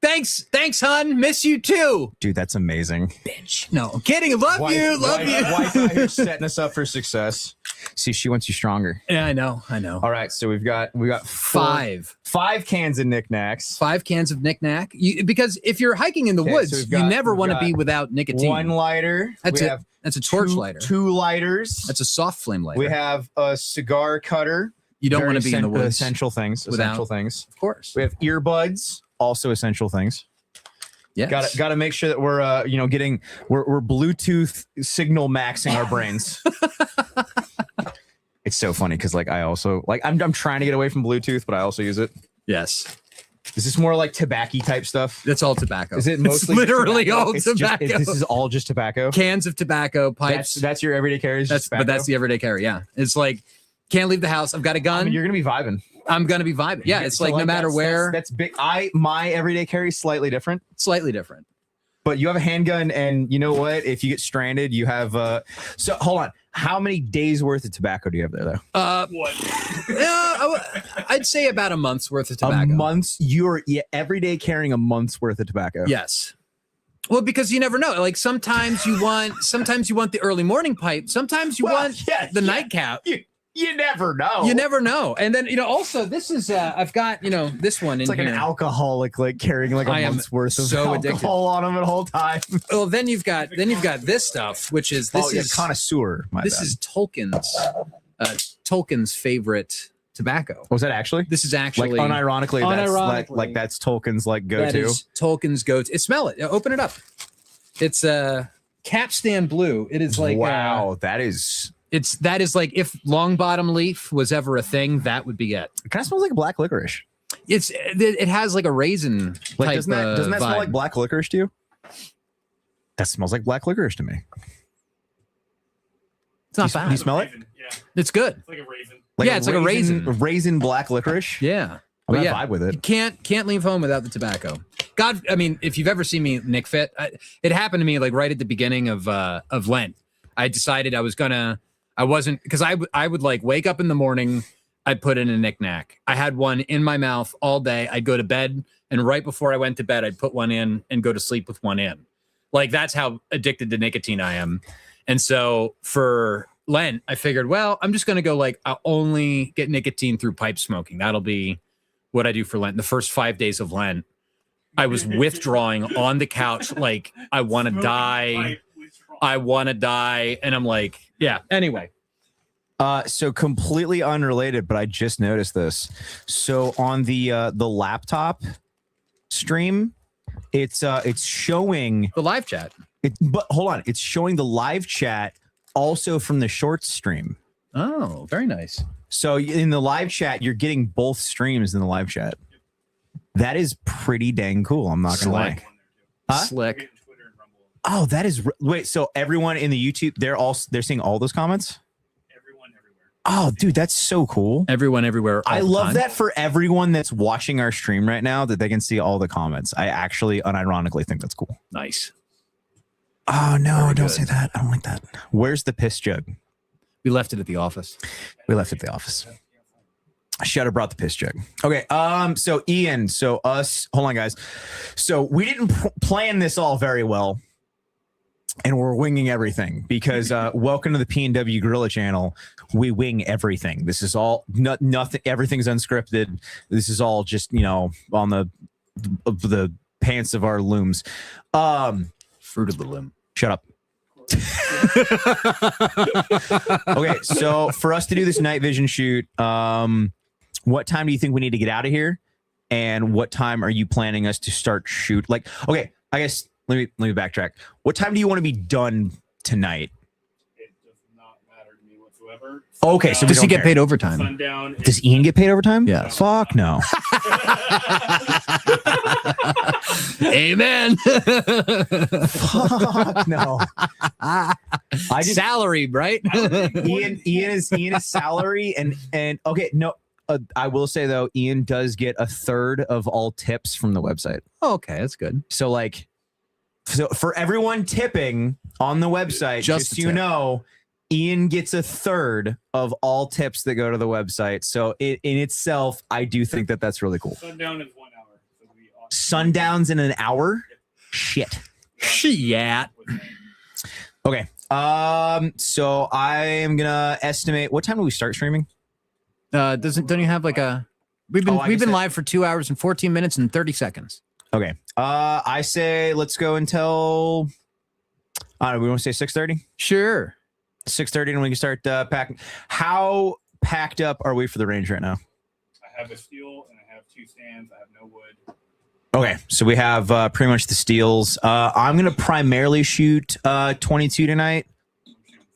Thanks, hon. Miss you too. Dude, that's amazing. Bitch. No, I'm kidding. Love you. Wife out here setting us up for success. See, she wants you stronger. Yeah, I know. All right, so we got five cans of knickknacks. 5 cans of knick-knack. Because if you're hiking in the woods, you never want to be without nicotine. 1 lighter. That's a torch lighter. 2 lighters. That's a soft flame lighter. We have a cigar cutter. You don't want to be in the woods. Essential things. Essential things. Of course. We have earbuds. Also essential things. Yes. Got to make sure that we're we're Bluetooth signal maxing our brains. It's so funny because like I also like I'm trying to get away from Bluetooth, but I also use it. Yes. Is this more like tobacco type stuff? That's all tobacco. Is it mostly literally all tobacco? This is all just tobacco. Cans of tobacco, pipes. That's your everyday carry. But that's the everyday carry. Yeah. It's like can't leave the house. I've got a gun. I mean, you're gonna be vibing. I'm gonna be vibing. Yeah, it's so like no matter where. That's big. My everyday carry is slightly different. But you have a handgun, and you know what? If you get stranded, you have. So hold on. How many days worth of tobacco do you have there, though? What? I'd say about a month's worth of tobacco. A month? You're every day carrying a month's worth of tobacco. Yes. Well, because you never know. Like sometimes you want the early morning pipe. Sometimes you want the nightcap. You never know. You never know. And then, also this is, I've got, this one in here. It's like an alcoholic, like carrying like a month's worth of alcohol on him the whole time. Well, then you've got this stuff, which is, this is connoisseur. This is Tolkien's favorite tobacco. Was that actually? This is actually. Like unironically, like that's Tolkien's like go-to. That is Tolkien's go-to. Smell it. Open it up. It's Capstan Blue. It is like. Wow, that is like if long bottom leaf was ever a thing, that would be it. It kind of smells like black licorice. It has like a raisin type doesn't that vibe. smell like black licorice to you? That smells like black licorice to me. It's not bad. You smell it? Yeah. It's good. It's like a raisin. It's like a raisin. Raisin black licorice. Yeah. I'm gonna vibe with it. You can't leave home without the tobacco. God, I mean, if you've ever seen me Nick Fit, it happened to me like right at the beginning of Lent. I decided I wasn't because I would like wake up in the morning, I'd put in a knick-knack. I had one in my mouth all day. I'd go to bed, and right before I went to bed, I'd put one in and go to sleep with one in. Like that's how addicted to nicotine I am. And so for Lent, I figured, well, I'm just gonna go like I'll only get nicotine through pipe smoking. That'll be what I do for Lent. The first 5 days of Lent, I was withdrawing on the couch like I want to die. And I'm like, yeah. Anyway. So completely unrelated, but I just noticed this. So on the laptop stream, it's showing the live chat. But hold on, it's showing the live chat also from the shorts stream. Oh, very nice. So in the live chat, you're getting both streams in the live chat. That is pretty dang cool. I'm not gonna lie. Slick. Oh, that is wait. So everyone in the YouTube, they're seeing all those comments. Everyone everywhere. Oh, dude, that's so cool. Everyone everywhere. I love that for everyone that's watching our stream right now that they can see all the comments. I actually unironically think that's cool. Nice. Oh no, don't say that. I don't like that. Where's the piss jug? We left it at the office. I should have brought the piss jug. Okay. So Ian, hold on, guys. So we didn't plan this all very well, and we're winging everything because welcome to the PNW Guerrilla channel. We wing everything. This is all nothing. Everything's unscripted. This is all just on the pants of our looms. Fruit of the loom. Shut up. Okay, so for us to do this night vision shoot, what time do you think we need to get out of here? And what time are you planning us to start shoot? Like, okay, I guess let me backtrack. What time do you want to be done tonight? It does not matter to me whatsoever. Okay, so does he get paid overtime? Sundown. Does Ian get paid overtime? Yeah. Fuck no. Amen. Fuck no. Salary, right? Ian is salary and okay, no. I will say though, Ian does get 1/3 of all tips from the website. Oh, okay, that's good. So like, So for everyone tipping on the website, just so you know, Ian gets a third of all tips that go to the website. So in itself, I do think that that's really cool. Sundown is 1 hour. So Sundown's in an hour? Shit. Yeah. Okay. So I am gonna estimate, what time do we start streaming? Don't you have like a we've been live for 2 hours and 14 minutes and 30 seconds. Okay. I say let's go until I don't know, we want to say 6:30? Sure. 6:30 and we can start packing. How packed up are we for the range right now? I have a steel and I have 2 stands. I have no wood. Okay, so we have pretty much the steels. I'm going to primarily shoot 22 tonight. I'm shooting 5.56.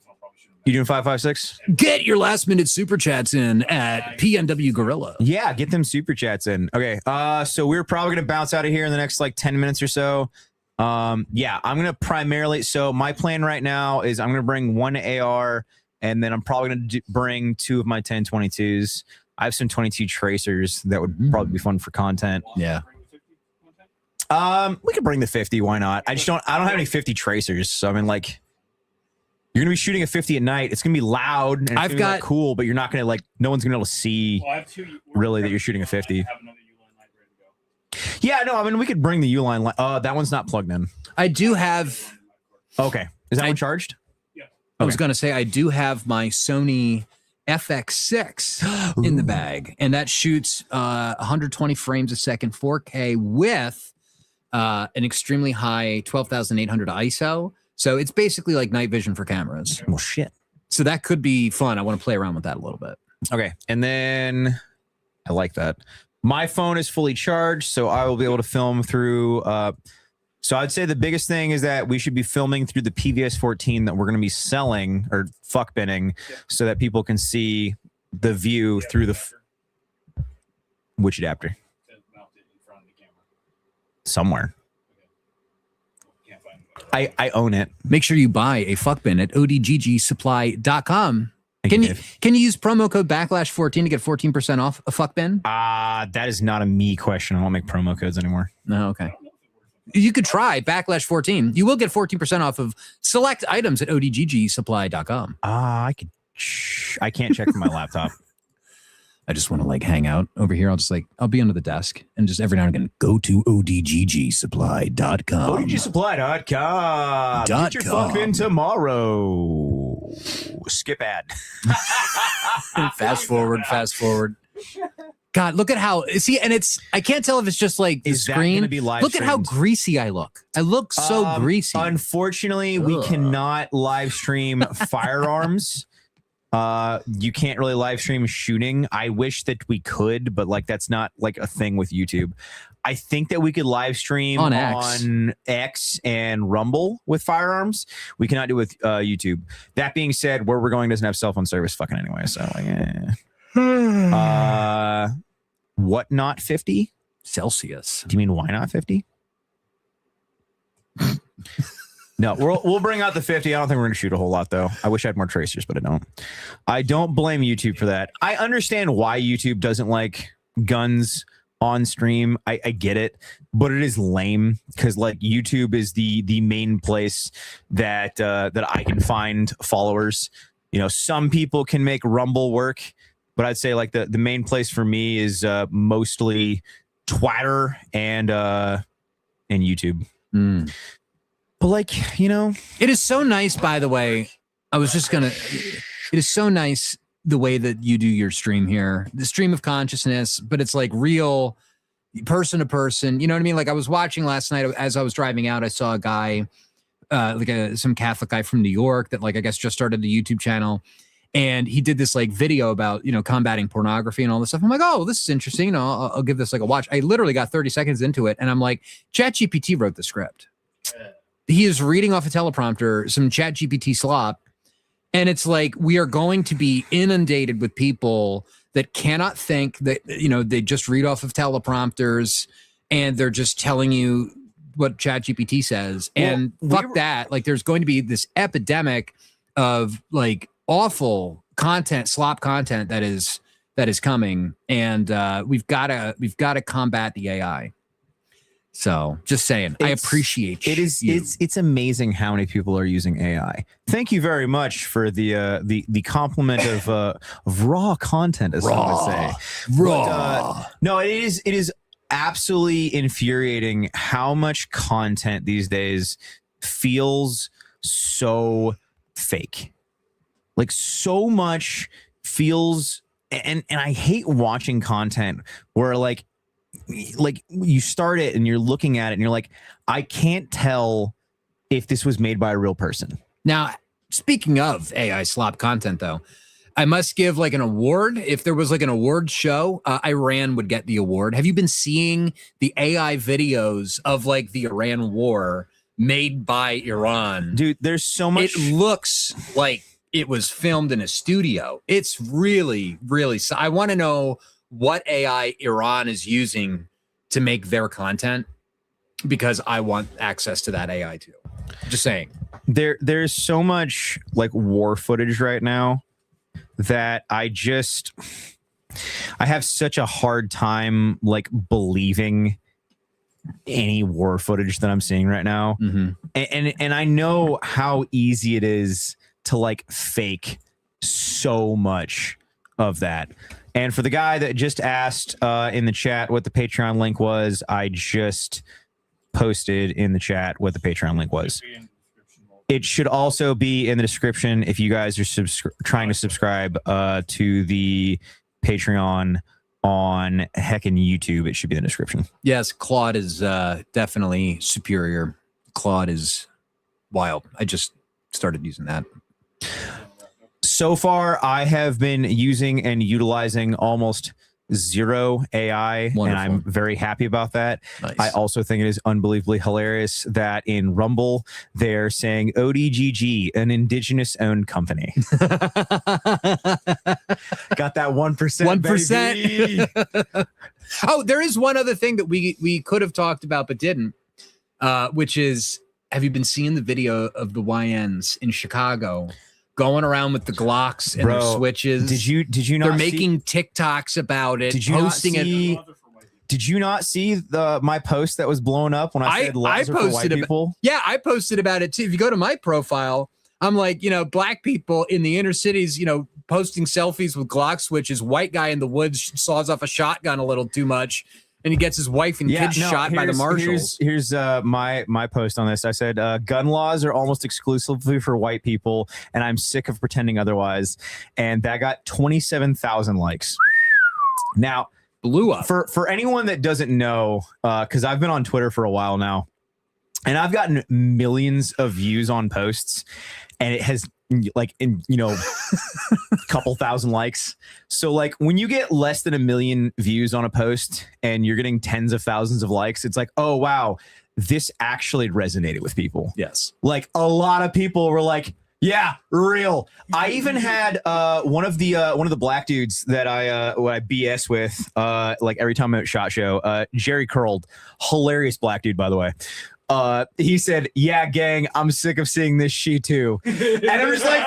I'll probably shoot them. You doing 5.56? Get your last minute super chats in at PNW Guerrilla. Yeah, get them super chats in. Okay, so we're probably going to bounce out of here in the next like 10 minutes or so. Yeah, I'm going to primarily, so my plan right now is I'm going to bring 1 AR and then I'm probably going to bring 2 of my 1022s. I have some 22 tracers that would probably be fun for content. Yeah. We could bring the 50. Why not? I don't have any 50 tracers. So I mean, like, you're gonna be shooting a 50 at night. It's gonna be loud and it's gonna be cool, but you're not gonna no one's gonna be able to see really that you're shooting a 50. I have another U-line light ready to go. Yeah, no, I mean we could bring the U-line. That one's not plugged in. I do have. Okay, is that one charged? Yeah. I was gonna say I do have my Sony FX6 in the bag, and that shoots 120 frames a second, 4K with an extremely high 12,800 ISO. So it's basically like night vision for cameras. Well, shit. So that could be fun. I want to play around with that a little bit. Okay, and then I like that. My phone is fully charged, so I will be able to film through. So I'd say the biggest thing is that we should be filming through the PVS 14 that we're going to be selling or fuck binning, so that people can see the view through the. Which adapter? Somewhere. I own it. Make sure you buy a fuck bin at odggsupply.com. Can you use promo code /14 to get 14% off a fuck bin? That is not a me question. I don't make promo codes anymore. No, okay. You could try /14. You will get 14% off of select items at odggsupply.com. I can't check from my laptop. I just want to like hang out over here. I'll be under the desk and just every now and again go to odggsupply.com. odggsupply.com. Get your fuck in tomorrow. Skip ad. Fast forward. God, look at how and I can't tell if it's just like the screen. Look at how greasy I look. I look so greasy. Unfortunately, we cannot live stream firearms. You can't really live stream shooting. I wish that we could, but like that's not like a thing with YouTube. I think that we could live stream on X and Rumble with firearms. We cannot do it with YouTube. That being said, where we're going doesn't have cell phone service fucking anyway. So like, what not 50 Celsius? Do you mean why not 50? No, we'll bring out the 50. I don't think we're going to shoot a whole lot, though. I wish I had more tracers, but I don't. I don't blame YouTube for that. I understand why YouTube doesn't like guns on stream. I get it, but it is lame because like YouTube is the main place that I can find followers. You know, some people can make Rumble work, but I'd say like the main place for me is mostly Twitter and YouTube. But like, you know, it is so nice, by the way. It is so nice the way that you do your stream here, the stream of consciousness, but it's like real person to person. You know what I mean? Like I was watching last night as I was driving out, I saw a guy, some Catholic guy from New York that like, I guess just started the YouTube channel. And he did this like video about, you know, combating pornography and all this stuff. I'm like, oh, this is interesting. You know, I'll give this like a watch. I literally got 30 seconds into it. And I'm like, ChatGPT wrote the script. He is reading off a teleprompter, some ChatGPT slop. And it's like, we are going to be inundated with people that cannot think, that, you know, they just read off of teleprompters and they're just telling you what ChatGPT says. And fuck that. Like there's going to be this epidemic of like awful content, slop content that is coming. And we've got to combat the AI. So just saying, I appreciate you. It's amazing how many people are using AI. Thank you very much for the compliment of raw content, as some would say. But, no, it is absolutely infuriating how much content these days feels so fake. Like so much feels, and I hate watching content where like you start it and you're looking at it and you're like, I can't tell if this was made by a real person. Now, speaking of AI slop content, though, I must give like an award. If there was like an award show, Iran would get the award. Have you been seeing the AI videos of like the Iran war made by Iran? Dude, there's so much. It looks like it was filmed in a studio. It's really, really. I want to know what AI Iran is using to make their content, because I want access to that AI too. Just saying. There's so much like war footage right now that I have such a hard time like believing any war footage that I'm seeing right now. Mm-hmm. And I know how easy it is to like fake so much of that. And for the guy that just asked in the chat what the Patreon link was, I just posted in the chat what the Patreon link was. It should also be in the description if you guys are trying to subscribe to the Patreon on heckin' YouTube. It should be in the description. Yes, Claude is definitely superior. Claude is wild. I just started using that. So far, I have been using and utilizing almost zero AI, Wonderful. And I'm very happy about that. Nice. I also think it is unbelievably hilarious that in Rumble, they're saying ODGG, an indigenous-owned company. Got that 1%. 1%. Oh, there is one other thing that we could have talked about but didn't, which is, have you been seeing the video of the YNs in Chicago going around with the Glocks and their switches? Did you not? They're making TikToks about it. Did you posting not see, it? Did you not see my post that was blown up when I said laws are for white people? Yeah, I posted about it too. If you go to my profile, I'm like, black people in the inner cities, posting selfies with Glock switches. White guy in the woods saws off a shotgun a little too much, and he gets his wife and kids shot by the marshals. Here's my post on this. I said, gun laws are almost exclusively for white people, and I'm sick of pretending otherwise. And that got 27,000 likes. Now, blew up. For anyone that doesn't know, because I've been on Twitter for a while now, and I've gotten millions of views on posts, and it has couple thousand likes. So like when you get less than 1 million views on a post and you're getting tens of thousands of likes, it's like, oh wow, this actually resonated with people. Yes. Like a lot of people were like, yeah, real. I even had one of the black dudes that I BS with like every time I'm at SHOT Show, Jerry Curled, hilarious black dude, by the way. He said, yeah, gang, I'm sick of seeing this shit too. And I'm just like,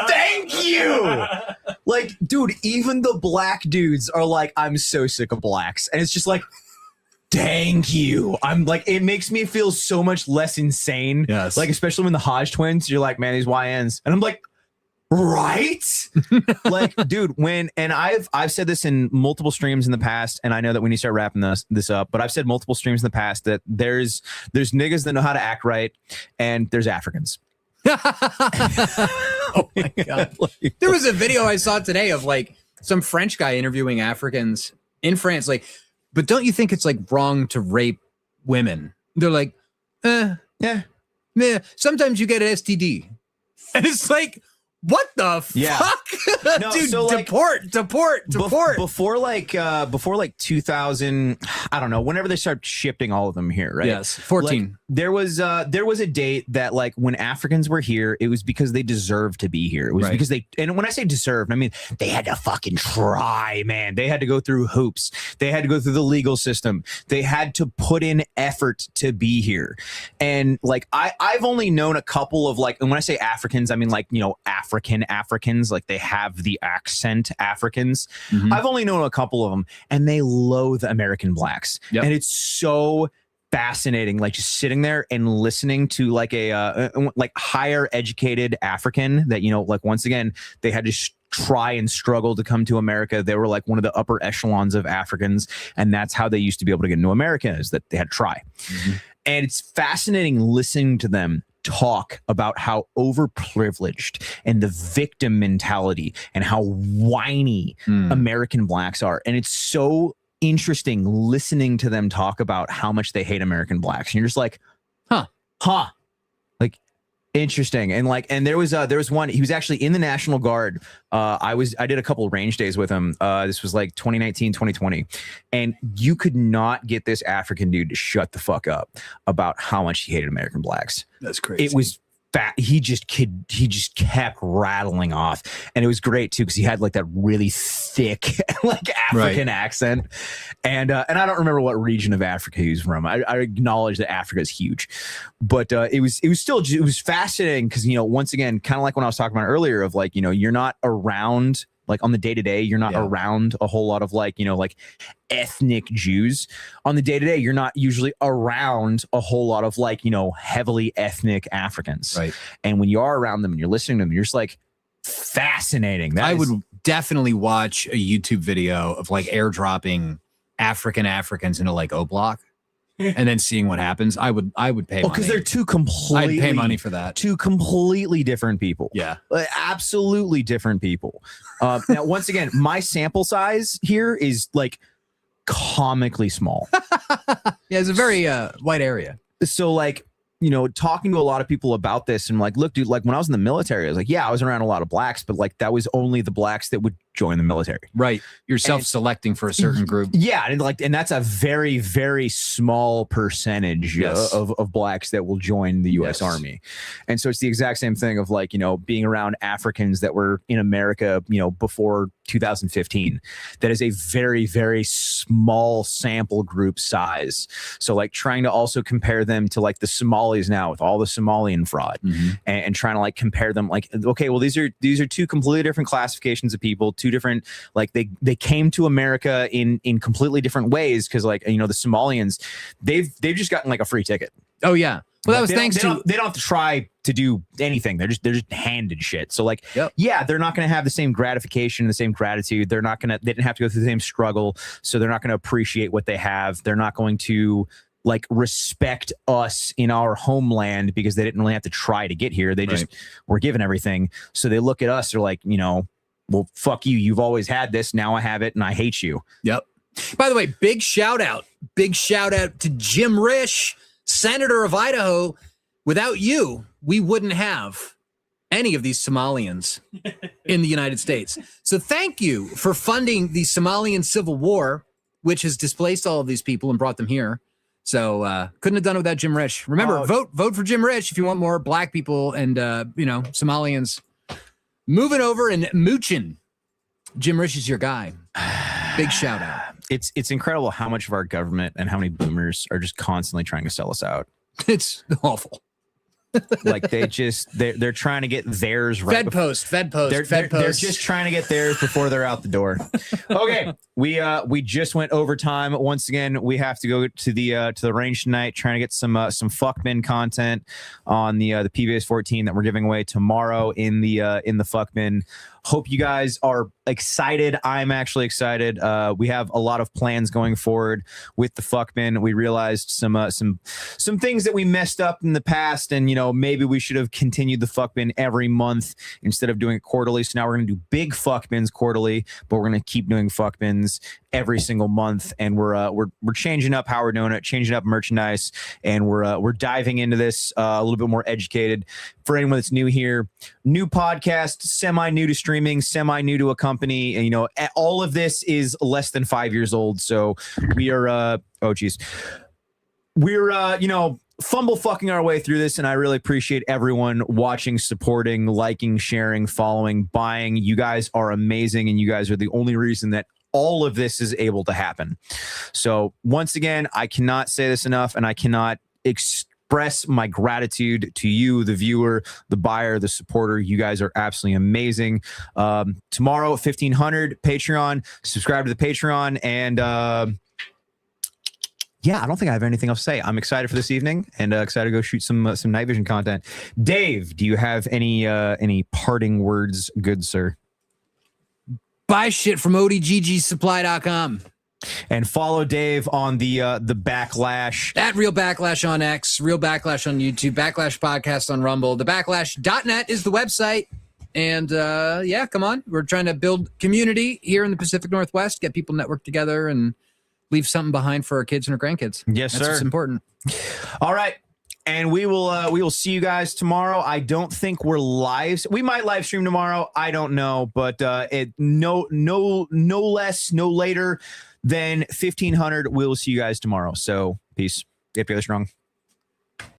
thank you. Like, dude, even the black dudes are like, I'm so sick of blacks. And it's just like, thank you. I'm like, it makes me feel so much less insane. Yes. Like, especially when the Hodge twins, you're like, man, these YNs. And I'm like, right? Like, dude, and I've said this in multiple streams in the past, and I know that we need to start wrapping this up, but I've said multiple streams in the past that there's niggas that know how to act right, and there's Africans. Oh my God. There was a video I saw today of like some French guy interviewing Africans in France, like, but don't you think it's like wrong to rape women? They're like, yeah. Sometimes you get an STD. And it's like, what the fuck? No, dude, so deport. Before like 2000, I don't know, whenever they start shipping all of them here, right? Yes, 14. Like, there was a date that like when Africans were here, it was because they deserved to be here. It was because and when I say deserved, I mean they had to fucking try, man. They had to go through hoops. They had to go through the legal system. They had to put in effort to be here. And like I've only known a couple of like, and when I say Africans, I mean like, Africans, like they have the accent Africans. Mm-hmm. I've only known a couple of them, and they loathe American blacks. Yep. And it's so fascinating, like just sitting there and listening to like a like higher educated African that, you know, like once again, they had to try and struggle to come to America. They were like one of the upper echelons of Africans. And that's how they used to be able to get into America, is that they had to try. And it's fascinating listening to them talk about how overprivileged and the victim mentality and how whiny American blacks are. And it's so interesting listening to them talk about how much they hate American blacks. And you're just like, huh, like interesting. And like, and there was one, he was actually in the National Guard. I did a couple of range days with him. This was like 2019, 2020. And you could not get this African dude to shut the fuck up about how much he hated American blacks. That's crazy. It was he just kept rattling off, and it was great too because he had like that really thick like African accent, and I don't remember what region of Africa he was from. I acknowledge that Africa is huge, but it was fascinating because, you know, once again, kind of like when I was talking about earlier of like, you know, you're not around. Like on the day to day, you're not around a whole lot of like, you know, like ethnic Jews. On the day to day, you're not usually around a whole lot of like, you know, heavily ethnic Africans. Right. And when you are around them and you're listening to them, you're just like, fascinating. I would definitely watch a YouTube video of like airdropping Africans into like O Block. And then seeing what happens. I would pay money. Because they're I'd pay money for that. Two completely different people. Yeah. Absolutely different people. Now, once again, my sample size here is like comically small. Yeah, it's a very wide area. So like, you know, talking to a lot of people about this and like, look, dude, like when I was in the military, I was like, yeah, I was around a lot of blacks, but like that was only the blacks that would join the military. Right. You're self-selecting for a certain group. Yeah. And that's a very, very small percentage of blacks that will join the U.S. Army. And so it's the exact same thing of like, you know, being around Africans that were in America, you know, before 2015. That is a very, very small sample group size. So like trying to also compare them to like the Somalis now with all the Somalian fraud and trying to like compare them like, okay, well, these are two completely different classifications of people, two different, like they came to America in completely different ways. Cause like, you know, the Somalians, they've just gotten like a free ticket. Oh yeah. Well, that was thanks to they don't have to try to do anything. They're just handed shit. So like, yeah, they're not going to have the same gratification, the same gratitude. They didn't have to go through the same struggle. So they're not going to appreciate what they have. They're not going to like respect us in our homeland because they didn't really have to try to get here. They just were given everything. So they look at us, they're like, you know, well, fuck you. You've always had this. Now I have it and I hate you. Yep. By the way, big shout out to Jim Risch, Senator of Idaho. Without you, we wouldn't have any of these Somalians in the United States. So thank you for funding the Somalian civil war, which has displaced all of these people and brought them here. So couldn't have done it without Jim Risch. Remember, vote for Jim Risch if you want more black people and, you know, Somalians moving over and mooching. Jim Risch is your guy. Big shout out. It's incredible how much of our government and how many boomers are just constantly trying to sell us out. It's awful. Like they're trying to get theirs right. Fed post. They're just trying to get theirs before they're out the door. Okay, we just went overtime once again. We have to go to the range tonight, trying to get some fuckbin content on the PBS 14 that we're giving away tomorrow in the fuckbin. Hope you guys are excited. I'm actually excited. We have a lot of plans going forward with the fuckbin. We realized some things that we messed up in the past, and you know, maybe we should have continued the fuckbin every month instead of doing it quarterly. So now we're gonna do big fuckbins quarterly, but we're gonna keep doing fuckbins every single month, and we're changing up how we're doing it, changing up merchandise, and we're diving into this a little bit more educated. For anyone that's new here, new podcast, semi-new to streaming, semi-new to a company, and you know, all of this is less than 5 years old. So we are we're you know, fumble fucking our way through this, and I really appreciate everyone watching, supporting, liking, sharing, following, buying. You guys are amazing, and you guys are the only reason that all of this is able to happen. So once again, I cannot say this enough, and I cannot express my gratitude to you, the viewer, the buyer, the supporter. You guys are absolutely amazing. Tomorrow, 1500 Patreon. Subscribe to the Patreon, and yeah, I don't think I have anything else to say. I'm excited for this evening and excited to go shoot some night vision content. Dave, do you have any parting words, good sir? Buy shit from odggsupply.com. And follow Dave on the Backlash. At Real Backlash on X, Real Backlash on YouTube, Backlash Podcast on Rumble. Thebacklash.net is the website. And yeah, come on. We're trying to build community here in the Pacific Northwest, get people networked together and leave something behind for our kids and our grandkids. Yes, That's sir. what's important. All right. And we will see you guys tomorrow. I don't think we're live. We might live stream tomorrow. I don't know, but no less, no later than 1500. We'll see you guys tomorrow. So peace. Yep, you're strong.